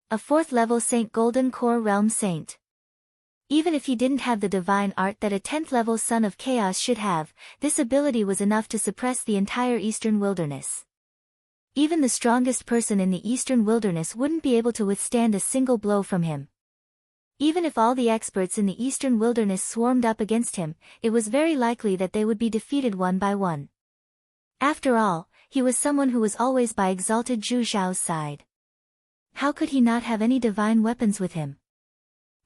A 4th level saint, Golden Core realm saint. Even if he didn't have the divine art that a 10th level son of chaos should have, this ability was enough to suppress the entire eastern wilderness. Even the strongest person in the eastern wilderness wouldn't be able to withstand a single blow from him. Even if all the experts in the eastern wilderness swarmed up against him, it was very likely that they would be defeated one by one. After all, he was someone who was always by exalted Zhu Xiao's side. How could he not have any divine weapons with him?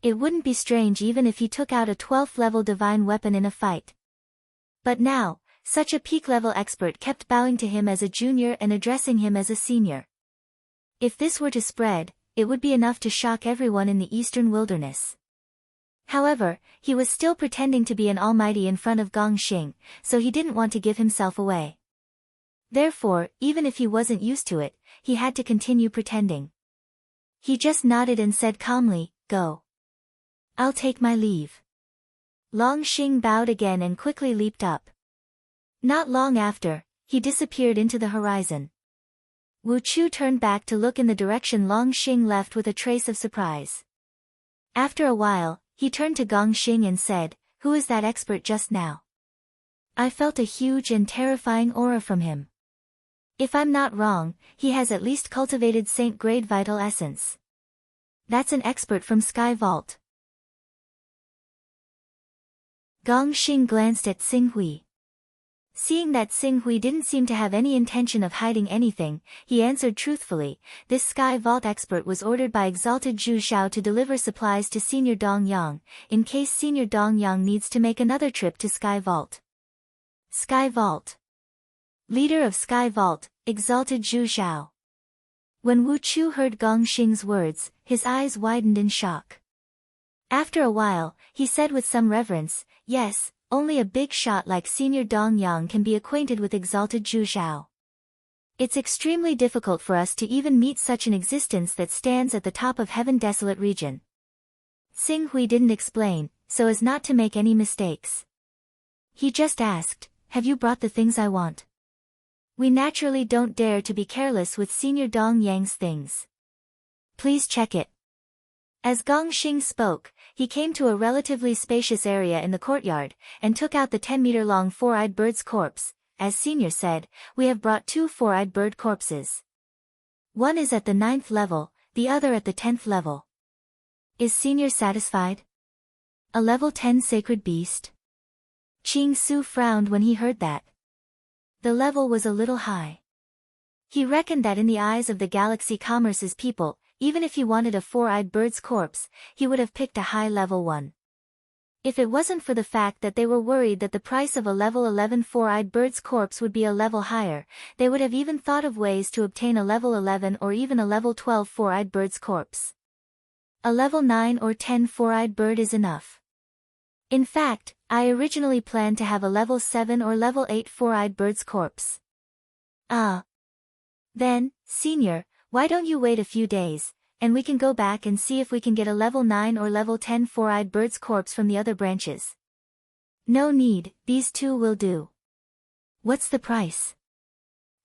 It wouldn't be strange even if he took out a 12th level divine weapon in a fight. But now, such a peak-level expert kept bowing to him as a junior and addressing him as a senior. If this were to spread, it would be enough to shock everyone in the eastern wilderness. However, he was still pretending to be an almighty in front of Gong Xing, so he didn't want to give himself away. Therefore, even if he wasn't used to it, he had to continue pretending. He just nodded and said calmly, Go. I'll take my leave. Long Xing bowed again and quickly leaped up. Not long after, he disappeared into the horizon. Wu Chu turned back to look in the direction Long Xing left with a trace of surprise. After a while, he turned to Gong Xing and said, Who is that expert just now? I felt a huge and terrifying aura from him. If I'm not wrong, he has at least cultivated saint-grade vital essence. That's an expert from Sky Vault. Gong Xing glanced at Xing Hui. Seeing that Xing Hui didn't seem to have any intention of hiding anything, he answered truthfully, This Sky Vault expert was ordered by exalted Zhu Xiao to deliver supplies to Senior Dong Yang, in case Senior Dong Yang needs to make another trip to Sky Vault. Sky Vault. Leader of Sky Vault, exalted Zhu Xiao. When Wu Chu heard Gong Xing's words, his eyes widened in shock. After a while, he said with some reverence, Yes, only a big shot like Senior Dong Yang can be acquainted with exalted Zhu Xiao. It's extremely difficult for us to even meet such an existence that stands at the top of Heaven Desolate region. Xing Hui didn't explain, so as not to make any mistakes. He just asked, Have you brought the things I want? We naturally don't dare to be careless with Senior Dong Yang's things. Please check it. As Gong Xing spoke, he came to a relatively spacious area in the courtyard, and took out the 10-meter-long four-eyed bird's corpse. As Senior said, we have brought 2 four-eyed bird corpses. One is at the 9th level, the other at the 10th level. Is Senior satisfied? A level 10 sacred beast? Qing Su frowned when he heard that. The level was a little high. He reckoned that in the eyes of the Galaxy Commerce's people, even if he wanted a four-eyed bird's corpse, he would have picked a high-level one. If it wasn't for the fact that they were worried that the price of a level 11 four-eyed bird's corpse would be a level higher, they would have even thought of ways to obtain a level 11 or even a level 12 four-eyed bird's corpse. A level 9 or 10 four-eyed bird is enough. In fact, I originally planned to have a level 7 or level 8 four-eyed bird's corpse. Then, Senior, why don't you wait a few days, and we can go back and see if we can get a level 9 or level 10 four-eyed bird's corpse from the other branches. No need, these 2 will do. What's the price?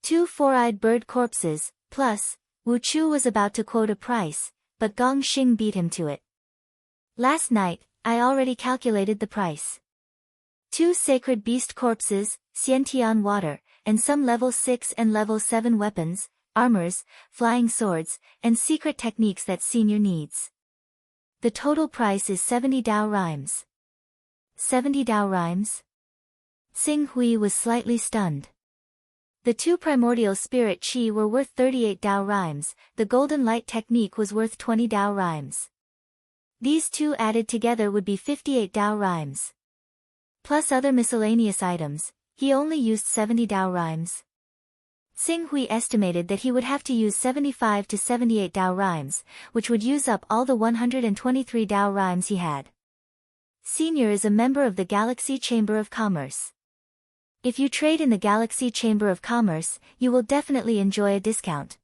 2 four-eyed bird corpses, plus, Wu Chu was about to quote a price, but Gong Xing beat him to it. Last night, I already calculated the price. 2 sacred beast corpses, Xiantian water, and some level 6 and level 7 weapons, armors, flying swords, and secret techniques that Senior needs. The total price is 70 Dao rhymes. 70 Dao rhymes? Xing Hui was slightly stunned. The 2 primordial spirit chi were worth 38 Dao rhymes, the golden light technique was worth 20 Dao rhymes. These 2 added together would be 58 Dao rhymes. Plus other miscellaneous items, he only used 70 Dao rhymes. Xing Hui estimated that he would have to use 75 to 78 Dao rhymes, which would use up all the 123 Dao rhymes he had. Senior is a member of the Galaxy Chamber of Commerce. If you trade in the Galaxy Chamber of Commerce, you will definitely enjoy a discount.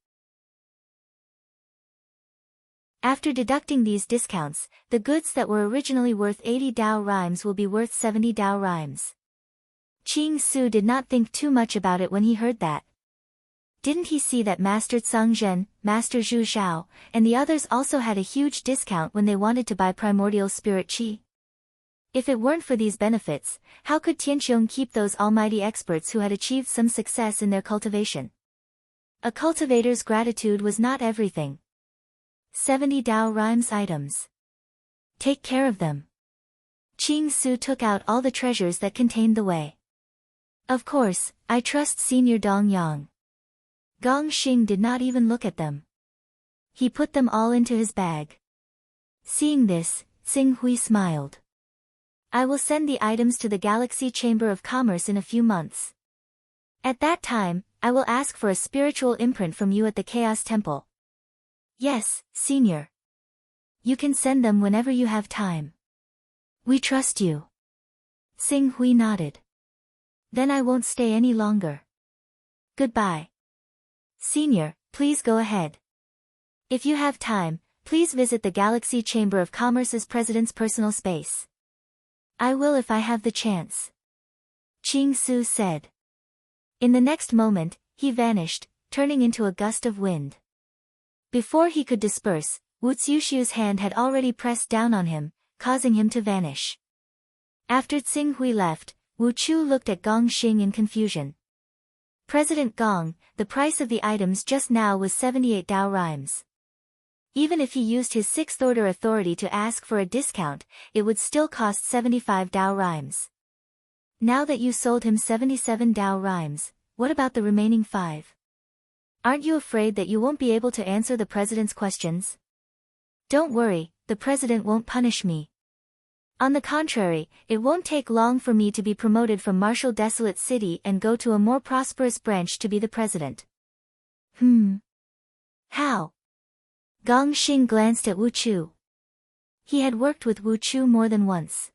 After deducting these discounts, the goods that were originally worth 80 Dao rhymes will be worth 70 Dao rhymes. Qing Su did not think too much about it when he heard that. Didn't he see that Master Tsang Zhen, Master Zhu Xiao, and the others also had a huge discount when they wanted to buy Primordial Spirit Chi? If it weren't for these benefits, how could Tianqiong keep those almighty experts who had achieved some success in their cultivation? A cultivator's gratitude was not everything. 70 Dao rhymes items. Take care of them. Qing Su took out all the treasures that contained the way. Of course, I trust Senior Dong Yang. Gong Xing did not even look at them. He put them all into his bag. Seeing this, Xing Hui smiled. I will send the items to the Galaxy Chamber of Commerce in a few months. At that time, I will ask for a spiritual imprint from you at the Chaos Temple. Yes, Senior. You can send them whenever you have time. We trust you. Xing Hui nodded. Then I won't stay any longer. Goodbye. Senior, please go ahead. If you have time, please visit the Galaxy Chamber of Commerce's president's personal space. I will if I have the chance. Qing Su said. In the next moment, he vanished, turning into a gust of wind. Before he could disperse, Wu Xiushu's hand had already pressed down on him, causing him to vanish. After Xing Hui left, Wu Chu looked at Gong Xing in confusion. President Gong, the price of the items just now was 78 Dao rhymes. Even if he used his 6th order authority to ask for a discount, it would still cost 75 Dao rhymes. Now that you sold him 77 Dao rhymes, what about the remaining 5? Aren't you afraid that you won't be able to answer the president's questions? Don't worry, the president won't punish me. On the contrary, it won't take long for me to be promoted from Marshal Desolate City and go to a more prosperous branch to be the president. How? Gong Xing glanced at Wu Chu. He had worked with Wu Chu more than once.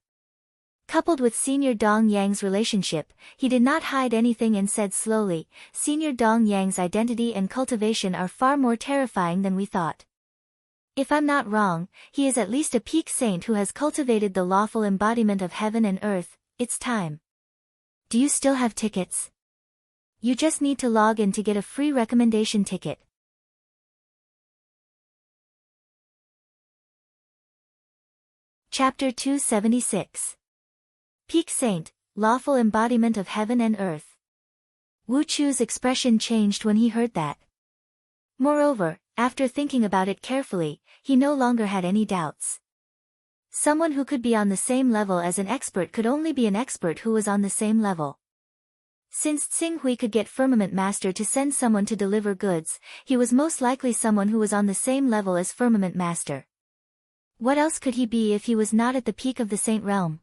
Coupled with Senior Dong Yang's relationship, he did not hide anything and said slowly, Senior Dong Yang's identity and cultivation are far more terrifying than we thought. If I'm not wrong, he is at least a peak saint who has cultivated the lawful embodiment of heaven and earth. It's time. Do you still have tickets? You just need to log in to get a free recommendation ticket. Chapter 276. Peak Saint, Lawful Embodiment of Heaven and Earth. Wu Chu's expression changed when he heard that. Moreover, after thinking about it carefully, he no longer had any doubts. Someone who could be on the same level as an expert could only be an expert who was on the same level. Since Tsing Hui could get Firmament Master to send someone to deliver goods, he was most likely someone who was on the same level as Firmament Master. What else could he be if he was not at the peak of the Saint Realm?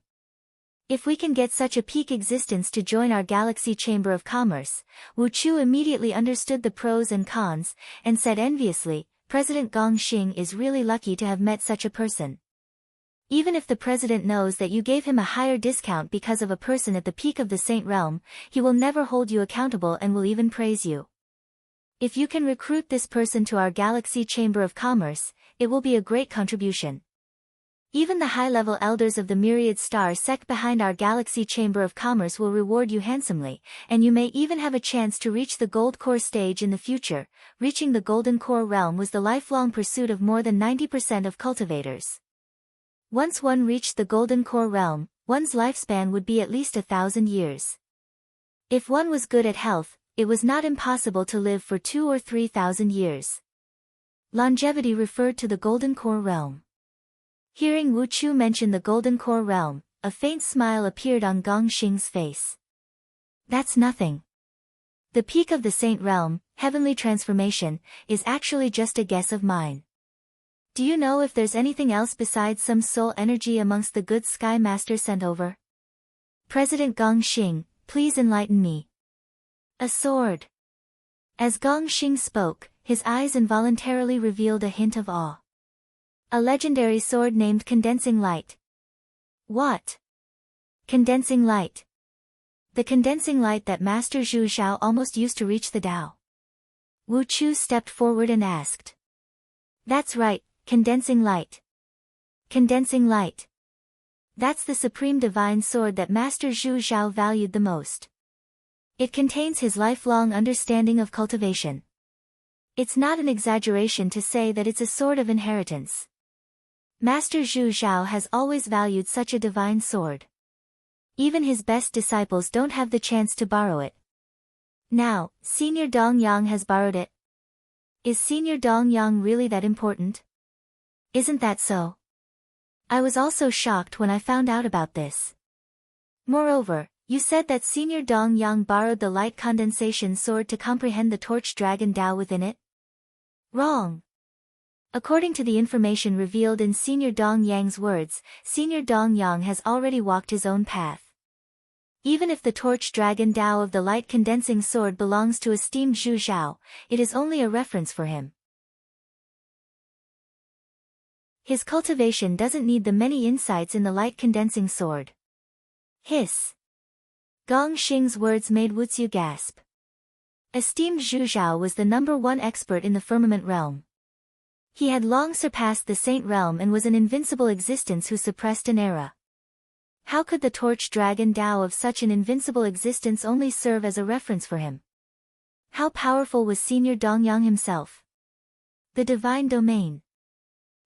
If we can get such a peak existence to join our Galaxy Chamber of Commerce, Wu Chu immediately understood the pros and cons, and said enviously, President Gong Xing is really lucky to have met such a person. Even if the president knows that you gave him a higher discount because of a person at the peak of the Saint Realm, he will never hold you accountable and will even praise you. If you can recruit this person to our Galaxy Chamber of Commerce, it will be a great contribution. Even the high-level elders of the myriad star sect behind our Galaxy Chamber of Commerce will reward you handsomely, and you may even have a chance to reach the Gold Core stage in the future. Reaching the Golden Core realm was the lifelong pursuit of more than 90% of cultivators. Once one reached the Golden Core realm, one's lifespan would be at least 1,000 years. If one was good at health, it was not impossible to live for 2,000 or 3,000 years. Longevity referred to the Golden Core realm. Hearing Wu Chu mention the Golden Core realm, a faint smile appeared on Gong Xing's face. That's nothing. The peak of the Saint Realm, heavenly transformation, is actually just a guess of mine. Do you know if there's anything else besides some soul energy amongst the good Sky Master sent over? President Gong Xing, please enlighten me. A sword. As Gong Xing spoke, his eyes involuntarily revealed a hint of awe. A legendary sword named Condensing Light. What? Condensing Light. The condensing light that Master Zhu Xiao almost used to reach the Tao. Wu Chu stepped forward and asked. That's right, Condensing Light. Condensing Light. That's the supreme divine sword that Master Zhu Xiao valued the most. It contains his lifelong understanding of cultivation. It's not an exaggeration to say that it's a sword of inheritance. Master Zhu Xiao has always valued such a divine sword. Even his best disciples don't have the chance to borrow it. Now, Senior Dong Yang has borrowed it. Is Senior Dong Yang really that important? Isn't that so? I was also shocked when I found out about this. Moreover, you said that Senior Dong Yang borrowed the light condensation sword to comprehend the torch dragon Tao within it? Wrong. According to the information revealed in Senior Dong Yang's words, Senior Dong Yang has already walked his own path. Even if the torch dragon Tao of the light condensing sword belongs to esteemed Zhu Xiao, it is only a reference for him. His cultivation doesn't need the many insights in the light condensing sword. Hiss. Gong Xing's words made Wu Chu gasp. Esteemed Zhu Xiao was the #1 expert in the firmament realm. He had long surpassed the Saint Realm and was an invincible existence who suppressed an era. How could the torch dragon Tao of such an invincible existence only serve as a reference for him? How powerful was Senior Dongyang himself? The divine domain.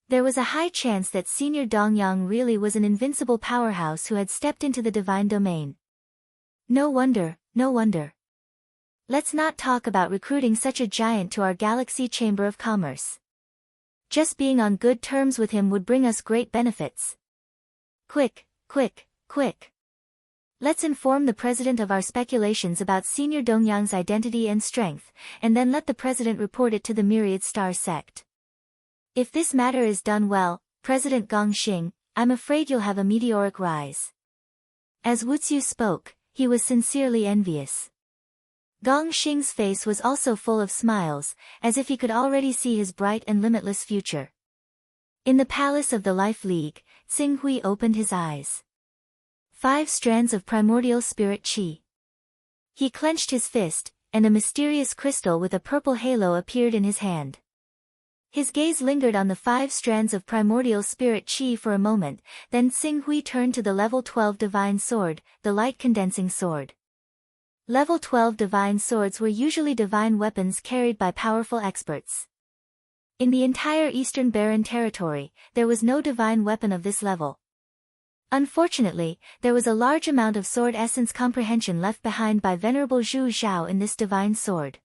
There was a high chance that Senior Dongyang really was an invincible powerhouse who had stepped into the divine domain. No wonder, no wonder. Let's not talk about recruiting such a giant to our Galaxy Chamber of Commerce. Just being on good terms with him would bring us great benefits. Quick, quick, quick. Let's inform the president of our speculations about Senior Dongyang's identity and strength, and then let the president report it to the Myriad Star sect. If this matter is done well, President Gong Xing, I'm afraid you'll have a meteoric rise. As Wu Chu spoke, he was sincerely envious. Gong Xing's face was also full of smiles, as if he could already see his bright and limitless future. In the palace of the Life League, Tsing Hui opened his eyes. 5 strands of primordial spirit qi. He clenched his fist, and a mysterious crystal with a purple halo appeared in his hand. His gaze lingered on the 5 strands of primordial spirit qi for a moment, then Tsing Hui turned to the level 12 divine sword, the light condensing sword. Level 12 divine swords were usually divine weapons carried by powerful experts. In the entire Eastern Barren territory, there was no divine weapon of this level. Unfortunately, there was a large amount of sword essence comprehension left behind by Venerable Zhu Zhao in this divine sword.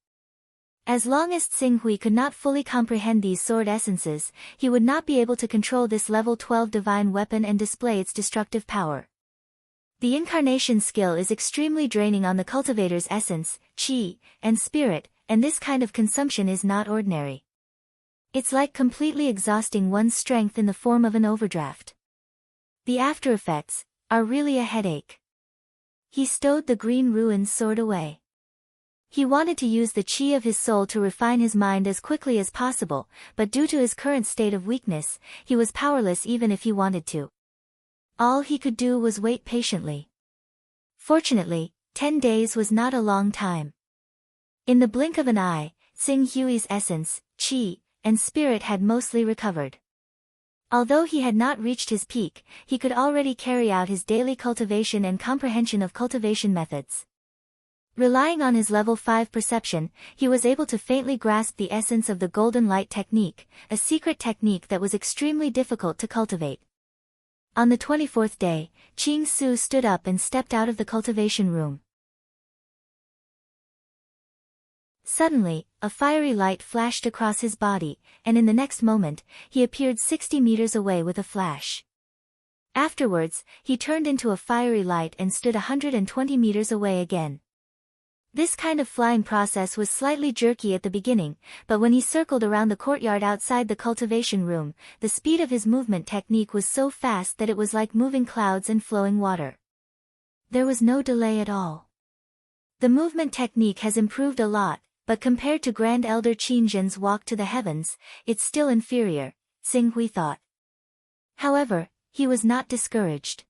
As long as Xing Hui could not fully comprehend these sword essences, he would not be able to control this level 12 divine weapon and display its destructive power. The incarnation skill is extremely draining on the cultivator's essence, qi, and spirit, and this kind of consumption is not ordinary. It's like completely exhausting one's strength in the form of an overdraft. The after effects are really a headache. He stowed the green ruined sword away. He wanted to use the qi of his soul to refine his mind as quickly as possible, but due to his current state of weakness, he was powerless even if he wanted to. All he could do was wait patiently. Fortunately, 10 days was not a long time. In the blink of an eye, Xing Hui's essence, qi, and spirit had mostly recovered. Although he had not reached his peak, he could already carry out his daily cultivation and comprehension of cultivation methods. Relying on his level 5 perception, he was able to faintly grasp the essence of the golden light technique, a secret technique that was extremely difficult to cultivate. On the 24th day, Qing Su stood up and stepped out of the cultivation room. Suddenly, a fiery light flashed across his body, and in the next moment, he appeared 60 meters away with a flash. Afterwards, he turned into a fiery light and stood 120 meters away again. This kind of flying process was slightly jerky at the beginning, but when he circled around the courtyard outside the cultivation room, the speed of his movement technique was so fast that it was like moving clouds and flowing water. There was no delay at all. The movement technique has improved a lot, but compared to Grand Elder Qin Zhen's walk to the heavens, it's still inferior, Xing Hui thought. However, he was not discouraged.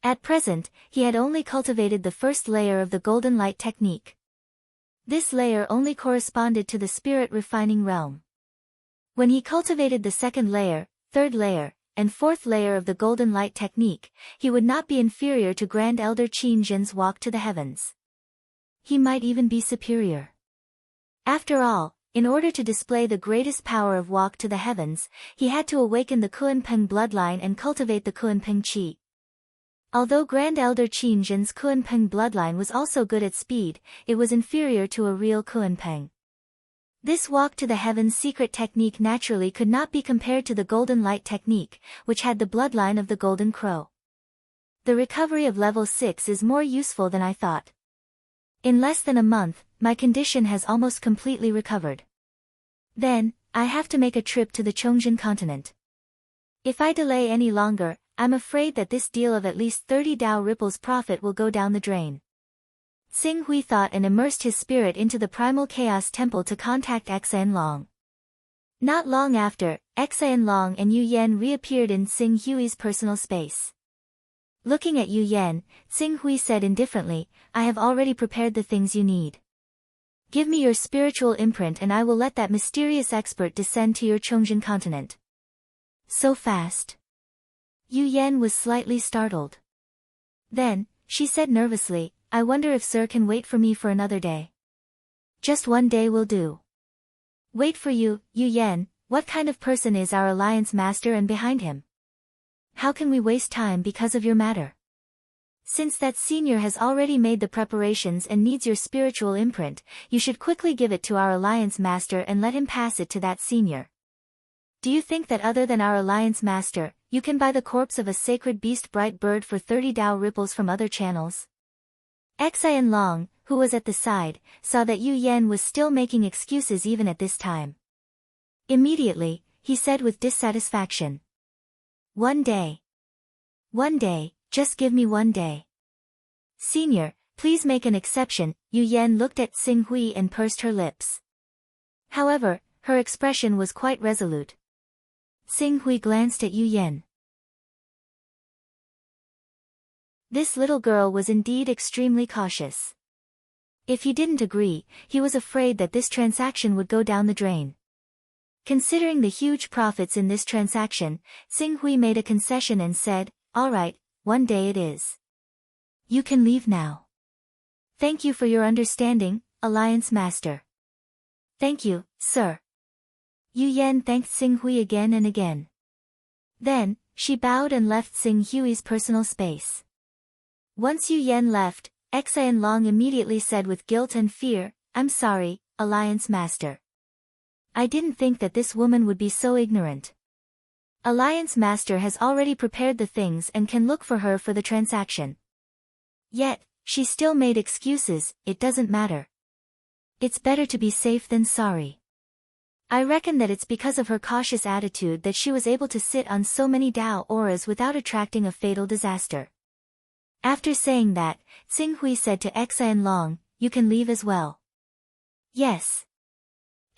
At present, he had only cultivated the first layer of the golden light technique. This layer only corresponded to the spirit refining realm. When he cultivated the second layer, third layer, and fourth layer of the golden light technique, he would not be inferior to Grand Elder Qin Zhen's walk to the heavens. He might even be superior. After all, in order to display the greatest power of walk to the heavens, he had to awaken the Kuanping bloodline and cultivate the Kuanping qi. Although Grand Elder Qin Zhen's Kuanping bloodline was also good at speed, it was inferior to a real Kuanping. This walk to the heavens secret technique naturally could not be compared to the golden light technique, which had the bloodline of the golden crow. The recovery of level 6 is more useful than I thought. In less than a month, my condition has almost completely recovered. Then, I have to make a trip to the Chongjin continent. If I delay any longer, I'm afraid that this deal of at least 30 Dao ripples profit will go down the drain. Xing Hui thought and immersed his spirit into the primal chaos temple to contact Xan Long. Not long after, Xan Long and Yu Yan reappeared in Xing Hui's personal space. Looking at Yu Yan, Xing Hui said indifferently, I have already prepared the things you need. Give me your spiritual imprint and I will let that mysterious expert descend to your Chongjin continent. So fast. Yu Yan was slightly startled. Then, she said nervously, I wonder if Sir can wait for me for another day. Just one day will do. Wait for you, Yu Yan, what kind of person is our alliance master and behind him? How can we waste time because of your matter? Since that senior has already made the preparations and needs your spiritual imprint, you should quickly give it to our alliance master and let him pass it to that senior. Do you think that other than our alliance master, you can buy the corpse of a sacred beast bright bird for 30 Dao ripples from other channels? Xian Long, who was at the side, saw that Yu Yan was still making excuses even at this time. Immediately, he said with dissatisfaction. One day. One day, just give me one day. Senior, please make an exception, Yu Yan looked at Xing Hui and pursed her lips. However, her expression was quite resolute. Xing Hui glanced at Yu Yan. This little girl was indeed extremely cautious. If he didn't agree, he was afraid that this transaction would go down the drain. Considering the huge profits in this transaction, Xing Hui made a concession and said, all right, one day it is. You can leave now. Thank you for your understanding, Alliance Master. Thank you, sir. Yu Yan thanked Xing Hui again and again. Then, She bowed and left Xing Hui's personal space. Once Yu Yan left, Xian Long immediately said with guilt and fear, "I'm sorry, Alliance Master. I didn't think that this woman would be so ignorant. Alliance Master has already prepared the things and can look for her for the transaction." Yet, she still made excuses. "It doesn't matter. It's better to be safe than sorry. I reckon that it's because of her cautious attitude that she was able to sit on so many Dao auras without attracting a fatal disaster." After saying that, Xing Hui said to Xian Long, "You can leave as well." "Yes."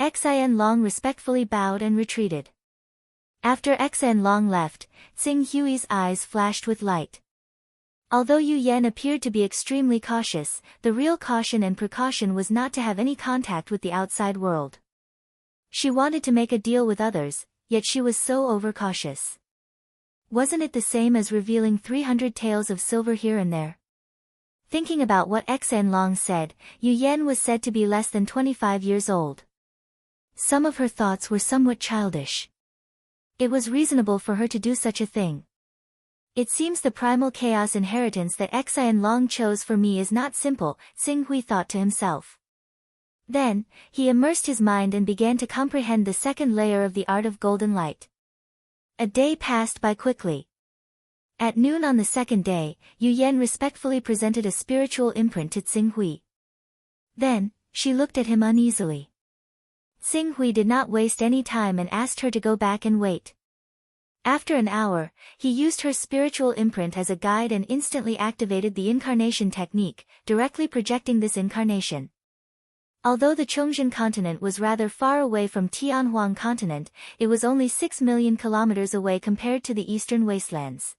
Xian Long respectfully bowed and retreated. After Xian Long left, Xing Hui's eyes flashed with light. Although Yu Yan appeared to be extremely cautious, the real caution and precaution was not to have any contact with the outside world. She wanted to make a deal with others, yet she was so overcautious. Wasn't it the same as revealing 300 taels of silver here and there? Thinking about what Xian Long said, Yu Yan was said to be less than 25 years old. Some of her thoughts were somewhat childish. It was reasonable for her to do such a thing. "It seems the primal chaos inheritance that Xian Long chose for me is not simple," Xing Hui thought to himself. Then, he immersed his mind and began to comprehend the second layer of the art of golden light. A day passed by quickly. At noon on the second day, Yu Yan respectfully presented a spiritual imprint to Xing Hui. Then, she looked at him uneasily. Xing Hui did not waste any time and asked her to go back and wait. After an hour, he used her spiritual imprint as a guide and instantly activated the incarnation technique, directly projecting this incarnation. Although the Chongzhen continent was rather far away from Tianhuang continent, it was only 6 million kilometers away compared to the eastern wastelands.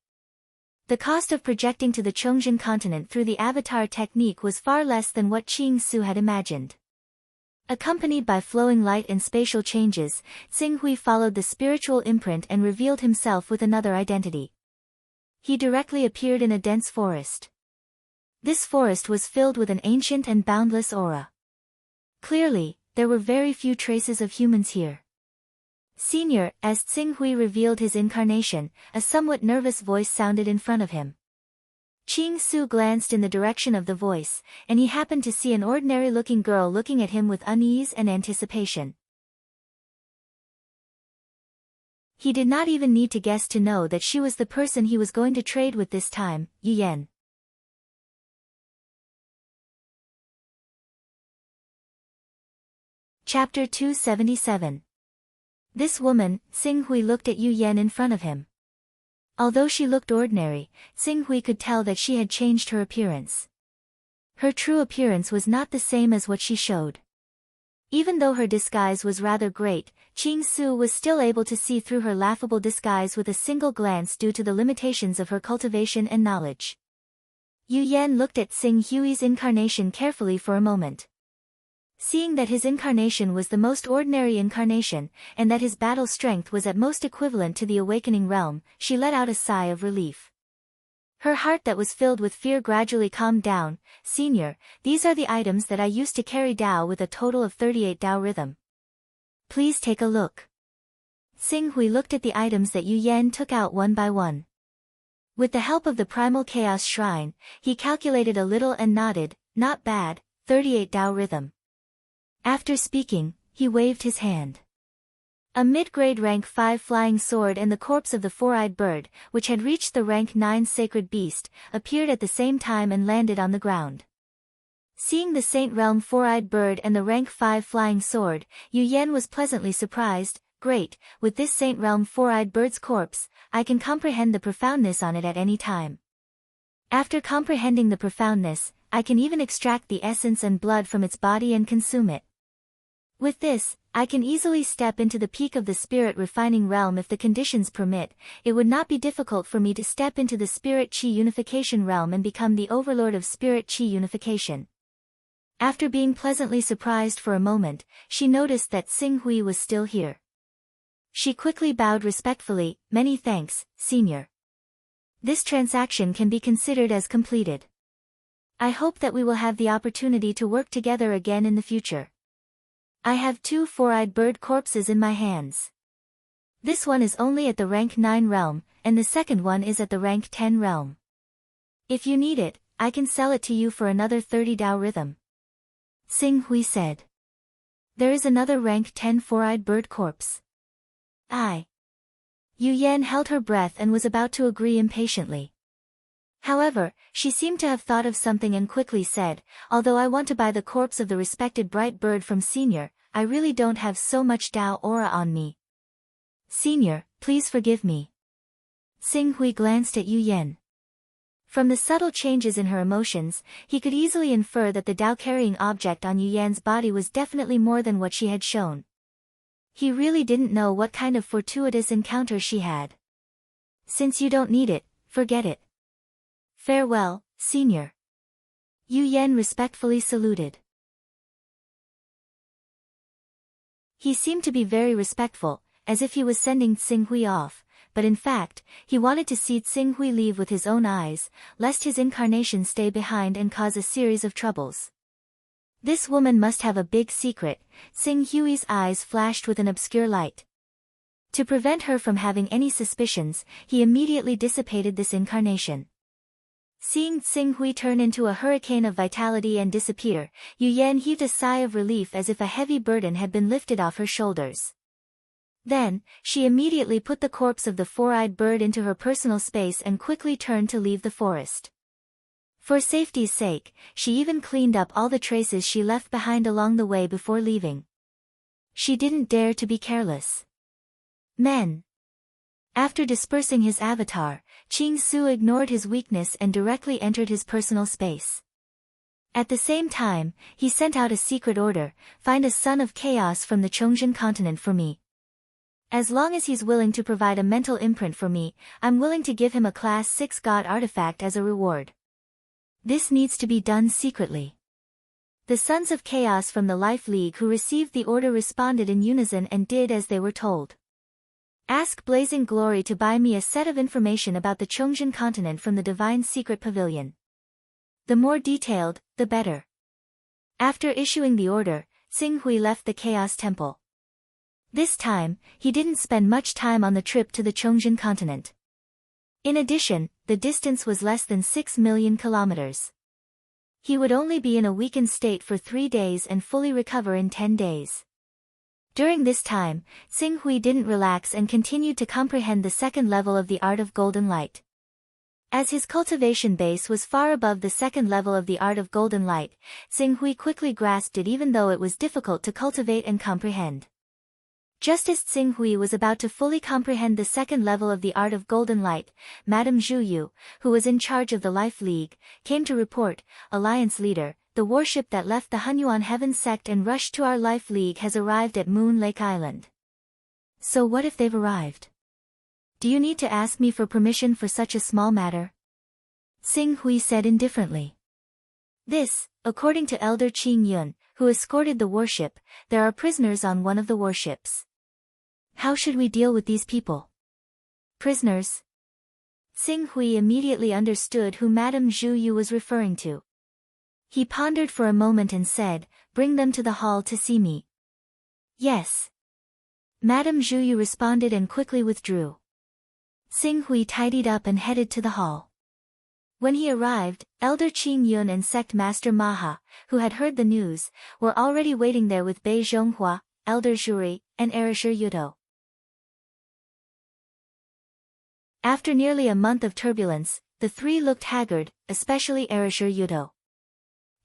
The cost of projecting to the Chongzhen continent through the avatar technique was far less than what Qing Su had imagined. Accompanied by flowing light and spatial changes, Xing Hui followed the spiritual imprint and revealed himself with another identity. He directly appeared in a dense forest. This forest was filled with an ancient and boundless aura. Clearly, there were very few traces of humans here. "Senior," as Xing Hui revealed his incarnation, a somewhat nervous voice sounded in front of him. Qing Su glanced in the direction of the voice, and he happened to see an ordinary-looking girl looking at him with unease and anticipation. He did not even need to guess to know that she was the person he was going to trade with this time, Yu Yan. Chapter 277. This woman, Xing Hui looked at Yu Yan in front of him. Although she looked ordinary, Xing Hui could tell that she had changed her appearance. Her true appearance was not the same as what she showed. Even though her disguise was rather great, Qing Su was still able to see through her laughable disguise with a single glance due to the limitations of her cultivation and knowledge. Yu Yan looked at Xing Hui's incarnation carefully for a moment. Seeing that his incarnation was the most ordinary incarnation, and that his battle strength was at most equivalent to the awakening realm, she let out a sigh of relief. Her heart that was filled with fear gradually calmed down. "Senior, these are the items that I used to carry Dao with a total of 38 Dao rhythm. Please take a look." Xing Hui looked at the items that Yu Yan took out one by one. With the help of the Primal Chaos Shrine, he calculated a little and nodded. "Not bad, 38 Dao rhythm." After speaking, he waved his hand. A mid-grade rank 5 flying sword and the corpse of the four-eyed bird, which had reached the rank 9 sacred beast, appeared at the same time and landed on the ground. Seeing the Saint Realm four-eyed bird and the rank 5 flying sword, Yu Yan was pleasantly surprised. "Great, with this Saint Realm four-eyed bird's corpse, I can comprehend the profoundness on it at any time. After comprehending the profoundness, I can even extract the essence and blood from its body and consume it. With this, I can easily step into the peak of the spirit refining realm if the conditions permit. It would not be difficult for me to step into the spirit chi unification realm and become the overlord of spirit chi unification." After being pleasantly surprised for a moment, she noticed that Xing Hui was still here. She quickly bowed respectfully. "Many thanks, Senior. This transaction can be considered as completed. I hope that we will have the opportunity to work together again in the future. I have 2 four-eyed bird corpses in my hands. This one is only at the rank 9 realm, and the second one is at the rank 10 realm. If you need it, I can sell it to you for another 30 Dao rhythm. Xing Hui said. There is another rank 10 four-eyed bird corpse. Yu Yan held her breath and was about to agree impatiently. However, she seemed to have thought of something and quickly said, although I want to buy the corpse of the respected bright bird from Senior, I really don't have so much Dao aura on me. Senior, please forgive me. Xing Hui glanced at Yu Yan. From the subtle changes in her emotions, he could easily infer that the Dao-carrying object on Yu Yan's body was definitely more than what she had shown. He really didn't know what kind of fortuitous encounter she had. Since you don't need it, forget it. Farewell, Senior. Yu Yan respectfully saluted. He seemed to be very respectful, as if he was sending Xing Hui off, but in fact, he wanted to see Xing Hui leave with his own eyes, lest his incarnation stay behind and cause a series of troubles. This woman must have a big secret. Xing Hui's eyes flashed with an obscure light. To prevent her from having any suspicions, he immediately dissipated this incarnation. Seeing Xing Hui turn into a hurricane of vitality and disappear, Yu Yan heaved a sigh of relief as if a heavy burden had been lifted off her shoulders. Then, she immediately put the corpse of the four-eyed bird into her personal space and quickly turned to leave the forest. For safety's sake, she even cleaned up all the traces she left behind along the way before leaving. She didn't dare to be careless. Men. After dispersing his avatar, Qing Su ignored his weakness and directly entered his personal space. At the same time, he sent out a secret order, find a son of chaos from the Chongzhen continent for me. As long as he's willing to provide a mental imprint for me, I'm willing to give him a Class 6 God artifact as a reward. This needs to be done secretly. The Sons of Chaos from the Life League who received the order responded in unison and did as they were told. Ask Blazing Glory to buy me a set of information about the Chongzhen continent from the Divine Secret Pavilion. The more detailed, the better. After issuing the order, Xing Hui left the Chaos Temple. This time, he didn't spend much time on the trip to the Chongzhen continent. In addition, the distance was less than 6 million kilometers. He would only be in a weakened state for 3 days and fully recover in 10 days. During this time, Xing Hui didn't relax and continued to comprehend the second level of the Art of Golden Light. As his cultivation base was far above the second level of the Art of Golden Light, Xing Hui quickly grasped it even though it was difficult to cultivate and comprehend. Just as Xing Hui was about to fully comprehend the second level of the Art of Golden Light, Madame Zhu Yu, who was in charge of the Life League, came to report, Alliance Leader, the warship that left the Hunyuan Heaven sect and rushed to our Life League has arrived at Moon Lake Island. So what if they've arrived? Do you need to ask me for permission for such a small matter? Xing Hui said indifferently. This, according to Elder Qing Yun, who escorted the warship, there are prisoners on one of the warships. How should we deal with these people? Prisoners? Xing Hui immediately understood who Madame Zhu Yu was referring to. He pondered for a moment and said, bring them to the hall to see me. Yes. Madame Zhu Yu responded and quickly withdrew. Xing Hui tidied up and headed to the hall. When he arrived, Elder Qing Yun and Sect Master Maha, who had heard the news, were already waiting there with Bei Zhonghua, Elder Zhuri, and Erisher Yudo. After nearly a month of turbulence, the three looked haggard, especially Erisher Yudo.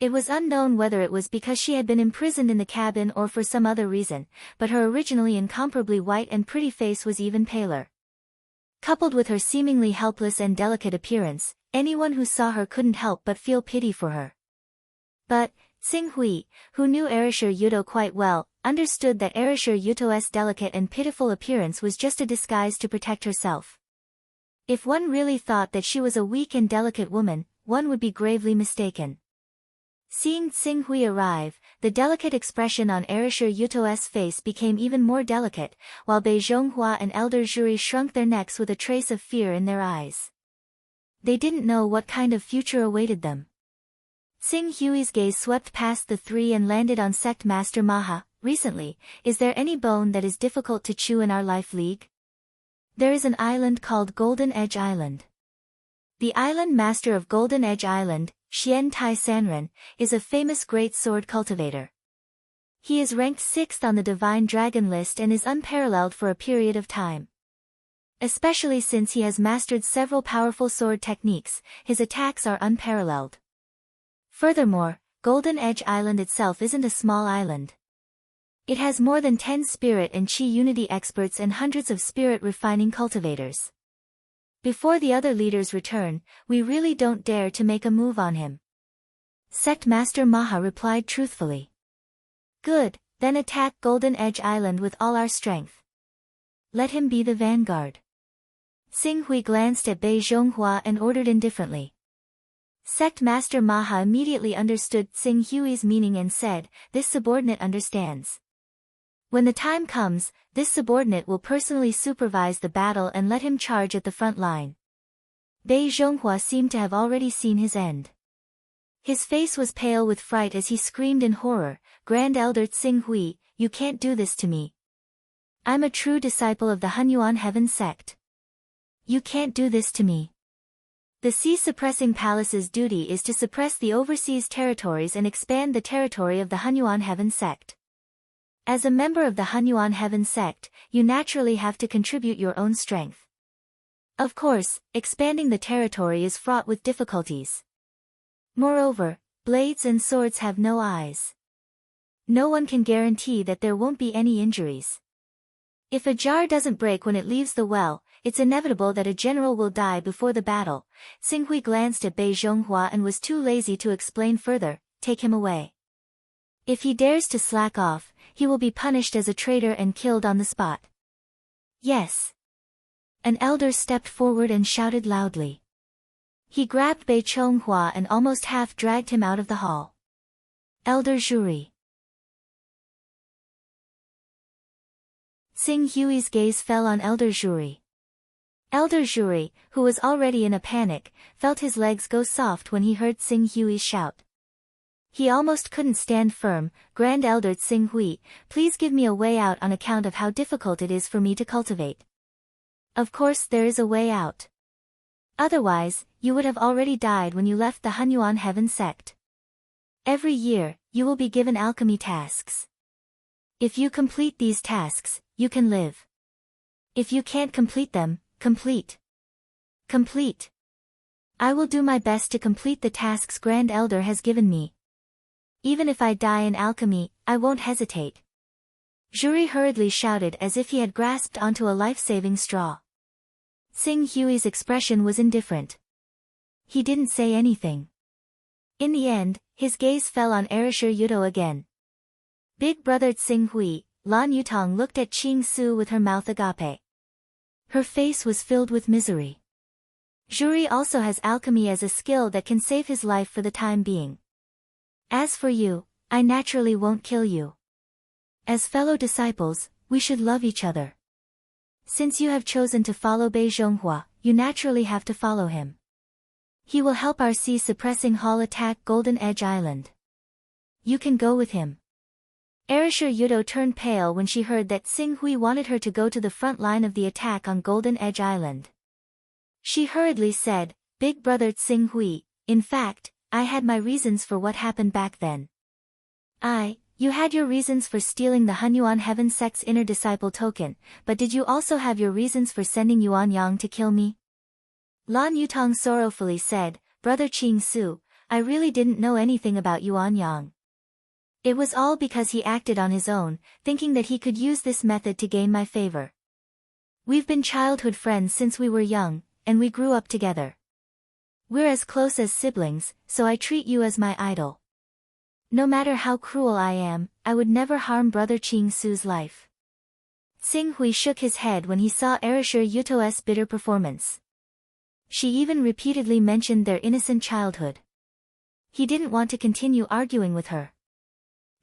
It was unknown whether it was because she had been imprisoned in the cabin or for some other reason, but her originally incomparably white and pretty face was even paler. Coupled with her seemingly helpless and delicate appearance, anyone who saw her couldn't help but feel pity for her. But, Xing Hui, who knew Erisher Yudo quite well, understood that Erisher Yudo's delicate and pitiful appearance was just a disguise to protect herself. If one really thought that she was a weak and delicate woman, one would be gravely mistaken. Seeing Xing Hui arrive, the delicate expression on Erisher Yudo's face became even more delicate, while Bei Zhonghua and Elder Zhuri shrunk their necks with a trace of fear in their eyes. They didn't know what kind of future awaited them. Xing Hui's gaze swept past the three and landed on Sect Master Maha. Recently, is there any bone that is difficult to chew in our Life League? There is an island called Golden Edge Island. The island master of Golden Edge Island, Xian Tai Sanren, is a famous great sword cultivator. He is ranked 6th on the Divine Dragon list and is unparalleled for a period of time. Especially since he has mastered several powerful sword techniques, his attacks are unparalleled. Furthermore, Golden Edge Island itself isn't a small island. It has more than 10 spirit and chi unity experts and hundreds of spirit refining cultivators. Before the other leaders return, we really don't dare to make a move on him. Sect Master Maha replied truthfully. Good, then attack Golden Edge Island with all our strength. Let him be the vanguard. Xing Hui glanced at Bei Zhonghua and ordered indifferently. Sect Master Maha immediately understood Xing Hui's meaning and said, "This subordinate understands. When the time comes, this subordinate will personally supervise the battle and let him charge at the front line." Bei Zhonghua seemed to have already seen his end. His face was pale with fright as he screamed in horror, "Grand Elder Xing Hui, you can't do this to me. I'm a true disciple of the Hunyuan Heaven sect. You can't do this to me." The Sea-Suppressing Palace's duty is to suppress the overseas territories and expand the territory of the Hunyuan Heaven sect. As a member of the Hunyuan Heaven sect, you naturally have to contribute your own strength. Of course, expanding the territory is fraught with difficulties. Moreover, blades and swords have no eyes. No one can guarantee that there won't be any injuries. If a jar doesn't break when it leaves the well, it's inevitable that a general will die before the battle. Xing Hui glanced at Bei Zhonghua and was too lazy to explain further. Take him away. If he dares to slack off, he will be punished as a traitor and killed on the spot. Yes. An elder stepped forward and shouted loudly. He grabbed Bei Zhonghua and almost half dragged him out of the hall. Elder Zhuri. Xing Hui's gaze fell on Elder Zhuri. Elder Zhuri, who was already in a panic, felt his legs go soft when he heard Xing Hui's shout. He almost couldn't stand firm. "Grand Elder Xing Hui, please give me a way out on account of how difficult it is for me to cultivate." Of course there is a way out. Otherwise, you would have already died when you left the Hunyuan Heaven sect. Every year, you will be given alchemy tasks. If you complete these tasks, you can live. If you can't complete them, complete. I will do my best to complete the tasks Grand Elder has given me. Even if I die in alchemy, I won't hesitate. Zhuri hurriedly shouted as if he had grasped onto a life-saving straw. Xing Hui's expression was indifferent. He didn't say anything. In the end, his gaze fell on Erishur Yudo again. Big brother Xing Hui, Lan Yutong looked at Qing Su with her mouth agape. Her face was filled with misery. Zhuri also has alchemy as a skill that can save his life for the time being. As for you, I naturally won't kill you. As fellow disciples, we should love each other. Since you have chosen to follow Bei Zhonghua, you naturally have to follow him. He will help our Sea-Suppressing Hall attack Golden Edge Island. You can go with him. Erishur Yudo turned pale when she heard that Xing Hui wanted her to go to the front line of the attack on Golden Edge Island. She hurriedly said, "Big brother Xing Hui, in fact, I had my reasons for what happened back then." You had your reasons for stealing the Hunyuan Heaven sect's inner disciple token, but did you also have your reasons for sending Yuan Yang to kill me? Lan Yutong sorrowfully said, "Brother Qing Su, I really didn't know anything about Yuan Yang. It was all because he acted on his own, thinking that he could use this method to gain my favor. We've been childhood friends since we were young, and we grew up together. We're as close as siblings, so I treat you as my idol. No matter how cruel I am, I would never harm brother Qing Su's life." Xing Hui shook his head when he saw Erishur Yuto's bitter performance. She even repeatedly mentioned their innocent childhood. He didn't want to continue arguing with her.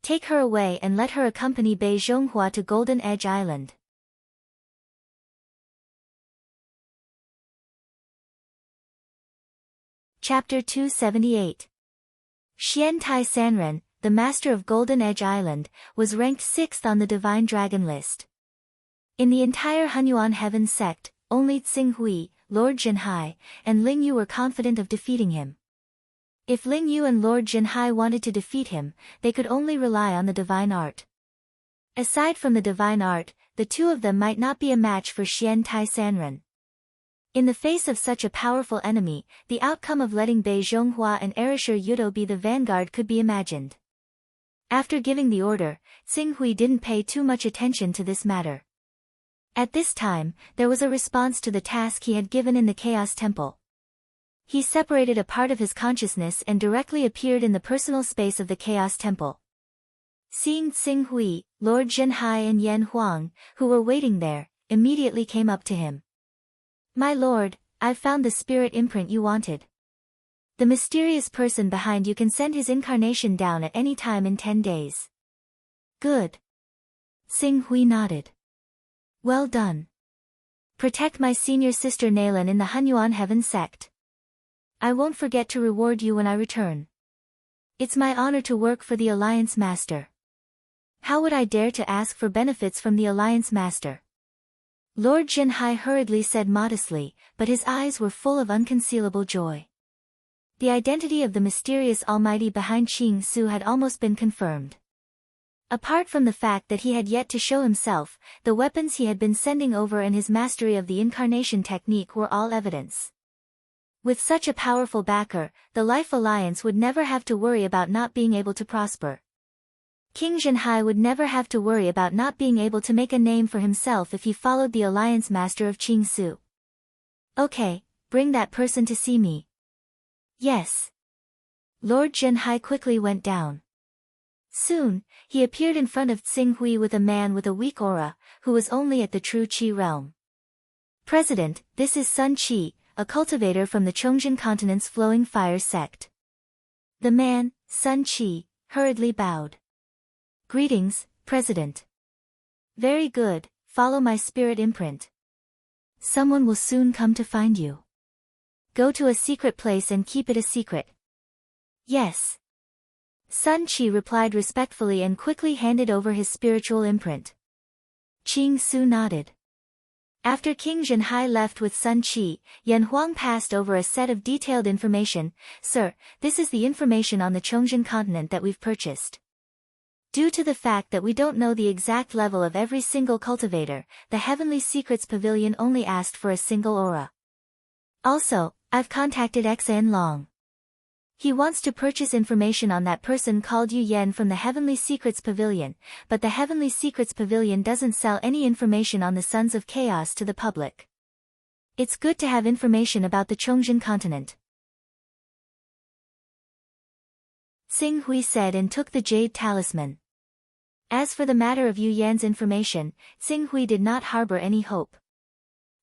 Take her away and let her accompany Bei Zhonghua to Golden Edge Island. Chapter 278. Xian Tai Sanren, the master of Golden Edge Island, was ranked 6th on the Divine Dragon list. In the entire Hunyuan Heaven sect, only Tsing-hui, Lord Jinhai, and Ling Yu were confident of defeating him. If Ling Yu and Lord Jinhai wanted to defeat him, they could only rely on the divine art. Aside from the divine art, the two of them might not be a match for Xian Tai Sanren. In the face of such a powerful enemy, the outcome of letting Bei Zhonghua and Erisher Yudo be the vanguard could be imagined. After giving the order, Tsing-hui didn't pay too much attention to this matter. At this time, there was a response to the task he had given in the Chaos Temple. He separated a part of his consciousness and directly appeared in the personal space of the Chaos Temple. Seeing Tsing-hui, Lord Jinhai and Yan Huang, who were waiting there, immediately came up to him. "My lord, I've found the spirit imprint you wanted. The mysterious person behind you can send his incarnation down at any time in 10 days. Good." Tsing-hui nodded. "Well done. Protect my senior sister Nalan in the Hunyuan Heaven sect. I won't forget to reward you when I return. It's my honor to work for the Alliance Master. How would I dare to ask for benefits from the Alliance Master?" Lord Jinhai hurriedly said modestly, but his eyes were full of unconcealable joy. The identity of the mysterious Almighty behind Qing Su had almost been confirmed. Apart from the fact that he had yet to show himself, the weapons he had been sending over and his mastery of the incarnation technique were all evidence. With such a powerful backer, the Life Alliance would never have to worry about not being able to prosper. King Jinhai would never have to worry about not being able to make a name for himself if he followed the Alliance Master of Qing Su. "Okay, bring that person to see me." "Yes." Lord Jinhai quickly went down. Soon, he appeared in front of Tsing-hui with a man with a weak aura, who was only at the true Qi realm. "President, this is Sun Qi, a cultivator from the Chongjin continent's Flowing Fire sect." The man, Sun Qi, hurriedly bowed. "Greetings, President." "Very good, follow my spirit imprint. Someone will soon come to find you. Go to a secret place and keep it a secret." "Yes." Sun Qi replied respectfully and quickly handed over his spiritual imprint. Qing Su nodded. After King Jinhai left with Sun Qi, Yan Huang passed over a set of detailed information. "Sir, this is the information on the Chongjin continent that we've purchased. Due to the fact that we don't know the exact level of every single cultivator, the Heavenly Secrets Pavilion only asked for a single aura. Also, I've contacted Xan Long. He wants to purchase information on that person called Yu Yen from the Heavenly Secrets Pavilion, but the Heavenly Secrets Pavilion doesn't sell any information on the Sons of Chaos to the public. It's good to have information about the Chongjin continent." Tsing-hui said and took the jade talisman. As for the matter of Yu Yan's information, Tsing-hui did not harbor any hope.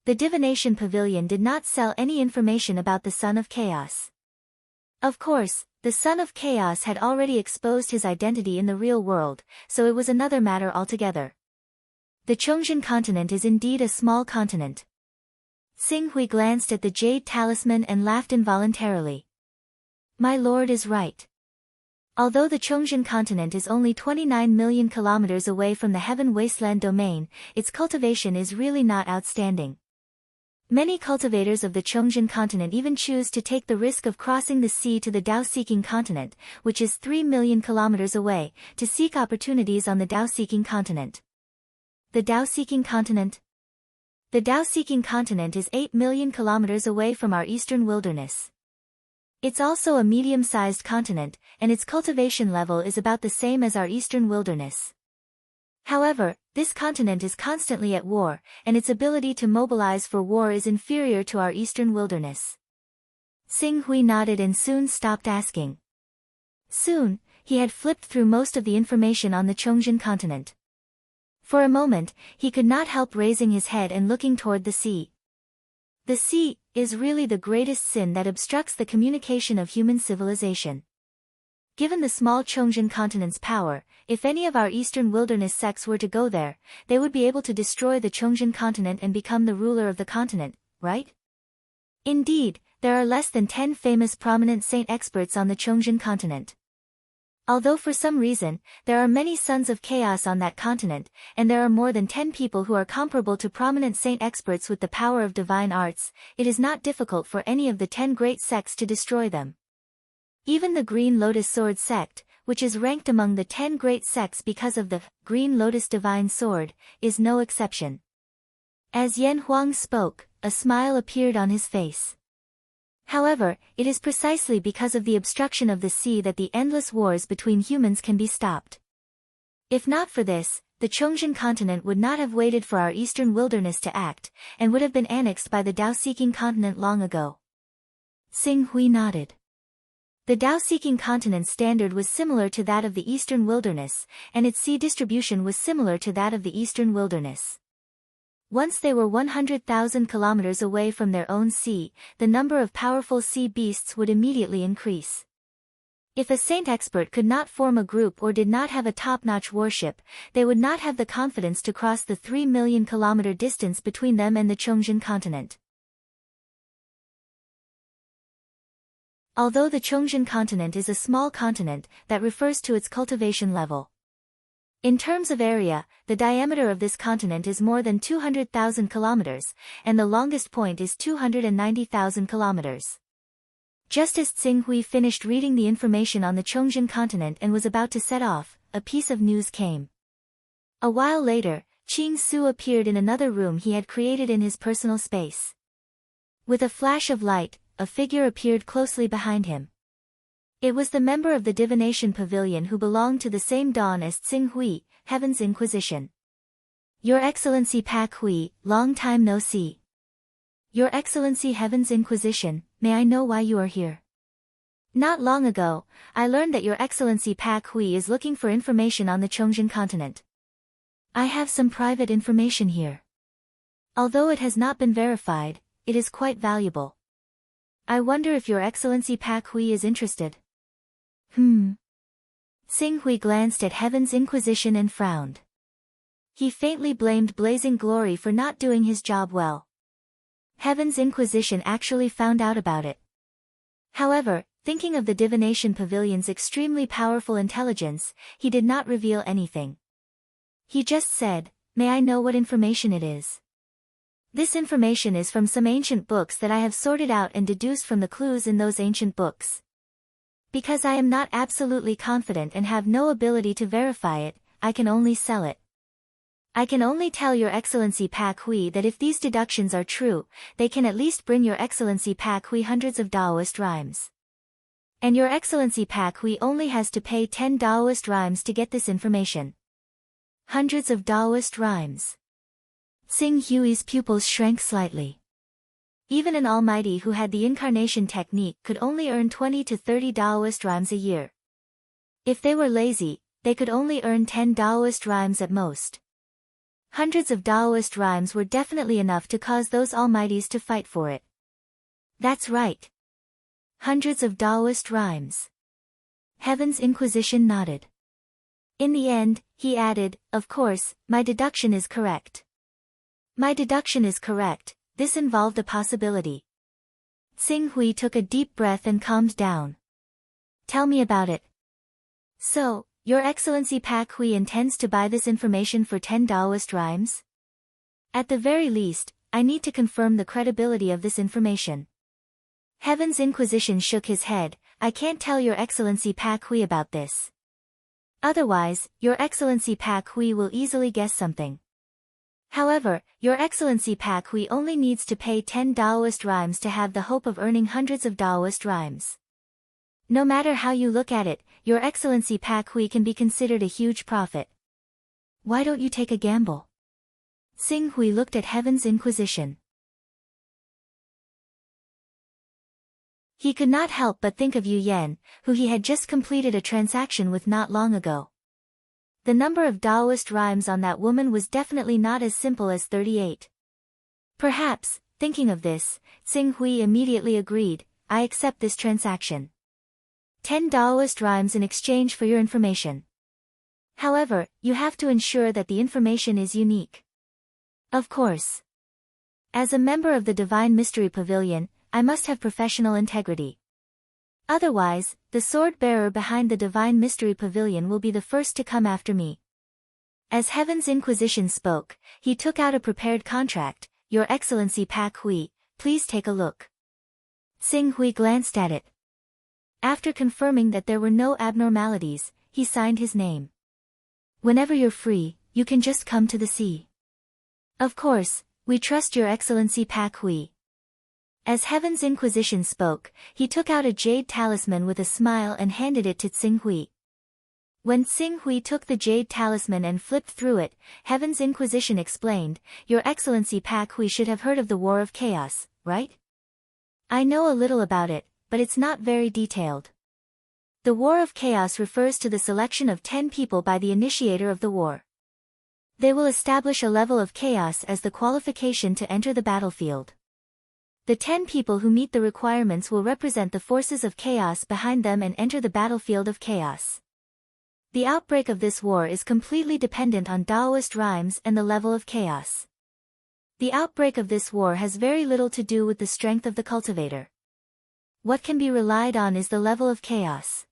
The Divination Pavilion did not sell any information about the Son of Chaos. Of course, the Son of Chaos had already exposed his identity in the real world, so it was another matter altogether. The Chongjin continent is indeed a small continent. Tsing-hui glanced at the jade talisman and laughed involuntarily. "My lord is right. Although the Chongjin continent is only 29 million kilometers away from the Heaven Wasteland domain, its cultivation is really not outstanding. Many cultivators of the Chongjin continent even choose to take the risk of crossing the sea to the Dao-seeking continent, which is 3 million kilometers away, to seek opportunities on the Dao-seeking continent." The Dao-seeking continent? The Dao-seeking continent is 8 million kilometers away from our eastern wilderness. It's also a medium-sized continent, and its cultivation level is about the same as our eastern wilderness. However, this continent is constantly at war, and its ability to mobilize for war is inferior to our eastern wilderness. Tsing-hui nodded and soon stopped asking. Soon, he had flipped through most of the information on the Chongjin continent. For a moment, he could not help raising his head and looking toward the sea. The sea is really the greatest sin that obstructs the communication of human civilization. Given the small Chongjin continent's power, if any of our eastern wilderness sects were to go there, they would be able to destroy the Chongjin continent and become the ruler of the continent, right? Indeed, there are less than 10 famous prominent saint experts on the Chongjin continent. Although for some reason, there are many sons of chaos on that continent, and there are more than 10 people who are comparable to prominent saint experts with the power of divine arts, it is not difficult for any of the 10 great sects to destroy them. Even the Green Lotus Sword sect, which is ranked among the 10 great sects because of the Green Lotus Divine Sword, is no exception. As Yan Huang spoke, a smile appeared on his face. However, it is precisely because of the obstruction of the sea that the endless wars between humans can be stopped. If not for this, the Chongzhen continent would not have waited for our eastern wilderness to act, and would have been annexed by the Dao-seeking continent long ago. Xing Hui nodded. The Dao-seeking continent's standard was similar to that of the eastern wilderness, and its sea distribution was similar to that of the eastern wilderness. Once they were 100,000 kilometers away from their own sea, the number of powerful sea beasts would immediately increase. If a saint expert could not form a group or did not have a top-notch warship, they would not have the confidence to cross the 3 million kilometer distance between them and the Chongzhen continent. Although the Chongzhen continent is a small continent, that refers to its cultivation level. In terms of area, the diameter of this continent is more than 200,000 kilometers, and the longest point is 290,000 kilometers. Just as Xing Hui finished reading the information on the Chongzhen continent and was about to set off, a piece of news came. A while later, Qing Su appeared in another room he had created in his personal space. With a flash of light, a figure appeared closely behind him. It was the member of the Divination Pavilion who belonged to the same dawn as Xing Hui, Heaven's Inquisition. Your Excellency Pak Hui, long time no see. Your Excellency Heaven's Inquisition, may I know why you are here? Not long ago, I learned that Your Excellency Pak Hui is looking for information on the Chongzhen continent. I have some private information here. Although it has not been verified, it is quite valuable. I wonder if Your Excellency Pak Hui is interested. Xing Hui glanced at Heaven's Inquisition and frowned. He faintly blamed Blazing Glory for not doing his job well. Heaven's Inquisition actually found out about it. However, thinking of the Divination Pavilion's extremely powerful intelligence, he did not reveal anything. He just said, "May I know what information it is?" This information is from some ancient books that I have sorted out and deduced from the clues in those ancient books. Because I am not absolutely confident and have no ability to verify it, I can only sell it. I can only tell Your Excellency Pak Hui that if these deductions are true, they can at least bring Your Excellency Pak Hui hundreds of Daoist rhymes. And Your Excellency Pak Hui only has to pay 10 Daoist rhymes to get this information. Hundreds of Daoist rhymes. Xing Hui's pupils shrank slightly. Even an almighty who had the incarnation technique could only earn 20 to 30 Daoist rhymes a year. If they were lazy, they could only earn 10 Daoist rhymes at most. Hundreds of Daoist rhymes were definitely enough to cause those almighties to fight for it. That's right. Hundreds of Daoist rhymes. Heaven's Inquisition nodded. In the end, he added, "Of course, my deduction is correct." My deduction is correct. This involved a possibility. Xing Hui took a deep breath and calmed down. Tell me about it. So, Your Excellency Pak Hui intends to buy this information for 10 Daoist rhymes? At the very least, I need to confirm the credibility of this information. Heaven's Inquisition shook his head. I can't tell Your Excellency Pak Hui about this. Otherwise, Your Excellency Pak Hui will easily guess something. However, Your Excellency Pak Hui only needs to pay 10 Daoist rhymes to have the hope of earning hundreds of Daoist rhymes. No matter how you look at it, Your Excellency Pak Hui can be considered a huge profit. Why don't you take a gamble? Xing Hui looked at Heaven's Inquisition. He could not help but think of Yu Yan, who he had just completed a transaction with not long ago. The number of Daoist rhymes on that woman was definitely not as simple as 38. Perhaps, thinking of this, Xing Hui immediately agreed, I accept this transaction. 10 Daoist rhymes in exchange for your information. However, you have to ensure that the information is unique. Of course. As a member of the Divine Mystery Pavilion, I must have professional integrity. Otherwise, the sword-bearer behind the Divine Mystery Pavilion will be the first to come after me. As Heaven's Inquisition spoke, he took out a prepared contract. Your Excellency Pak Hui, please take a look. Xing Hui glanced at it. After confirming that there were no abnormalities, he signed his name. Whenever you're free, you can just come to the sea. Of course, we trust Your Excellency Pak Hui. As Heaven's Inquisition spoke, he took out a jade talisman with a smile and handed it to Xing Hui. When Xing Hui took the jade talisman and flipped through it, Heaven's Inquisition explained, Your Excellency Pak Hui should have heard of the War of Chaos, right? I know a little about it, but it's not very detailed. The War of Chaos refers to the selection of 10 people by the initiator of the war. They will establish a level of chaos as the qualification to enter the battlefield. The 10 people who meet the requirements will represent the forces of chaos behind them and enter the battlefield of chaos. The outbreak of this war is completely dependent on Taoist rhymes and the level of chaos. The outbreak of this war has very little to do with the strength of the cultivator. What can be relied on is the level of chaos.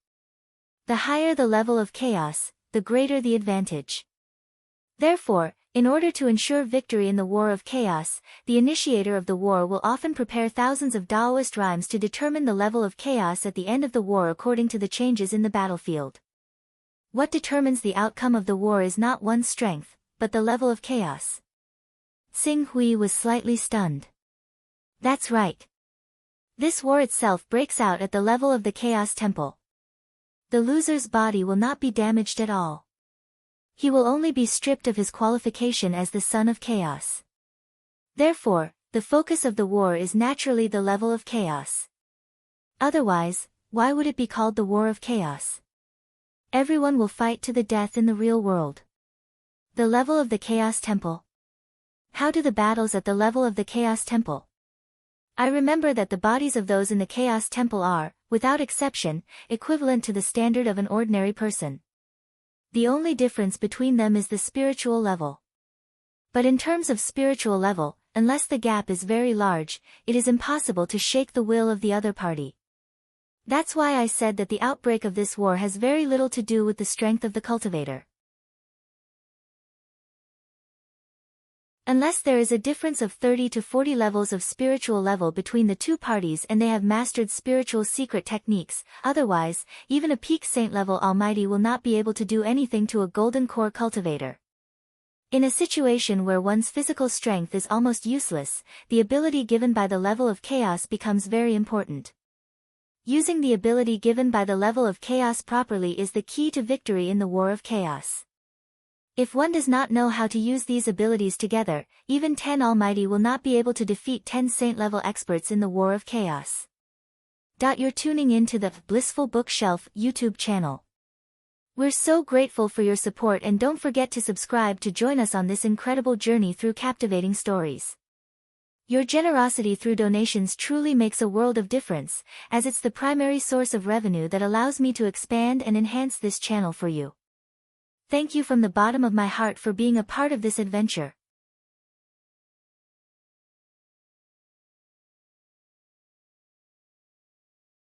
The higher the level of chaos, the greater the advantage. Therefore, in order to ensure victory in the war of chaos, the initiator of the war will often prepare thousands of Taoist rhymes to determine the level of chaos at the end of the war according to the changes in the battlefield. What determines the outcome of the war is not one's strength, but the level of chaos. Xing Hui was slightly stunned. That's right. This war itself breaks out at the level of the Chaos Temple. The loser's body will not be damaged at all. He will only be stripped of his qualification as the Son of Chaos. Therefore, the focus of the war is naturally the level of chaos. Otherwise, why would it be called the War of Chaos? Everyone will fight to the death in the real world. The level of the Chaos Temple. How do the battles at the level of the Chaos Temple? I remember that the bodies of those in the Chaos Temple are, without exception, equivalent to the standard of an ordinary person. The only difference between them is the spiritual level. But in terms of spiritual level, unless the gap is very large, it is impossible to shake the will of the other party. That's why I said that the outbreak of this war has very little to do with the strength of the cultivator. Unless there is a difference of 30 to 40 levels of spiritual level between the two parties and they have mastered spiritual secret techniques, otherwise, even a peak saint level almighty will not be able to do anything to a golden core cultivator. In a situation where one's physical strength is almost useless, the ability given by the level of chaos becomes very important. Using the ability given by the level of chaos properly is the key to victory in the war of chaos. If one does not know how to use these abilities together, even 10 almighty will not be able to defeat 10 saint-level experts in the war of chaos. You're tuning in to the Blissful Bookshelf YouTube channel. We're so grateful for your support and don't forget to subscribe to join us on this incredible journey through captivating stories. Your generosity through donations truly makes a world of difference, as it's the primary source of revenue that allows me to expand and enhance this channel for you. Thank you from the bottom of my heart for being a part of this adventure.